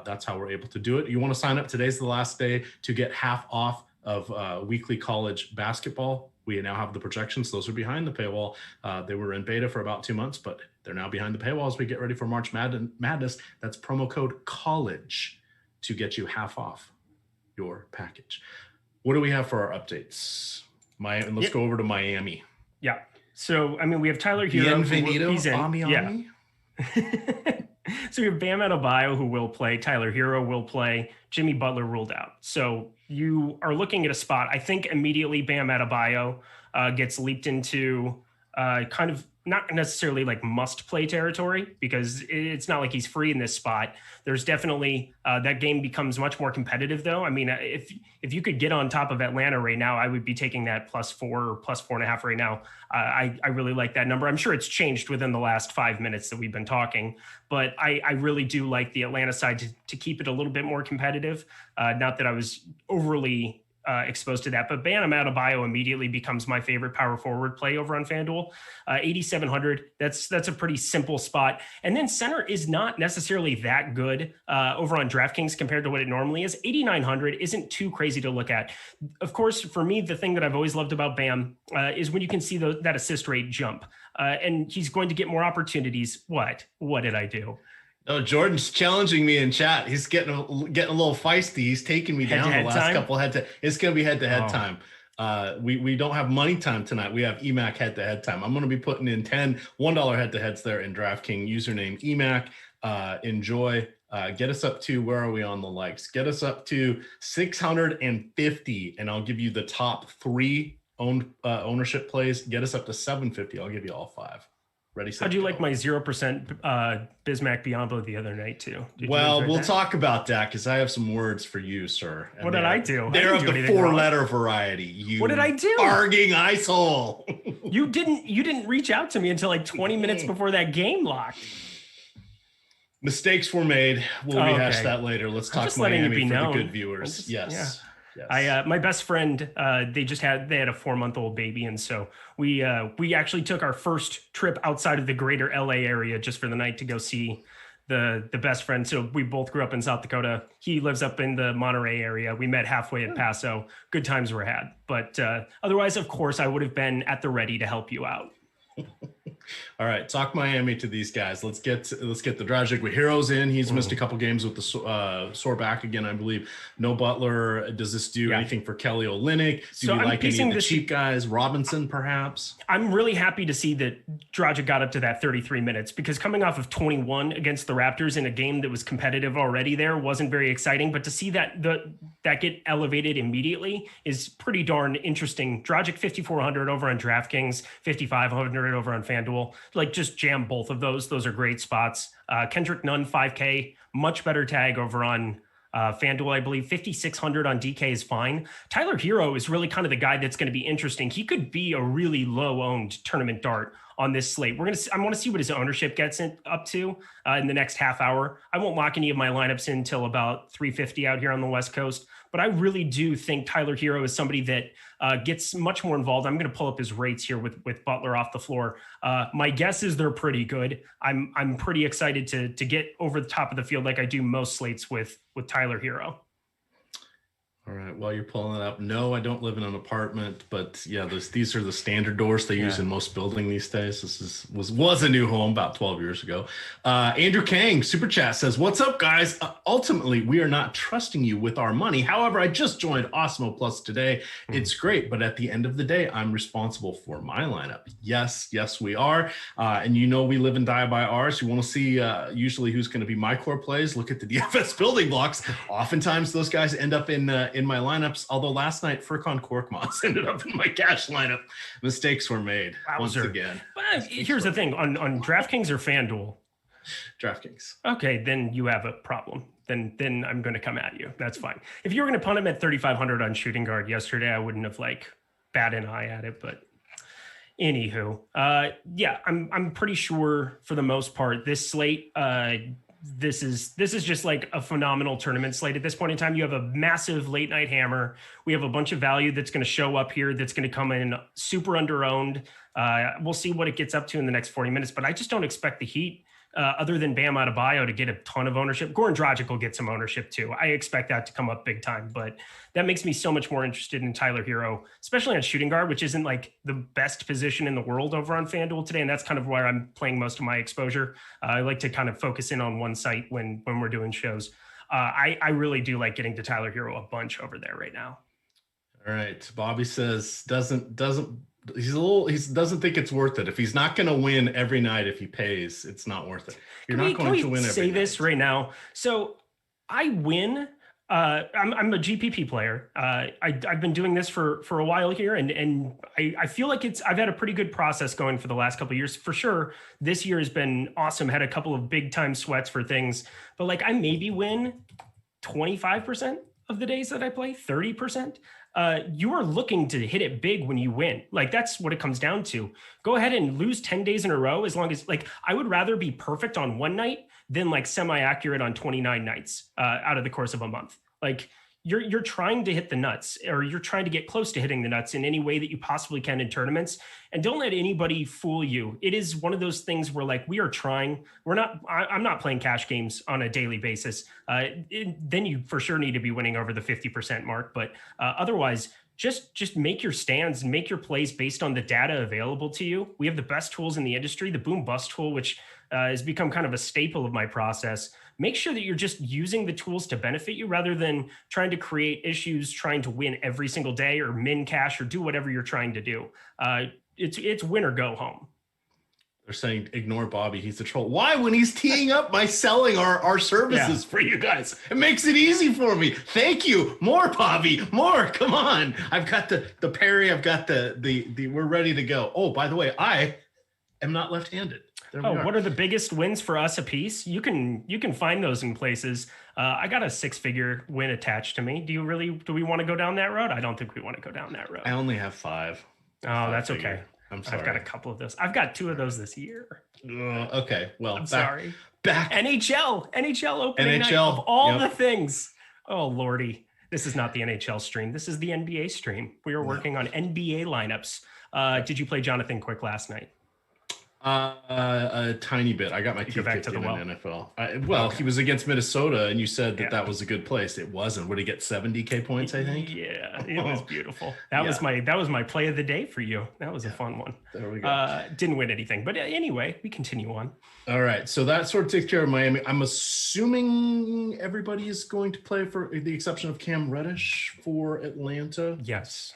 That's how we're able to do it. You want to sign up? Today's the last day to get half off of weekly college basketball. We now have the projections. Those are behind the paywall. They were in beta for about 2 months, but they're now behind the paywall as we get ready for March Madness. That's promo code COLLEGE to get you half off your package. What do we have for our updates? Let's go over to Miami. Yeah. So, I mean, we have Tyler Hero. Bienvenido, He's in. Ami. Yeah. So we have Bam Adebayo, who will play. Tyler Hero will play. Jimmy Butler ruled out. So you are looking at a spot. I think immediately Bam Adebayo gets leaped into kind of not necessarily like must play territory, because it's not like he's free in this spot. There's definitely that game becomes much more competitive though. I mean, if you could get on top of Atlanta right now, I would be taking that +4 or +4.5 right now. I really like that number. I'm sure it's changed within the last 5 minutes that we've been talking, but I really do like the Atlanta side to keep it a little bit more competitive. Not that I was overly exposed to that, but Bam Adebayo immediately becomes my favorite power forward play over on FanDuel. 8,700. That's a pretty simple spot. And then center is not necessarily that good over on DraftKings compared to what it normally is. 8,900 isn't too crazy to look at. Of course, for me, the thing that I've always loved about Bam is when you can see that assist rate jump, and he's going to get more opportunities. What did I do? Oh, Jordan's challenging me in chat. He's getting a little feisty. He's taking me down the last couple It's going to be head-to-head time. We don't have money time tonight. We have EMAC head-to-head time. I'm going to be putting in $1 head-to-heads there in DraftKings. Username EMAC. Enjoy. Get us up to, where are we on the likes? Get us up to 650, and I'll give you the top 3 ownership plays. Get us up to 750. I'll give you all 5. Ready, set, How'd you go. like my 0% Bismack Biyombo the other night too? We'll talk about that because I have some words for you, sir. What did I do? They're of the 4-letter variety. What did I do? Barging icehole. You didn't reach out to me until like 20 minutes before that game locked. Mistakes were made. We'll rehash that later. Let's talk Miami for the good viewers. Yes. Yes. My best friend, they had a 4-month-old baby, and so we actually took our first trip outside of the greater LA area just for the night to go see the best friend. So we both grew up in South Dakota. He lives up in the Monterey area. We met halfway at Paso. Good times were had. But otherwise, of course, I would have been at the ready to help you out. All right, talk Miami to these guys. Let's get the Dragic with Heroes in. He's missed a couple games with the sore back again, I believe. No Butler. Does this do anything for Kelly Olynyk? Do you like any of the cheap guys? Robinson, perhaps? I'm really happy to see that Dragic got up to that 33 minutes, because coming off of 21 against the Raptors in a game that was competitive already there wasn't very exciting. But to see that get elevated immediately is pretty darn interesting. Dragic 5,400 over on DraftKings, 5,500 over on FanDuel. Like, just jam both of those. Those are great spots. Kendrick Nunn, 5K, much better tag over on FanDuel, I believe. 5,600 on DK is fine. Tyler Hero is really kind of the guy that's going to be interesting. He could be a really low-owned tournament dart on this slate. I want to see what his ownership gets up to in the next half hour. I won't lock any of my lineups in until about 3:50 out here on the West Coast, but I really do think Tyler Hero is somebody that gets much more involved. I'm going to pull up his rates here with Butler off the floor. My guess is they're pretty good. I'm pretty excited to get over the top of the field like I do most slates with Tyler Hero. All right. While you're pulling it up, no, I don't live in an apartment, but yeah, these are the standard doors they use in most buildings these days. This was a new home about 12 years ago. Andrew Kang, Super Chat, says, "What's up, guys? Ultimately, we are not trusting you with our money. However, I just joined Awesemo Plus today. It's great, but at the end of the day, I'm responsible for my lineup." Yes, we are. And we live and die by ours. You want to see usually who's going to be my core plays? Look at the DFS building blocks. Oftentimes, those guys end up in my lineups. Although last night, Furkan Korkmaz ended up in my cash lineup. Mistakes were made once again. But here's the thing: on DraftKings or FanDuel? DraftKings. Okay, then you have a problem. Then I'm going to come at you. That's fine. If you were going to punt him at 3,500 on shooting guard yesterday, I wouldn't have batted an eye at it. But Anywho, yeah, I'm pretty sure for the most part this slate, this is just like a phenomenal tournament slate at this point in time. You have a massive late night hammer. We have a bunch of value that's going to show up here. That's going to come in super under owned. We'll see what it gets up to in the next 40 minutes, but I just don't expect the Heat, other than Bam Adebayo, to get a ton of ownership. Goran Dragic will get some ownership too. I expect that to come up big time, but that makes me so much more interested in Tyler Hero, especially on shooting guard, which isn't like the best position in the world over on FanDuel today. And that's kind of where I'm playing most of my exposure. I like to kind of focus in on one site when we're doing shows. I really do like getting to Tyler Hero a bunch over there right now. All right. Bobby says he doesn't think it's worth it. If he's not going to win every night, if he pays, it's not worth it. You're not going to win every night. Say this right now. So I win. I'm a GPP player. I've been doing this for a while here, and I feel like I've had a pretty good process going for the last couple of years. For sure, this year has been awesome. Had a couple of big time sweats for things, but like I maybe win 25% of the days that I play, 30%. You are looking to hit it big when you win. Like that's what it comes down to. Go ahead and lose 10 days in a row. As long as like, I would rather be perfect on one night than like semi-accurate on 29 nights out of the course of a month. Like you're trying to hit the nuts, or you're trying to get close to hitting the nuts in any way that you possibly can in tournaments. And don't let anybody fool you. It is one of those things where like we are trying, I'm not playing cash games on a daily basis. Then you for sure need to be winning over the 50% mark. But otherwise, just make your stands and make your plays based on the data available to you. We have the best tools in the industry, the boom bust tool, which has become kind of a staple of my process. Make sure that you're just using the tools to benefit you rather than trying to create issues, trying to win every single day or min cash or do whatever you're trying to do. It's win or go home. They're saying ignore Bobby. He's a troll. Why? When he's teeing up by selling our services for you guys, it makes it easy for me. Thank you. More Bobby. More. Come on. I've got the parry. I've got the we're ready to go. Oh, by the way, I am not left-handed. What are the biggest wins for us a piece? You can find those in places. I got a 6-figure win attached to me. Do we want to go down that road? I don't think we want to go down that road. I only have 5. Oh, that's okay. I'm sorry. I've got a couple of those. I've got 2 of those this year. Okay. Well, I'm sorry. Back. NHL opening night of all the things. Oh, Lordy. This is not the NHL stream. This is the NBA stream. We are working on NBA lineups. Did you play Jonathan Quick last night? A tiny bit. I got my teeth kicked in NFL. He was against Minnesota, and you said that was a good place. It wasn't. Would he get 70K points? I think. Yeah, it was beautiful. That was my play of the day for you. That was a fun one. There we go. Didn't win anything, but anyway, we continue on. All right, so that sort of takes care of Miami. I'm assuming everybody is going to play, for the exception of Cam Reddish, for Atlanta. Yes.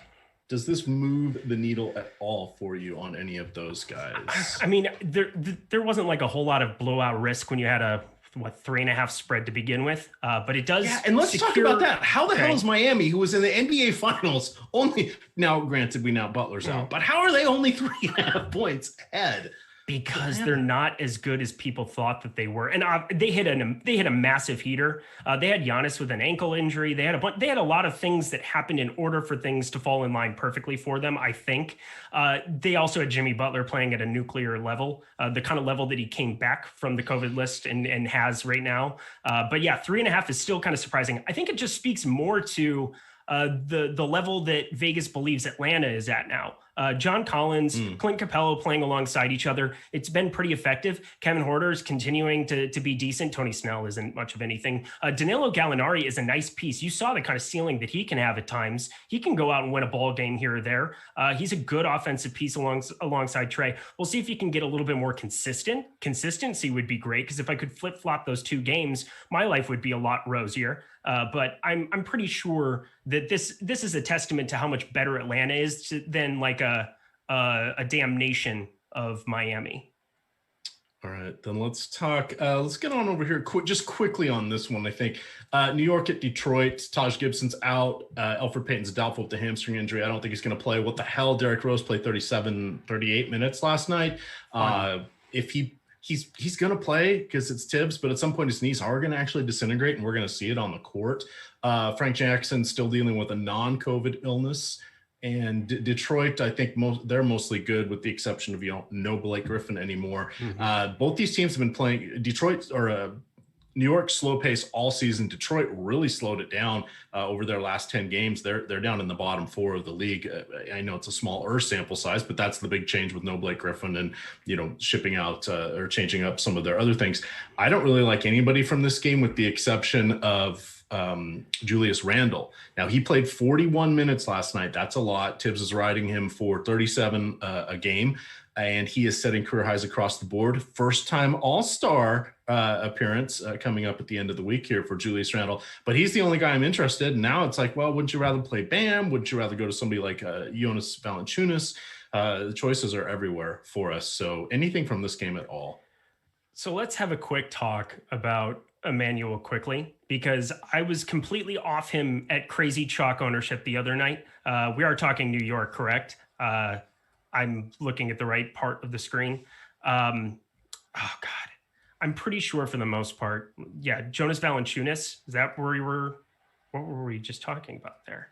Does this move the needle at all for you on any of those guys? I mean, there wasn't like a whole lot of blowout risk when you had a 3.5 spread to begin with, but it does. Yeah, and let's talk about that. How the hell is Miami, who was in the NBA Finals, only now? Granted, Butler's out, but how are they only 3.5 points ahead? Because they're not as good as people thought that they were, and they hit a massive heater. They had Giannis with an ankle injury. They had a lot of things that happened in order for things to fall in line perfectly for them. I think they also had Jimmy Butler playing at a nuclear level, the kind of level that he came back from the COVID list and has right now. But yeah, 3.5 is still kind of surprising. I think it just speaks more to the level that Vegas believes Atlanta is at now. John Collins, Clint Capello playing alongside each other. It's been pretty effective. Kevin Huerter's continuing to be decent. Tony Snell isn't much of anything. Danilo Gallinari is a nice piece. You saw the kind of ceiling that he can have at times. He can go out and win a ball game here or there. He's a good offensive piece alongside Trey. We'll see if he can get a little bit more consistent. Consistency would be great, because if I could flip-flop those 2 games, my life would be a lot rosier. But I'm pretty sure that this is a testament to how much better Atlanta is than like a damnation of Miami. All right, then let's talk. Let's get on over here just quickly on this one. I think New York at Detroit. Taj Gibson's out. Elfrid Payton's doubtful with the hamstring injury. I don't think he's going to play. What the hell? Derrick Rose played 38 minutes last night. If he's going to play because it's Tibbs, but at some point his knees are going to actually disintegrate, and we're going to see it on the court. Frank Jackson's still dealing with a non-COVID illness. And Detroit, I think they're mostly good with the exception of, no Blake Griffin anymore. Both these teams have been playing New York slow pace all season. Detroit really slowed it down over their last 10 games. They're down in the bottom 4 of the league. I know it's a smaller sample size, but that's the big change with no Blake Griffin and, shipping out or changing up some of their other things. I don't really like anybody from this game with the exception of Julius Randle. Now, he played 41 minutes last night. That's a lot. Tibbs is riding him for 37 a game, and he is setting career highs across the board. First time All-Star appearance coming up at the end of the week here for Julius Randle, but he's the only guy I'm interested in. Now it's like, well, wouldn't you rather play Bam? Wouldn't you rather go to somebody like Jonas Valanciunas? The choices are everywhere for us. So anything from this game at all? So let's have a quick talk about Emmanuel quickly, because I was completely off him at crazy chalk ownership the other night. We are talking New York, correct? I'm looking at the right part of the screen. Oh God, I'm pretty sure for the most part. Yeah. Jonas Valanciunas. Is that where we were? What were we just talking about there?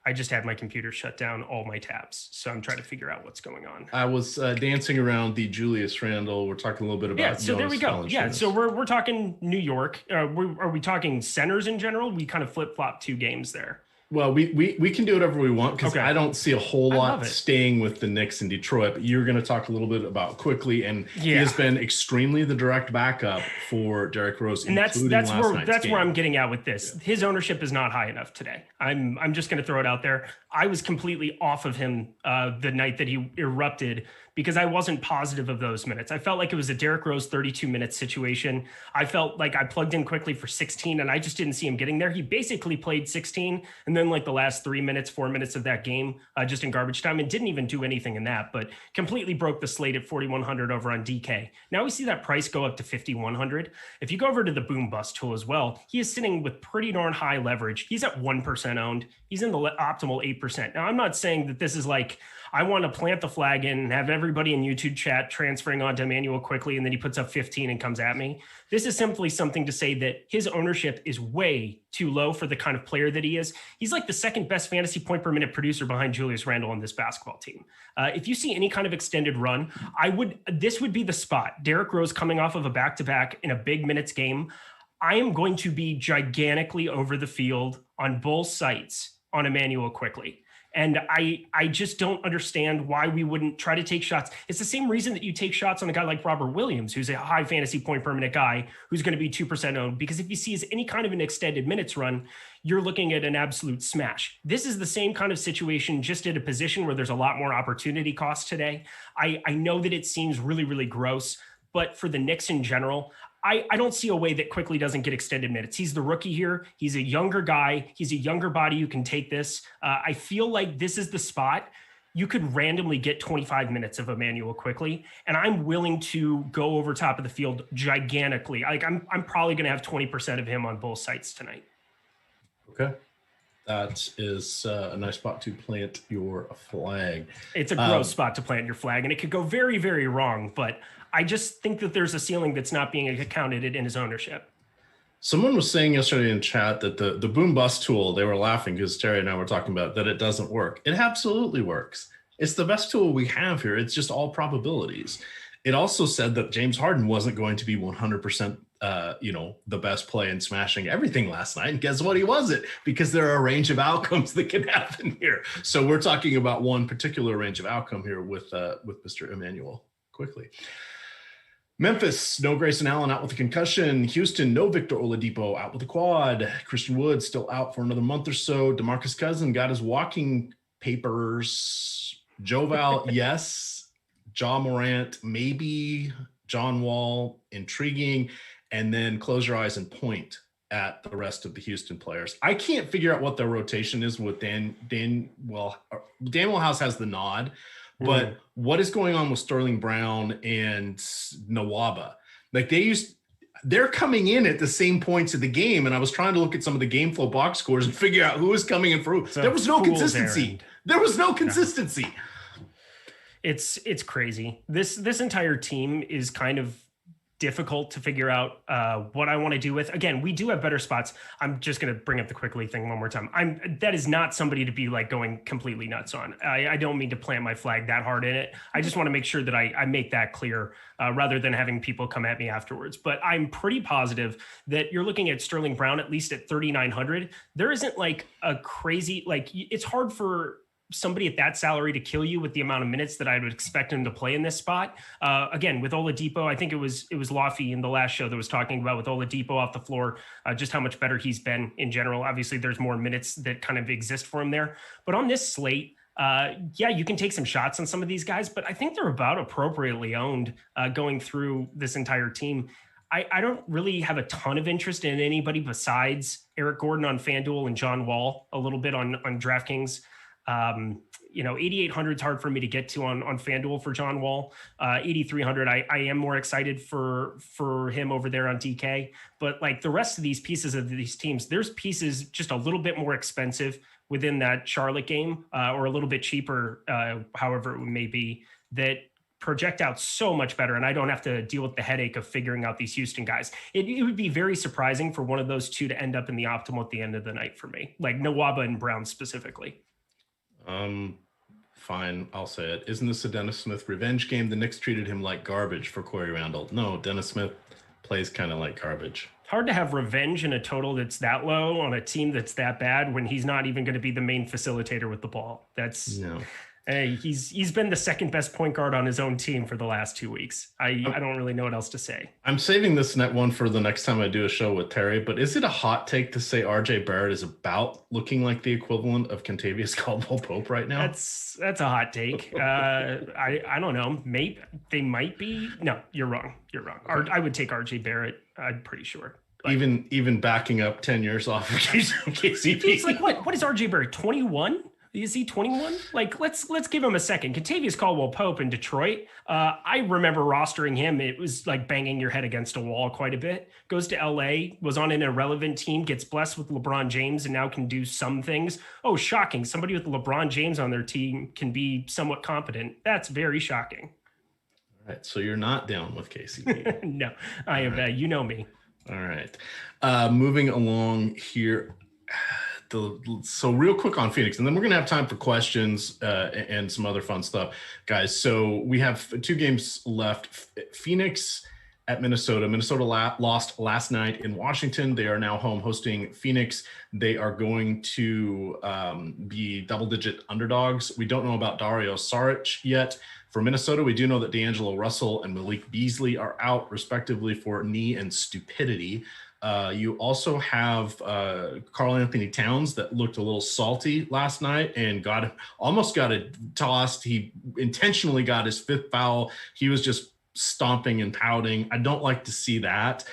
I just had my computer shut down all my tabs. So I'm trying to figure out what's going on. I was dancing around the Julius Randle. We're talking a little bit about. Yeah. So there we go. Yeah. So we're talking New York. Are we talking centers in general? We kind of flip flop 2 games there. Well, we can do whatever we want because I don't see a whole lot staying with the Knicks in Detroit. But you're going to talk a little bit about quickly, and he has been extremely the direct backup for Derrick Rose, and that's where I'm getting at with this. Yeah. His ownership is not high enough today. I'm just going to throw it out there. I was completely off of him the night that he erupted because I wasn't positive of those minutes. I felt like it was a Derrick Rose 32-minute situation. I felt like I plugged in quickly for 16 and I just didn't see him getting there. He basically played 16 and then like the last 4 minutes of that game just in garbage time and didn't even do anything in that, but completely broke the slate at 4,100 over on DK. Now we see that price go up to 5,100. If you go over to the boom bust tool as well, he is sitting with pretty darn high leverage. He's at 1% owned. He's in the optimal 8%. Now I'm not saying that this is like, I want to plant the flag in and have everybody in YouTube chat transferring onto Emmanuel quickly, and then he puts up 15 and comes at me. This is simply something to say that his ownership is way too low for the kind of player that he is. He's like the second best fantasy point per minute producer behind Julius Randle on this basketball team. If you see any kind of extended run, this would be the spot. Derrick Rose coming off of a back-to-back in a big minutes game. I am going to be gigantically over the field on both sites on Emmanuel quickly. And I just don't understand why we wouldn't try to take shots. It's the same reason that you take shots on a guy like Robert Williams, who's a high fantasy point per minute guy, who's going to be 2% owned. Because if he sees any kind of an extended minutes run, you're looking at an absolute smash. This is the same kind of situation, just at a position where there's a lot more opportunity cost today. I know that it seems really, really gross, but for the Knicks in general, I don't see a way that quickly doesn't get extended minutes. He's the rookie here. He's a younger guy. He's a younger body who can take this. I feel like this is the spot. You could randomly get 25 minutes of Emmanuel quickly, and I'm willing to go over top of the field gigantically. Like I'm probably going to have 20% of him on both sites tonight. Okay. That is a nice spot to plant your flag. It's a gross spot to plant your flag, and it could go very, very wrong, but I just think that there's a ceiling that's not being accounted in his ownership. Someone was saying yesterday in chat that the boom bust tool, they were laughing because Terry and I were talking about that it doesn't work. It absolutely works. It's the best tool we have here. It's just all probabilities. It also said that James Harden wasn't going to be 100%, the best play in smashing everything last night. And guess what? He wasn't, because there are a range of outcomes that can happen here. So we're talking about one particular range of outcome here with Mr. Emmanuel quickly. Memphis, no Grayson Allen, out with a concussion. Houston, no Victor Oladipo, out with a quad. Christian Wood still out for another month or so. DeMarcus Cousins got his walking papers. Joval, yes. Ja Morant, maybe. John Wall, intriguing. And then close your eyes and point at the rest of the Houston players. I can't figure out what their rotation is with Daniel House has the nod. But what is going on with Sterling Brown and Nawaba? Like they're coming in at the same points of the game. And I was trying to look at some of the game flow box scores and figure out who was coming in for who. There was no consistency. There was no consistency. It's crazy. This entire team is kind of difficult to figure out what I want to do with. Again, we do have better spots. I'm just going to bring up the quickly thing one more time. That is not somebody to be like going completely nuts on. I don't mean to plant my flag that hard in it. I just want to make sure that I make that clear rather than having people come at me afterwards. But I'm pretty positive that you're looking at Sterling Brown, at least at 3,900. There isn't like a crazy, like it's hard for somebody at that salary to kill you with the amount of minutes that I would expect him to play in this spot. Again, with Oladipo, I think it was Laffy in the last show that was talking about with Oladipo off the floor, just how much better he's been in general. Obviously, there's more minutes that kind of exist for him there. But on this slate, yeah, you can take some shots on some of these guys, but I think they're about appropriately owned going through this entire team. I don't really have a ton of interest in anybody besides Eric Gordon on Fanduel and John Wall a little bit on Draftkings. 8,800 is hard for me to get to on Fanduel for John Wall. 8,300, I am more excited for him over there on DK. But like the rest of these pieces of these teams, there's pieces just a little bit more expensive within that Charlotte game or a little bit cheaper, however it may be, that project out so much better. And I don't have to deal with the headache of figuring out these Houston guys. It would be very surprising for one of those two to end up in the optimal at the end of the night for me, like Nwaba and Brown specifically. Fine, I'll say it. Isn't this a Dennis Smith revenge game? The Knicks treated him like garbage for Corey Randall. No, Dennis Smith plays kind of like garbage. Hard to have revenge in a total that's that low on a team that's that bad when he's not even going to be the main facilitator with the ball. That's no. Hey, he's been the second best point guard on his own team for the last 2 weeks. I don't really know what else to say. I'm saving this net one for the next time I do a show with Terry, but is it a hot take to say RJ Barrett is about looking like the equivalent of Kentavious Caldwell-Pope right now? That's a hot take. I don't know. Maybe they might be. No, you're wrong. You're wrong. I would take RJ Barrett. I'm pretty sure. But even backing up 10 years off of KCP. It's like what is RJ Barrett? 21? Is he 21? Like, let's give him a second. Kentavious Caldwell-Pope in Detroit. I remember rostering him. It was like banging your head against a wall quite a bit. Goes to LA, was on an irrelevant team, gets blessed with LeBron James, and now can do some things. Oh, shocking. Somebody with LeBron James on their team can be somewhat competent. That's very shocking. All right. So you're not down with KCP. No, I am. Right. You know me. All right. Moving along here. So real quick on Phoenix, and then we're going to have time for questions and some other fun stuff, guys. So we have 2 games left. Phoenix at Minnesota. Minnesota lost last night in Washington. They are now home hosting Phoenix. They are going to be double-digit underdogs. We don't know about Dario Saric yet. For Minnesota, we do know that D'Angelo Russell and Malik Beasley are out, respectively, for knee and stupidity. You also have Karl Anthony Towns that looked a little salty last night and almost got it tossed. He intentionally got his 5th foul. He was just stomping and pouting. I don't like to see that.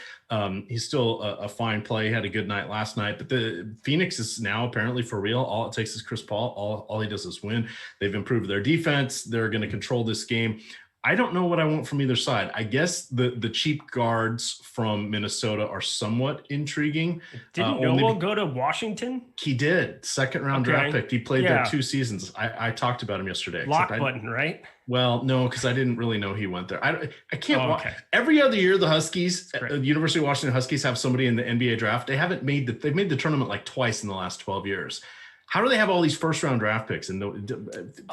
He's still a fine play. He had a good night last night, but the Phoenix is now apparently for real. All it takes is Chris Paul. All he does is win. They've improved their defense. They're going to control this game. I don't know what I want from either side. I guess the cheap guards from Minnesota are somewhat intriguing. Didn't Noel go to Washington? He did. 2nd round draft pick. He played there 2 seasons. I talked about him yesterday. Lock button, right? Well, no, because I didn't really know he went there. I can't watch. Every other year, the Huskies, the University of Washington Huskies have somebody in the NBA draft. They've made the tournament like twice in the last 12 years. How do they have all these 1st-round draft picks? And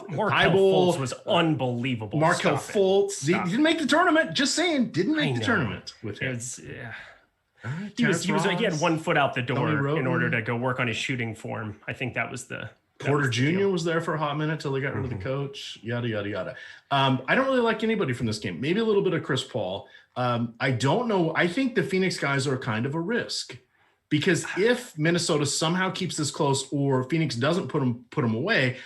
Markelle Fultz was unbelievable. Markelle Fultz didn't make the tournament. Just saying, didn't make the tournament with him. He had 1 foot out the door in order to go work on his shooting form. I think that was the Porter Jr. was there for a hot minute till they got rid of the coach. Yada yada yada. I don't really like anybody from this game. Maybe a little bit of Chris Paul. I don't know. I think the Phoenix guys are kind of a risk. Because if Minnesota somehow keeps this close or Phoenix doesn't put them away,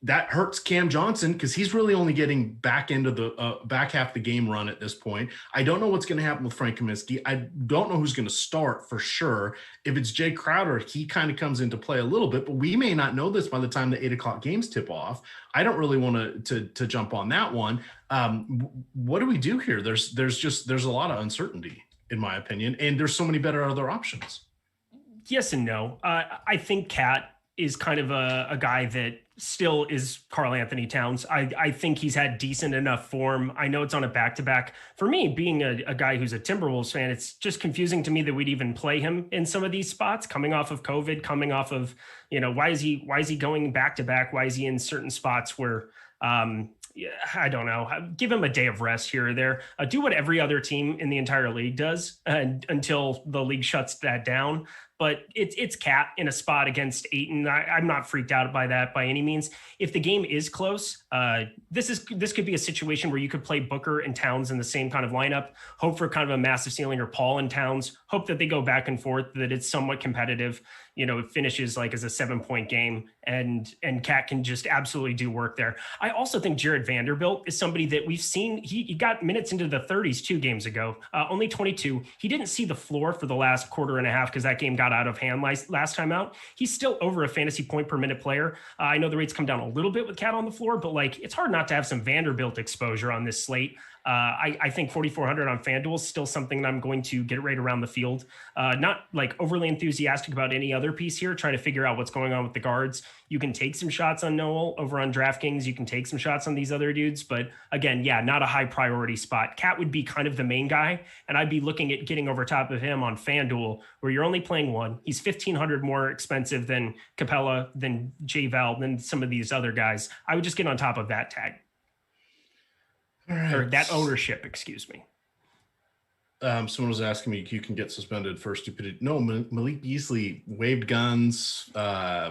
that hurts Cam Johnson because he's really only getting back into the back half of the game run at this point. I don't know what's going to happen with Frank Kaminsky. I don't know who's going to start for sure. If it's Jay Crowder, he kind of comes into play a little bit, but we may not know this by the time the 8 o'clock games tip off. I don't really want to jump on that one. What do we do here? There's a lot of uncertainty, in my opinion, and there's so many better other options. Yes and no. I think Cat is kind of a guy that still is Karl Anthony Towns. I think he's had decent enough form. I know it's on a back-to-back. For me, being a guy who's a Timberwolves fan, it's just confusing to me that we'd even play him in some of these spots, coming off of COVID, coming off of, why is he going back-to-back? Why is he in certain spots where, I don't know, give him a day of rest here or there. Do what every other team in the entire league does until the league shuts that down. But it's Cat in a spot against Ayton. I'm not freaked out by that by any means. If the game is close, this could be a situation where you could play Booker and Towns in the same kind of lineup, hope for kind of a massive ceiling, or Paul and Towns, hope that they go back and forth, that it's somewhat competitive. It finishes like as a 7-point game, and Cat can just absolutely do work there. I also think Jared Vanderbilt is somebody that we've seen. He got minutes into the 30s 2 games ago, only 22. He didn't see the floor for the last quarter and a half because that game got out of hand last time out. He's still over a fantasy point per minute player. I know the rates come down a little bit with Cat on the floor, but it's hard not to have some Vanderbilt exposure on this slate. I think 4,400 on Fanduel is still something that I'm going to get right around the field. Not overly enthusiastic about any other piece here, trying to figure out what's going on with the guards. You can take some shots on Noel over on Draftkings. You can take some shots on these other dudes. But again, not a high priority spot. Cat would be kind of the main guy, and I'd be looking at getting over top of him on Fanduel, where you're only playing one. He's 1,500 more expensive than Capella, than J-Val, than some of these other guys. I would just get on top of that tag. Right. Or that ownership, excuse me. Someone was asking me, you can get suspended for stupidity. No, Malik Beasley waved guns,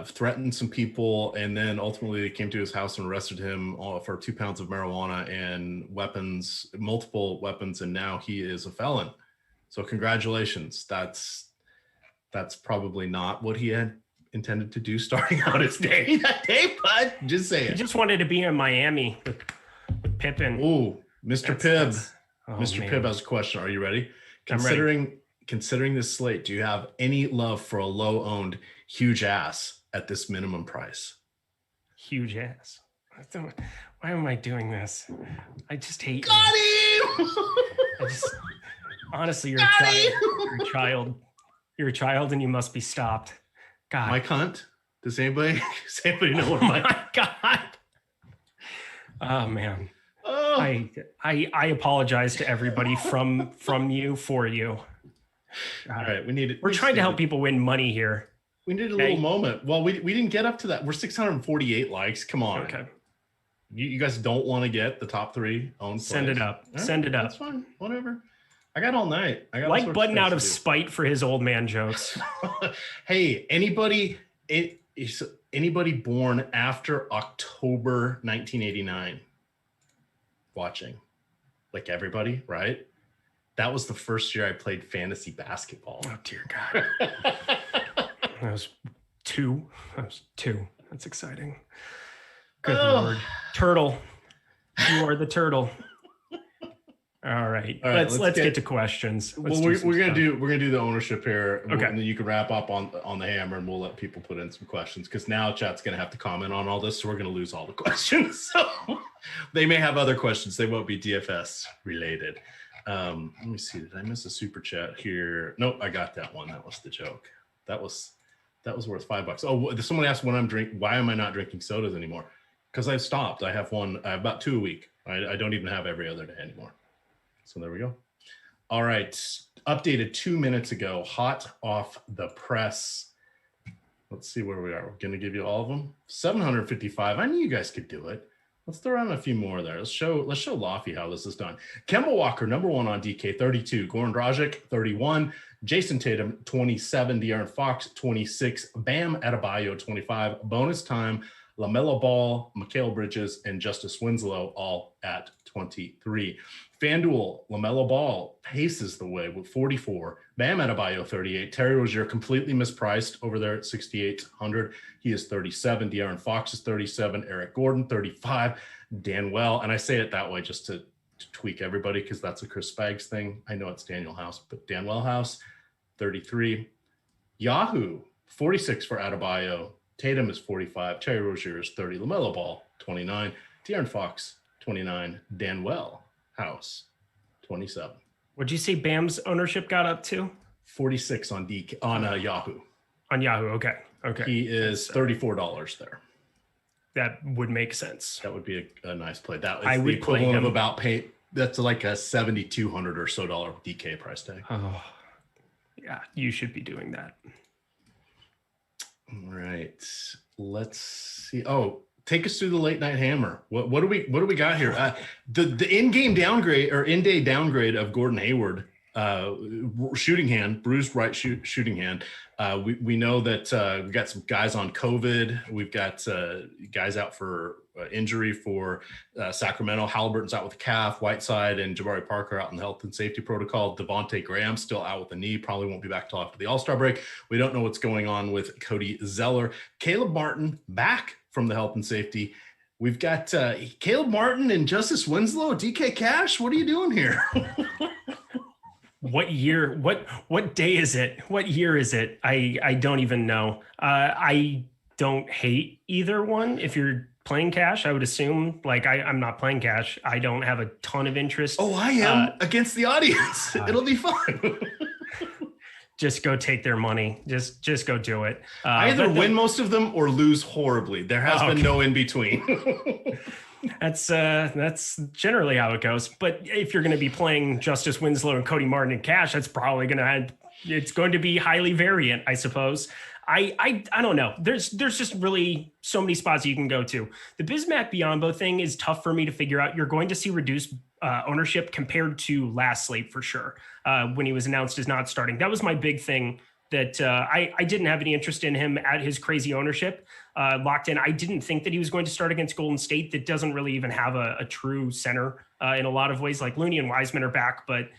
threatened some people, and then ultimately they came to his house and arrested him for 2 pounds of marijuana and weapons, multiple weapons, and now he is a felon. So congratulations. That's probably not what he had intended to do starting out his day that day, but just saying. He just wanted to be in Miami with Pippen. Ooh, Mr. Pibb. Mr. Pibb has a question. Are you ready? Considering this slate, do you have any love for a low-owned huge ass at this minimum price? Huge ass. Why am I doing this? I just hate Got him! Honestly, you're a child. You're a child. You're a child, and you must be stopped. God. My cunt? Does anybody know what my God? Oh man. Oh. I apologize to everybody from you for you. All right, we're trying to help people win money here. We need a little moment. Well, we didn't get up to that. We're 648 likes. Come on. Okay. You guys don't want to get the top 3 owned. Send it up. Right, Send it up. That's fine. Whatever. I got all night. I got like Button out of spite for his old man jokes. Hey, anybody born after October 1989 watching? Like everybody, right? That was the first year I played fantasy basketball. Oh dear God. I was 2. That's exciting. Good Lord. Turtle. You are the turtle. All right. Let's get to questions. We're gonna do the ownership here. Okay. And then you can wrap up on the hammer, and we'll let people put in some questions, because now chat's gonna have to comment on all this, so we're gonna lose all the questions. So they may have other questions. They won't be DFS related. Let me see. Did I miss a super chat here? Nope, I got that one. That was the joke. That was worth $5. Oh, someone asked why am I not drinking sodas anymore? Because I've stopped. I have about 2 a week. I don't even have every other day anymore. So there we go. All right. Updated 2 minutes ago, hot off the press. Let's see where we are. We're going to give you all of them. 755. I knew you guys could do it. Let's throw on a few more there. Let's show Laffy how this is done. Kemba Walker, number 1 on DK, 32. Goran Dragic, 31. Jason Tatum, 27. De'Aaron Fox, 26. Bam Adebayo, 25. Bonus time, LaMelo Ball, Mikal Bridges, and Justice Winslow all at 23. FanDuel, LaMelo Ball paces the way with 44. Bam Adebayo, 38. Terry Rozier completely mispriced over there at 6,800. He is 37. De'Aaron Fox is 37. Eric Gordon, 35. Danwell, and I say it that way just to tweak everybody, because that's a Chris Spags thing. I know it's Daniel House, but Danwell House, 33. Yahoo, 46 for Adebayo. Tatum is 45. Terry Rozier is 30. LaMelo Ball, 29. De'Aaron Fox, 29. Danwell House, 27. Would you say Bam's ownership got up to? 46 on Yahoo. On Yahoo, okay. He is $34 there. that would make sense. That would be a nice play. That is I the would play equivalent of him. about pay. That's like a $7,200 or so DK price tag. Oh, yeah, you should be doing that. All right, let's see. Oh, take us through the late night hammer. What do we got here? The in-game downgrade or in-day downgrade of Gordon Hayward, shooting hand, bruised right shooting hand. We know that we've got some guys on COVID. We've got guys out for injury for Sacramento. Halliburton's out with a calf. Whiteside and Jabari Parker out in the health and safety protocol. Devontae Graham still out with a knee. Probably won't be back till after the All-Star break. We don't know what's going on with Cody Zeller. Caleb Martin back from the health and safety. We've got Caleb Martin and Justice Winslow. DK Cash, what are you doing here? What year? What day is it? What year is it? I don't even know. I don't hate either one. If you're playing cash, I would assume. Like I'm not playing cash. I don't have a ton of interest. Oh, I am against the audience. It'll be fun. Just go take their money. Just go do it. Either win most of them or lose horribly. There has been no in between. That's generally how it goes. But if you're going to be playing Justice Winslow and Cody Martin in cash, that's probably it's going to be highly variant, I suppose. I don't know. There's just really so many spots you can go to. The Bismack Biyombo thing is tough for me to figure out. You're going to see reduced ownership compared to last slate for sure. When he was announced as not starting, that was my big thing. That I didn't have any interest in him at his crazy ownership locked in. I didn't think that he was going to start against Golden State. That doesn't really even have a true center in a lot of ways. Like Looney and Wiseman are back, but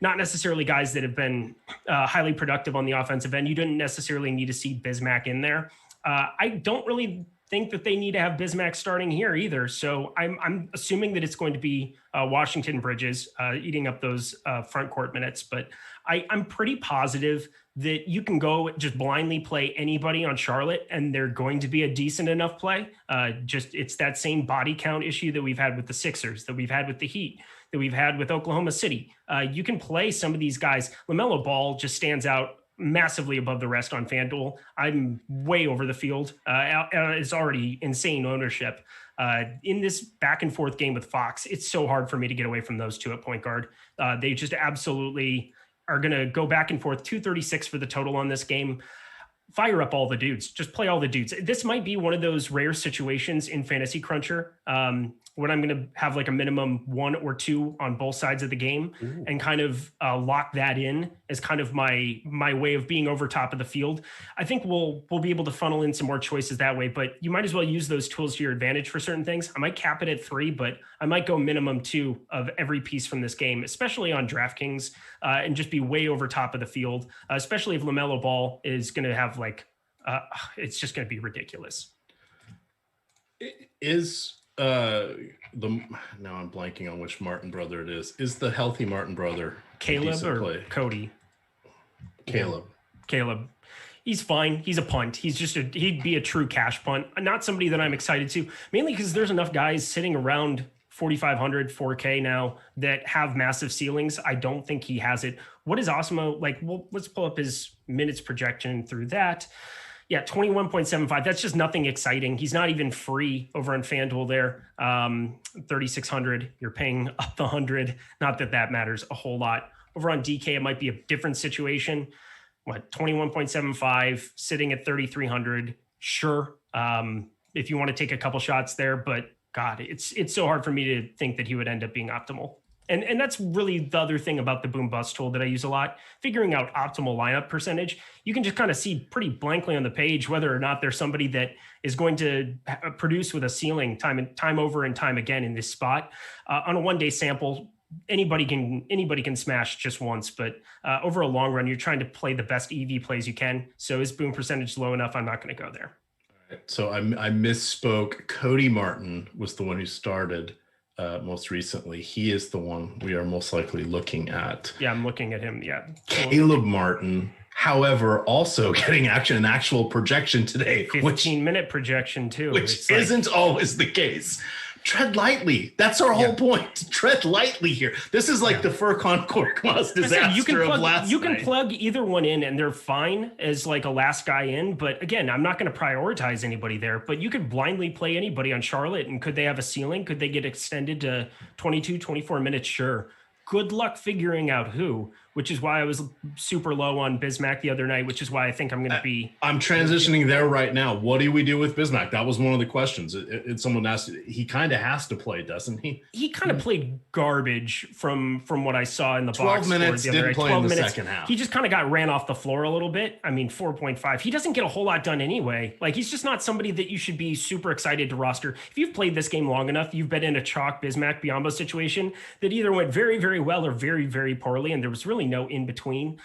not necessarily guys that have been highly productive on the offensive end. You didn't necessarily need to see Bismack in there. I don't really think that they need to have Bismack starting here either. So I'm assuming that it's going to be Washington Bridges eating up those front court minutes. But I'm pretty positive that you can go just blindly play anybody on Charlotte and they're going to be a decent enough play. It's that same body count issue that we've had with the Sixers, that we've had with the Heat, that we've had with Oklahoma City. You can play some of these guys. LaMelo Ball just stands out massively above the rest on FanDuel. I'm way over the field. It's already insane ownership. In this back and forth game with Fox, it's so hard for me to get away from those two at point guard. They just absolutely are going to go back and forth. 236 for the total on this game. Fire up all the dudes. Just play all the dudes. This might be one of those rare situations in Fantasy Cruncher when I'm going to have like a minimum 1 or 2 on both sides of the game. Ooh. And kind of lock that in as kind of my way of being over top of the field. I think we'll be able to funnel in some more choices that way, but you might as well use those tools to your advantage for certain things. I might cap it at 3, but I might go minimum 2 of every piece from this game, especially on Draftkings, and just be way over top of the field, especially if LaMelo Ball is going to have it's just going to be ridiculous. Now I'm blanking on which Martin brother it is. Is the healthy Martin brother Caleb or Cody? Caleb. He's fine. He's a punt. He'd be a true cash punt. Not somebody that I'm excited to, mainly because there's enough guys sitting around 4,500, 4K now that have massive ceilings. I don't think he has it. What is Awesemo like? Well, let's pull up his minutes projection through that. Yeah, 21.75. That's just nothing exciting. He's not even free over on FanDuel there. 3,600. You're paying up the 100. Not that matters a whole lot. Over on DK, it might be a different situation. 21.75, sitting at 3,300. Sure. If you want to take a couple shots there, but God, it's so hard for me to think that he would end up being optimal. And that's really the other thing about the boom bust tool that I use a lot. Figuring out optimal lineup percentage, you can just kind of see pretty blankly on the page whether or not there's somebody that is going to produce with a ceiling time over and time again in this spot. On a one-day sample, anybody can smash just once, but over a long run, you're trying to play the best EV plays you can. So is boom percentage low enough? I'm not going to go there. All right, so I misspoke. Cody Martin was the one who started most recently. He is the one we are most likely looking at. Yeah, I'm looking at him. Yeah. Caleb Martin, however, also getting an actual projection today. 15-minute projection too. Which isn't always the case. Tread lightly. That's our whole point. Tread lightly here. This is like the Fur Concord class disaster you can plug, of last You can night. plug either one in and they're fine as like a last guy in. But again, I'm not going to prioritize anybody there. But you could blindly play anybody on Charlotte. And could they have a ceiling? Could they get extended to 22, 24 minutes? Sure. Good luck figuring out who, which is why I was super low on Bismack the other night, which is why I think I'm going to be. I'm transitioning there right now. What do we do with Bismack? That was one of the questions. Someone asked, he kind of has to play, doesn't he? He kind of played garbage from what I saw in the 12 box. minutes, the other didn't night. play 12 in the minutes. second half. He just kind of got ran off the floor a little bit. I mean, 4.5. He doesn't get a whole lot done anyway. Like, he's just not somebody that you should be super excited to roster. If you've played this game long enough, you've been in a chalk Bismack Biyombo situation that either went very, very well or very, very poorly, and there was really no in between.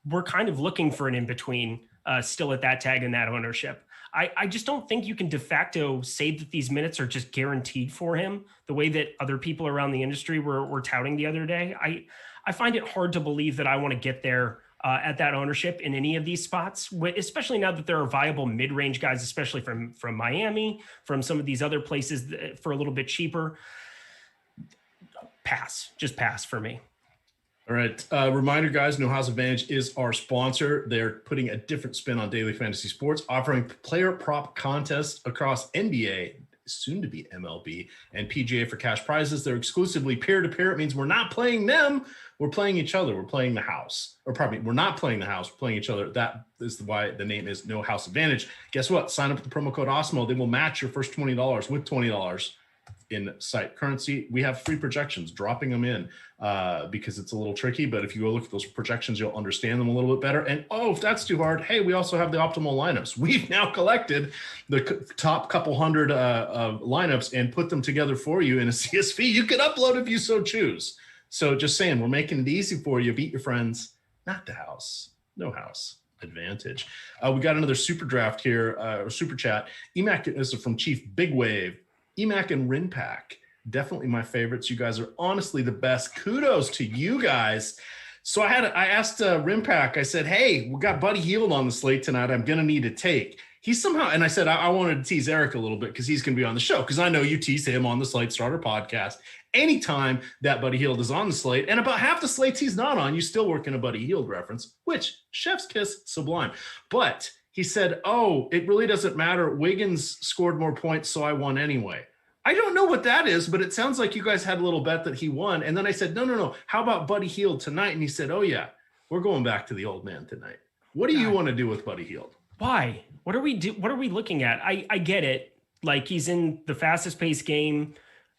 We're kind of looking for an in between still at that tag and that ownership. I just don't think you can de facto say that these minutes are just guaranteed for him the way that other people around the industry were touting the other day. I find it hard to believe that I want to get there at that ownership in any of these spots, especially now that there are viable mid-range guys, especially from Miami, from some of these other places for a little bit cheaper. Just pass for me. All right. Reminder, guys, No House Advantage is our sponsor. They're putting a different spin on daily fantasy sports, offering player prop contests across NBA, soon to be MLB, and PGA for cash prizes. They're exclusively peer-to-peer. It means we're not playing them. We're playing each other. We're playing the house. Or pardon me, we're not playing the house. We're playing each other. That is why the name is No House Advantage. Guess what? Sign up with the promo code Awesemo. They will match your first $20 with $20 in site currency. We have free projections, dropping them in because it's a little tricky, but if you go look at those projections, you'll understand them a little bit better. And if that's too hard, hey, we also have the optimal lineups. We've now collected the top couple hundred lineups and put them together for you in a CSV you can upload if you so choose. So just saying, we're making it easy for you. Beat your friends, not the house. No House Advantage. We got another super draft here, or super chat. EMAC is from Chief Big Wave. EMAC and Rinpack, definitely my favorites. You guys are honestly the best. Kudos to you guys. So I asked Rinpack, I said, hey, we got Buddy Hield on the slate tonight. I'm going to need a take. He somehow, and I said, I wanted to tease Eric a little bit because he's going to be on the show, because I know you tease him on the Slate Starter podcast anytime that Buddy Hield is on the slate. And about half the slates he's not on, you still work in a Buddy Hield reference, which chef's kiss, sublime. But he said, it really doesn't matter. Wiggins scored more points, so I won anyway. I don't know what that is, but it sounds like you guys had a little bet that he won. And then I said, no. How about Buddy Hield tonight? And he said, oh, yeah, we're going back to the old man tonight. What do you want to do with Buddy Hield? Why? What are we looking at? I get it. Like, he's in the fastest paced game.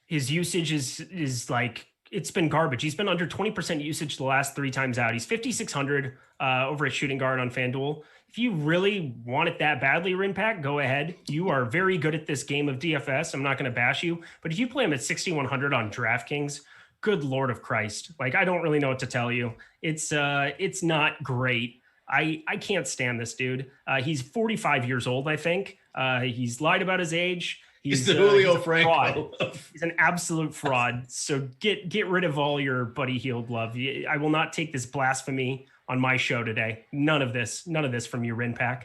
His usage is like, it's been garbage. He's been under 20% usage the last 3 times out. He's 5,600 over at shooting guard on FanDuel. If you really want it that badly, Rinpack, go ahead. You are very good at this game of DFS. I'm not going to bash you. But if you play him at 6,100 on DraftKings, good Lord of Christ. Like, I don't really know what to tell you. It's not great. I can't stand this dude. He's 45 years old, I think. He's lied about his age. He's the Julio Franco. He's an absolute fraud. So get rid of all your Buddy Hield love. I will not take this blasphemy on my show today. None of this from you, Rinpack.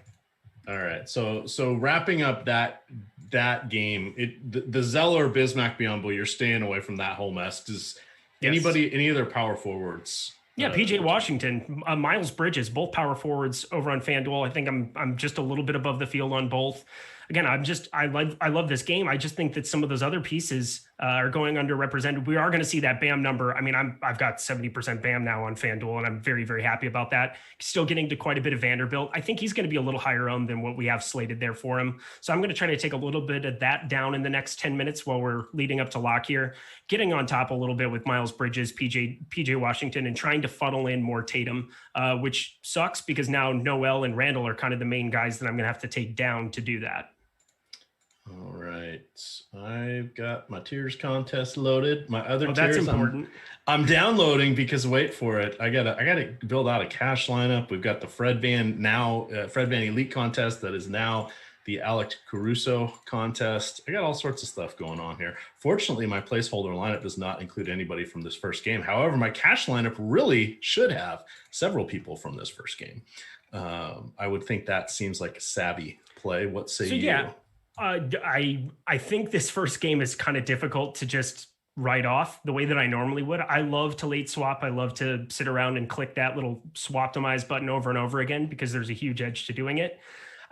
All right. So wrapping up that game, the Zeller Bismack Biyombo, you're staying away from that whole mess. Does anybody, any of their power forwards? Yeah, PJ Washington, Miles Bridges, both power forwards over on FanDuel. I think I'm just a little bit above the field on both. Again, I love this game. I just think that some of those other pieces are going underrepresented. We are going to see that BAM number. I mean, I've got 70% BAM now on FanDuel, and I'm very, very happy about that. Still getting to quite a bit of Vanderbilt. I think he's going to be a little higher owned than what we have slated there for him. So I'm going to try to take a little bit of that down in the next 10 minutes while we're leading up to lock here, getting on top a little bit with Miles Bridges, PJ Washington, and trying to funnel in more Tatum, which sucks because now Noel and Randall are kind of the main guys that I'm going to have to take down to do that. All right. I've got my tiers contest loaded. My other tiers, that's important. I'm downloading because wait for it. I gotta build out a cash lineup. We've got the Fred Van Elite contest that is now the Alec Caruso contest. I got all sorts of stuff going on here. Fortunately, my placeholder lineup does not include anybody from this first game. However, my cash lineup really should have several people from this first game. I would think that seems like a savvy play. What say you? I think this first game is kind of difficult to just write off the way that I normally would. I love to late swap. I love to sit around and click that little swaptimize button over and over again because there's a huge edge to doing it.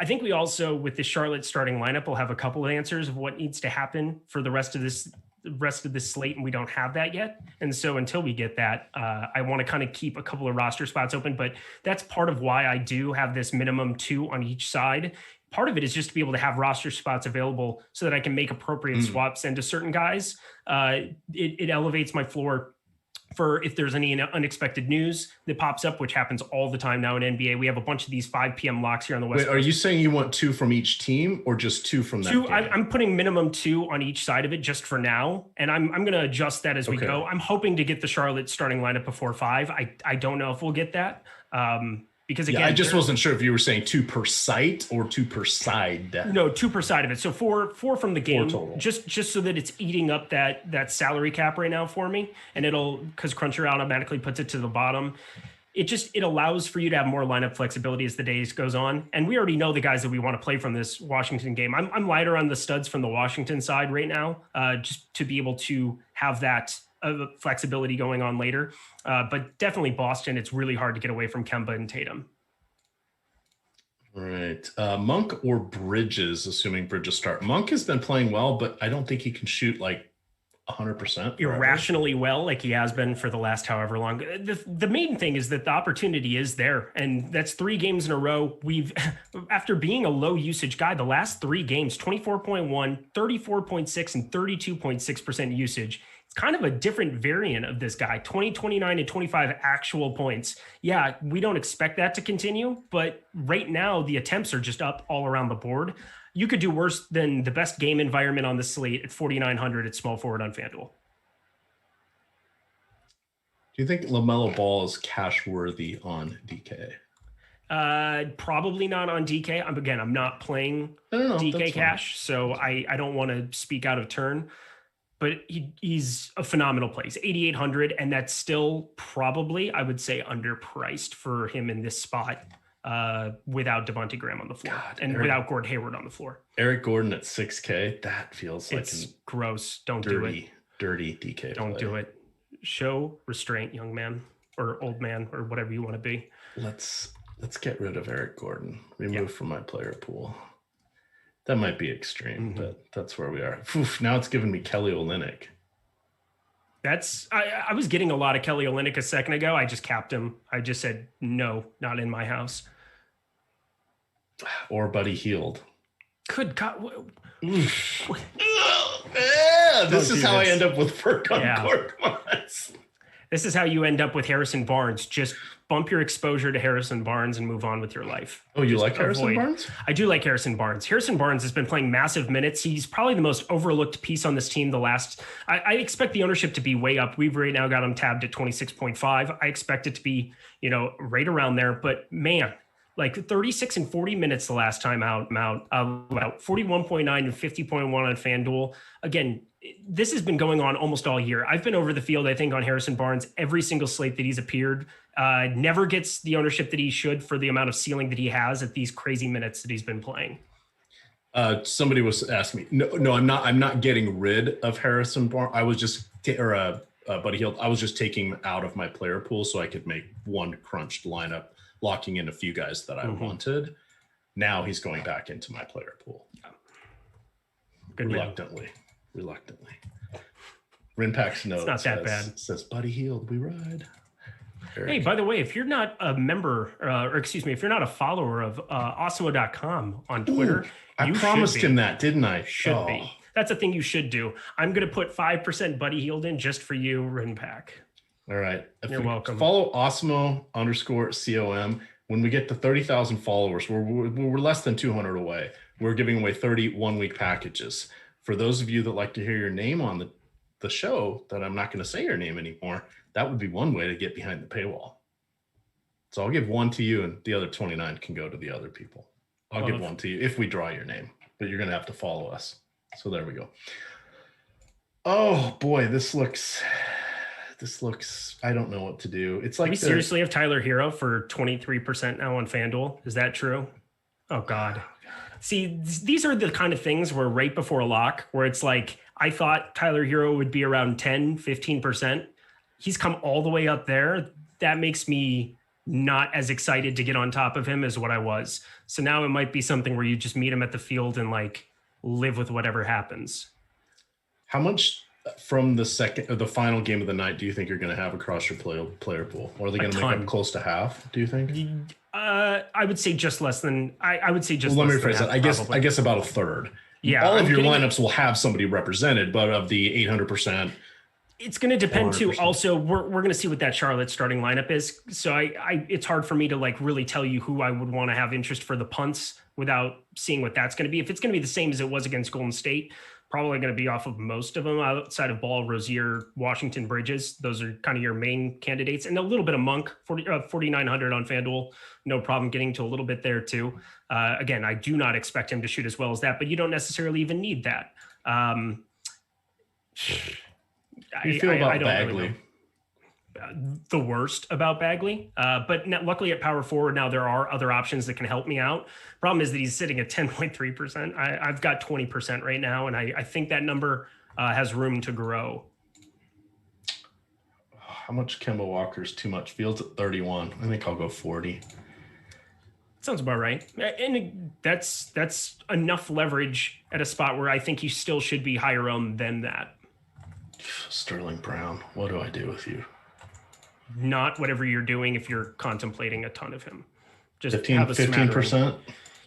I think we also, with the Charlotte starting lineup, will have a couple of answers of what needs to happen for the rest of this slate, and we don't have that yet. And so until we get that, I want to kind of keep a couple of roster spots open, but that's part of why I do have this minimum 2 on each side. Part of it is just to be able to have roster spots available so that I can make appropriate swaps into certain guys. It elevates my floor for if there's any unexpected news that pops up, which happens all the time now in NBA. We have a bunch of these 5 p.m. locks here on the West Coast. Are you saying you want 2 from each team or just 2 from that game? I'm putting minimum 2 on each side of it just for now. And I'm going to adjust that as we go. I'm hoping to get the Charlotte starting lineup before 5. I don't know if we'll get that. Because again, I just wasn't sure if you were saying 2 per site or 2 per side. No, 2 per side of it. So four from the game, just so that it's eating up that salary cap right now for me. And because Cruncher automatically puts it to the bottom. It allows for you to have more lineup flexibility as the days goes on. And we already know the guys that we want to play from this Washington game. I'm lighter on the studs from the Washington side right now, just to be able to have that flexibility going on later. But definitely Boston, it's really hard to get away from Kemba and Tatum. All right. Monk or Bridges, assuming Bridges start. Monk has been playing well, but I don't think he can shoot like 100%. Irrationally well, like he has been for the last however long. The main thing is that the opportunity is there, and that's 3 games in a row. We've, after being a low usage guy, the last 3 games, 24.1, 34.6, and 32.6% usage. It's kind of a different variant of this guy, 20, 29, and 25 actual points. Yeah, we don't expect that to continue, but right now the attempts are just up all around the board. You could do worse than the best game environment on the slate at 4,900 at small forward on Fanduel. Do you think LaMelo Ball is cash worthy on DK? Probably not on DK. I'm not playing DK cash, so I don't want to speak out of turn. But he's a phenomenal play. He's 8,800, and that's still probably, I would say, underpriced for him in this spot without Devontae Graham on the floor without Gordon Hayward on the floor. Eric Gordon at 6K, that feels like it's gross. Don't do it. Dirty DK. Don't do it. Show restraint, young man or old man or whatever you want to be. Let's get rid of Eric Gordon. Remove from my player pool. That might be extreme, but that's where we are. Oof, now it's giving me Kelly Olynyk. I was getting a lot of Kelly Olynyk a second ago. I just capped him. I just said, no, not in my house. Or Buddy Hield. Good God. This is how I end up with Furkan Korkmaz. This is how you end up with Harrison Barnes. Just bump your exposure to Harrison Barnes and move on with your life. Oh, you like Harrison Barnes? I do like Harrison Barnes. Harrison Barnes has been playing massive minutes. He's probably the most overlooked piece on this team. I expect the ownership to be way up. We've right now got him tabbed at 26.5. I expect it to be, right around there. But man, like 36 and 40 minutes the last time out, about 41.9 and 50.1 on FanDuel. Again, this has been going on almost all year. I've been over the field, I think, on Harrison Barnes every single slate that he's appeared. Never gets the ownership that he should for the amount of ceiling that he has at these crazy minutes that he's been playing. Somebody was asking me, no, I'm not getting rid of Harrison Barnes. I was just, Buddy Hield, I was just taking him out of my player pool so I could make one crunched lineup, locking in a few guys that I wanted. Now he's going back into my player pool. Good Reluctantly. Rinpack's note not that bad. Says Buddy Hield, we ride. Hey, by the way, if you're not a member, if you're not a follower of Awesemo.com on Twitter, I promised him that, didn't I? Should be. That's a thing you should do. I'm going to put 5% Buddy Hield in just for you, Rinpack. All right. You're welcome. Follow Awesemo_COM. When we get to 30,000 followers, we're less than 200 away. We're giving away 30 one-week packages. For those of you that like to hear your name on the show, that I'm not going to say your name anymore, that would be one way to get behind the paywall. So I'll give one to you and the other 29 can go to the other people. I'll give one to you if we draw your name, but you're going to have to follow us. So there we go. Oh boy, this looks, I don't know what to do. It's like we seriously have Tyler Hero for 23% now on FanDuel. Is that true? Oh God. See, these are the kind of things where right before a lock, where it's like, I thought Tyler Hero would be around 10, 15%. He's come all the way up there. That makes me not as excited to get on top of him as what I was. So now it might be something where you just meet him at the field and like live with whatever happens. How much from the second or the final game of the night do you think you're going to have across your player pool? Or are they going to make up close to half, do you think? I would say just less than I would say just. Well, let less me rephrase that. I guess about a third. Yeah, all of your lineups will have somebody represented, but of the 800%, it's going to depend too. 400%. Also, we're going to see what that Charlotte starting lineup is. So it's hard for me to like really tell you who I would want to have interest for the punts without seeing what that's going to be. If it's going to be the same as it was against Golden State, probably going to be off of most of them outside of Ball, Rozier, Washington, Bridges. Those are kind of your main candidates, and a little bit of Monk, 4,900 on Fanduel. No problem getting to a little bit there too. Again, I do not expect him to shoot as well as that, but you don't necessarily even need that. you feel about Bagley? Really the worst about Bagley, but luckily at power forward now there are other options that can help me out. Problem is that he's sitting at 10.3%. I've got 20% right now, and I think that number has room to grow. How much Kemba Walker's too much? Fields at 31. I think I'll go 40. Sounds about right. And that's enough leverage at a spot where I think he still should be higher owned than that. Sterling Brown, what do I do with you? Not whatever you're doing if you're contemplating a ton of him. Just 15%.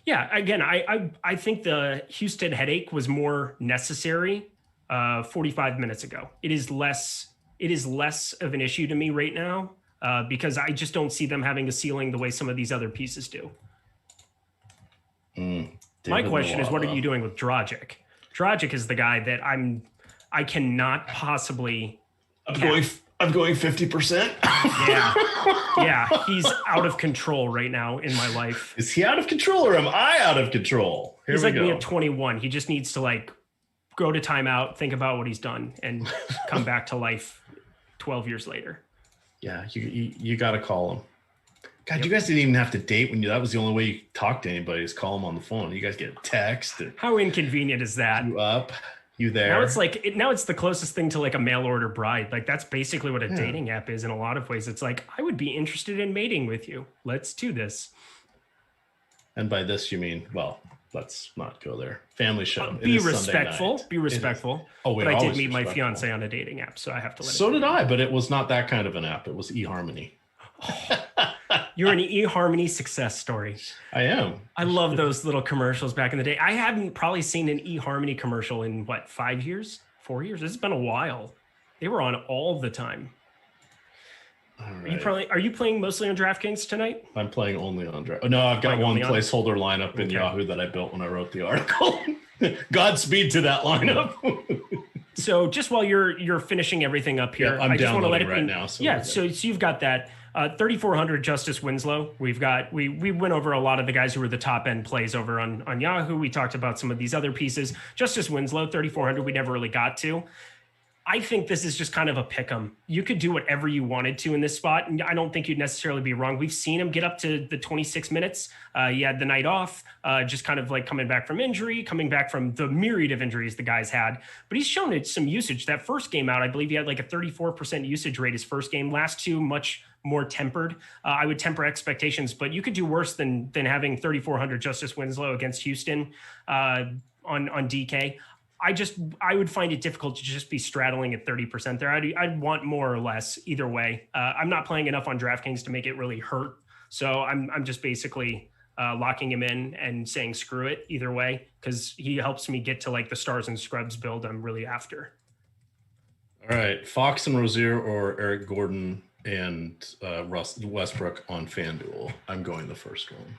Yeah, again, I think the Houston headache was more necessary 45 minutes ago. It is less of an issue to me right now because I just don't see them having a ceiling the way some of these other pieces do. My question is, what are you doing with Dragic? Dragic is the guy that I cannot possibly. I'm going 50%. Yeah, he's out of control right now in my life. Is he out of control or am I out of control? He's like me at 21. He just needs to like go to timeout, think about what he's done, and come back to life 12 years later. Yeah, you got to call him. God, you guys didn't even have to date when that was the only way you talk to anybody is call him on the phone. You guys get a text. How inconvenient is that? You up? You there? Now it's like now it's the closest thing to like a mail order bride. Like that's basically what a dating app is in a lot of ways. It's like, I would be interested in mating with you. Let's do this. And by this you mean, well, let's not go there. Family show. Be respectful. Be respectful. But I did meet my fiance on a dating app, so I have to let it So did I, but it was not that kind of an app. It was eHarmony. You're an eHarmony success story. I am. I love those little commercials back in the day. I haven't probably seen an eHarmony commercial in 5 years, 4 years. It's been a while. They were on all the time. All right. Are you playing mostly on Draftkings tonight? I'm playing only on Draft. No, I've got one placeholder lineup in Yahoo that I built when I wrote the article. Godspeed to that lineup. So just while you're finishing everything up here, I'm I just want to let it right now. So you've got that 3,400 Justice Winslow. We went over a lot of the guys who were the top end plays over on Yahoo. We talked about some of these other pieces. Justice Winslow, 3,400. We never really got to. I think this is just kind of a pick 'em. You could do whatever you wanted to in this spot, and I don't think you'd necessarily be wrong. We've seen him get up to the 26 minutes. He had the night off, just kind of like coming back from injury, coming back from the myriad of injuries the guy's had. But he's shown it some usage. That first game out, I believe he had like a 34% usage rate his first game. Last two, much more tempered. I would temper expectations, but you could do worse than having 3,400 Justice Winslow against Houston on DK. I would find it difficult to just be straddling at 30% there. I'd want more or less either way. I'm not playing enough on DraftKings to make it really hurt. So I'm just basically locking him in and saying screw it either way, because he helps me get to like the stars and scrubs build I'm really after. All right. Fox and Rozier or Eric Gordon and Westbrook on FanDuel. I'm going the first one.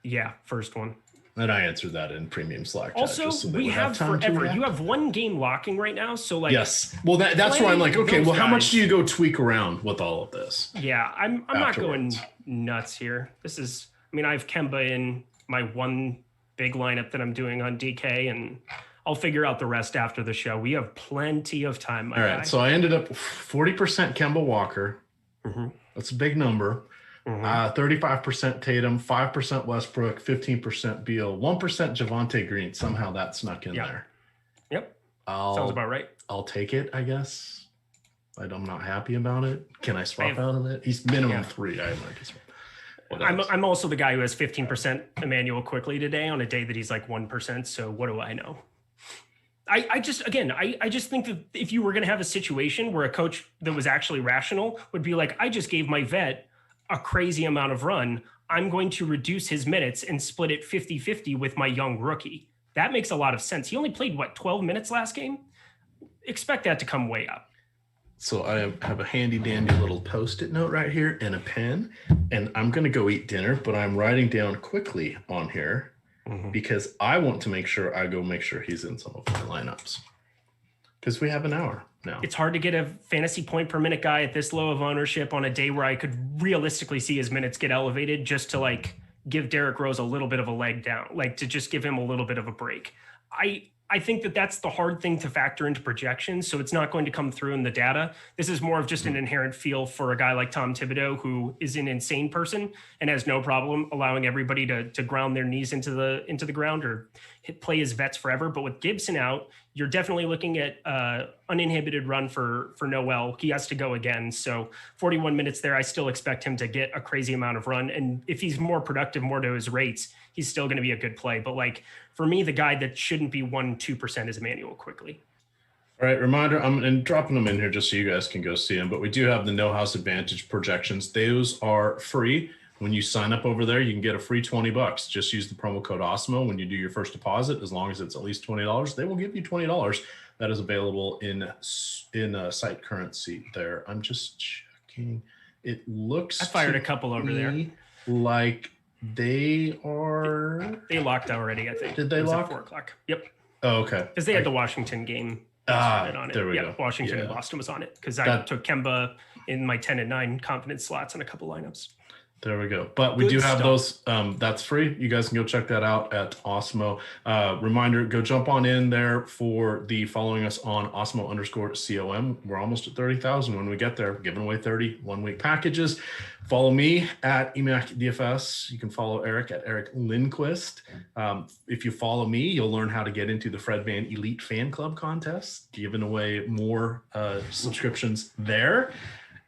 Yeah, first one. And I answered that in premium Slack. Also, we have forever. You have one game locking right now, so like yes. Well, that's where I'm like, okay. Well, how much do you go tweak around with all of this? Yeah, I'm not going nuts here. This is, I mean, I have Kemba in my one big lineup that I'm doing on DK, and I'll figure out the rest after the show. We have plenty of time. All right, so I ended up 40% Kemba Walker. Mm-hmm. That's a big number. Mhm. 35% Tatum, 5% Westbrook, 15% Beal, 1% Javante Green. Somehow that snuck in there. Yep. I'll, Sounds about right. I'll take it, I guess. I'm not happy about it. Can I swap have- out of it? He's minimum Yeah. 3. I might as well. I'm also the guy who has 15% Emmanuel quickly today on a day that he's like 1%. So what do I know? I just think that if you were going to have a situation where a coach that was actually rational would be like, I just gave my vet a crazy amount of run. I'm going to reduce his minutes and split it 50-50 with my young rookie. That makes a lot of sense. He only played 12 minutes last game? Expect that to come way up. So I have a handy dandy little Post-it note right here and a pen, and I'm going to go eat dinner, but I'm writing down quickly on here because I want to make sure he's in some of my lineups because we have an hour now. It's hard to get a fantasy point per minute guy at this low of ownership on a day where I could realistically see his minutes get elevated just to like give Derrick Rose a little bit of a leg down, like to just give him a little bit of a break. I think that that's the hard thing to factor into projections. So it's not going to come through in the data. This is more of just an inherent feel for a guy like Tom Thibodeau, who is an insane person and has no problem allowing everybody to ground their knees into the ground or play his vets forever. But with Gibson out, you're definitely looking at uninhibited run for Noel. He has to go again. So 41 minutes there, I still expect him to get a crazy amount of run. And if he's more productive, more to his rates, he's still going to be a good play. But like for me, the guy that shouldn't be 1-2% is Emmanuel Quickly. All right, reminder, I'm dropping them in here just so you guys can go see them. But we do have the No House Advantage projections. Those are free. When you sign up over there, you can get a free $20. Just use the promo code Awesemo when you do your first deposit. As long as it's at least $20, they will give you $20. That is available in site currency there. I'm just checking. It looks I fired a couple over there. Like they locked already, I think. Did they lock? At 4:00. Yep. Oh, okay. Because they had the Washington game on it. There we go. Washington and Boston was on it because I took Kemba in my 10 and 9 confidence slots in a couple lineups. There we go. But we do have those. That's free. You guys can go check that out at Awesemo. Reminder, go jump on in there for the following us on Awesemo_COM. We're almost at 30,000 when we get there. We're giving away 30 1-week packages. Follow me at EMACDFS. You can follow Eric at Eric Lindquist. If you follow me, you'll learn how to get into the Fred Van Elite Fan Club contest, giving away more subscriptions there.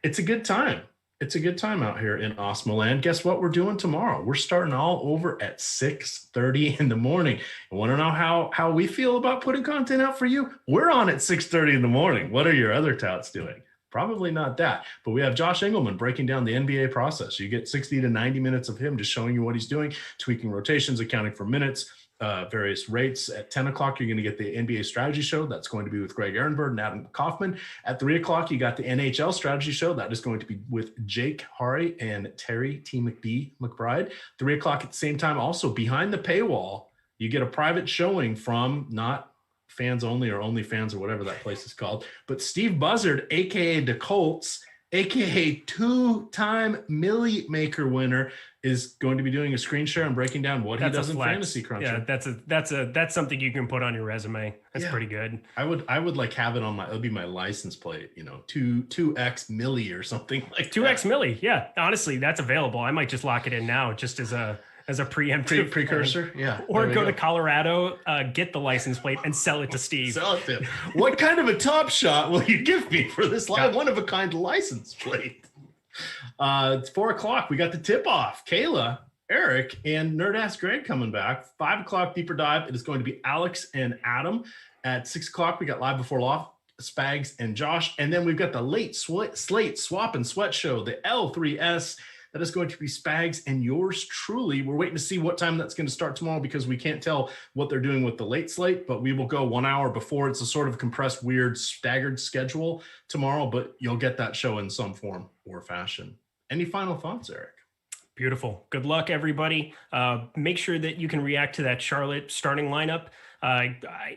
It's a good time. It's a good time out here in Awesemo land. Guess what we're doing tomorrow? We're starting all over at 6:30 in the morning. You want to know how we feel about putting content out for you? We're on at 6:30 in the morning. What are your other touts doing? Probably not that. But we have Josh Engelman breaking down the NBA process. You get 60 to 90 minutes of him just showing you what he's doing, tweaking rotations, accounting for minutes, various rates. At 10 o'clock, you're going to get the NBA strategy show. That's going to be with Greg Ehrenberg and Adam Kaufman. At 3 o'clock, you got the NHL strategy show. That is going to be with Jake Hari and Terry T. McBride. 3 o'clock at the same time, also behind the paywall, you get a private showing from not fans only or only fans or whatever that place is called, but Steve Buzzard, a.k.a. the Colts, a.k.a. two-time Millie Maker winner, is going to be doing a screen share and breaking down what he does in Fantasy Cruncher. Yeah, that's something you can put on your resume. That's pretty good. I would like have it on it would be my license plate, 2X Millie or something like 2X Millie. Yeah, honestly, that's available. I might just lock it in now just as a preemptive precursor. Yeah. Or go to Colorado, get the license plate and sell it to Steve. Sell it to him. What kind of a top shot will you give me for this one of a kind license plate? It's 4 o'clock. We got the tip off. Kayla, Eric, and Nerd Ass Greg coming back. 5 o'clock deeper dive. It is going to be Alex and Adam. At 6 o'clock, we got Live Before Loft, Spags and Josh. And then we've got the late slate swap and sweat show, the L3S. That is going to be Spags and yours truly. We're waiting to see what time that's going to start tomorrow because we can't tell what they're doing with the late slate, but we will go 1 hour before. It's a sort of compressed, weird, staggered schedule tomorrow, but you'll get that show in some form or fashion. Any final thoughts, Eric? Beautiful. Good luck, everybody. Make sure that you can react to that Charlotte starting lineup.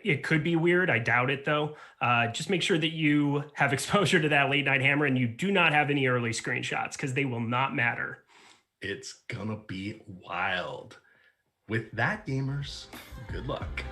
It could be weird. I doubt it, though. Just make sure that you have exposure to that late night hammer and you do not have any early screenshots because they will not matter. It's going to be wild. With that, gamers, good luck.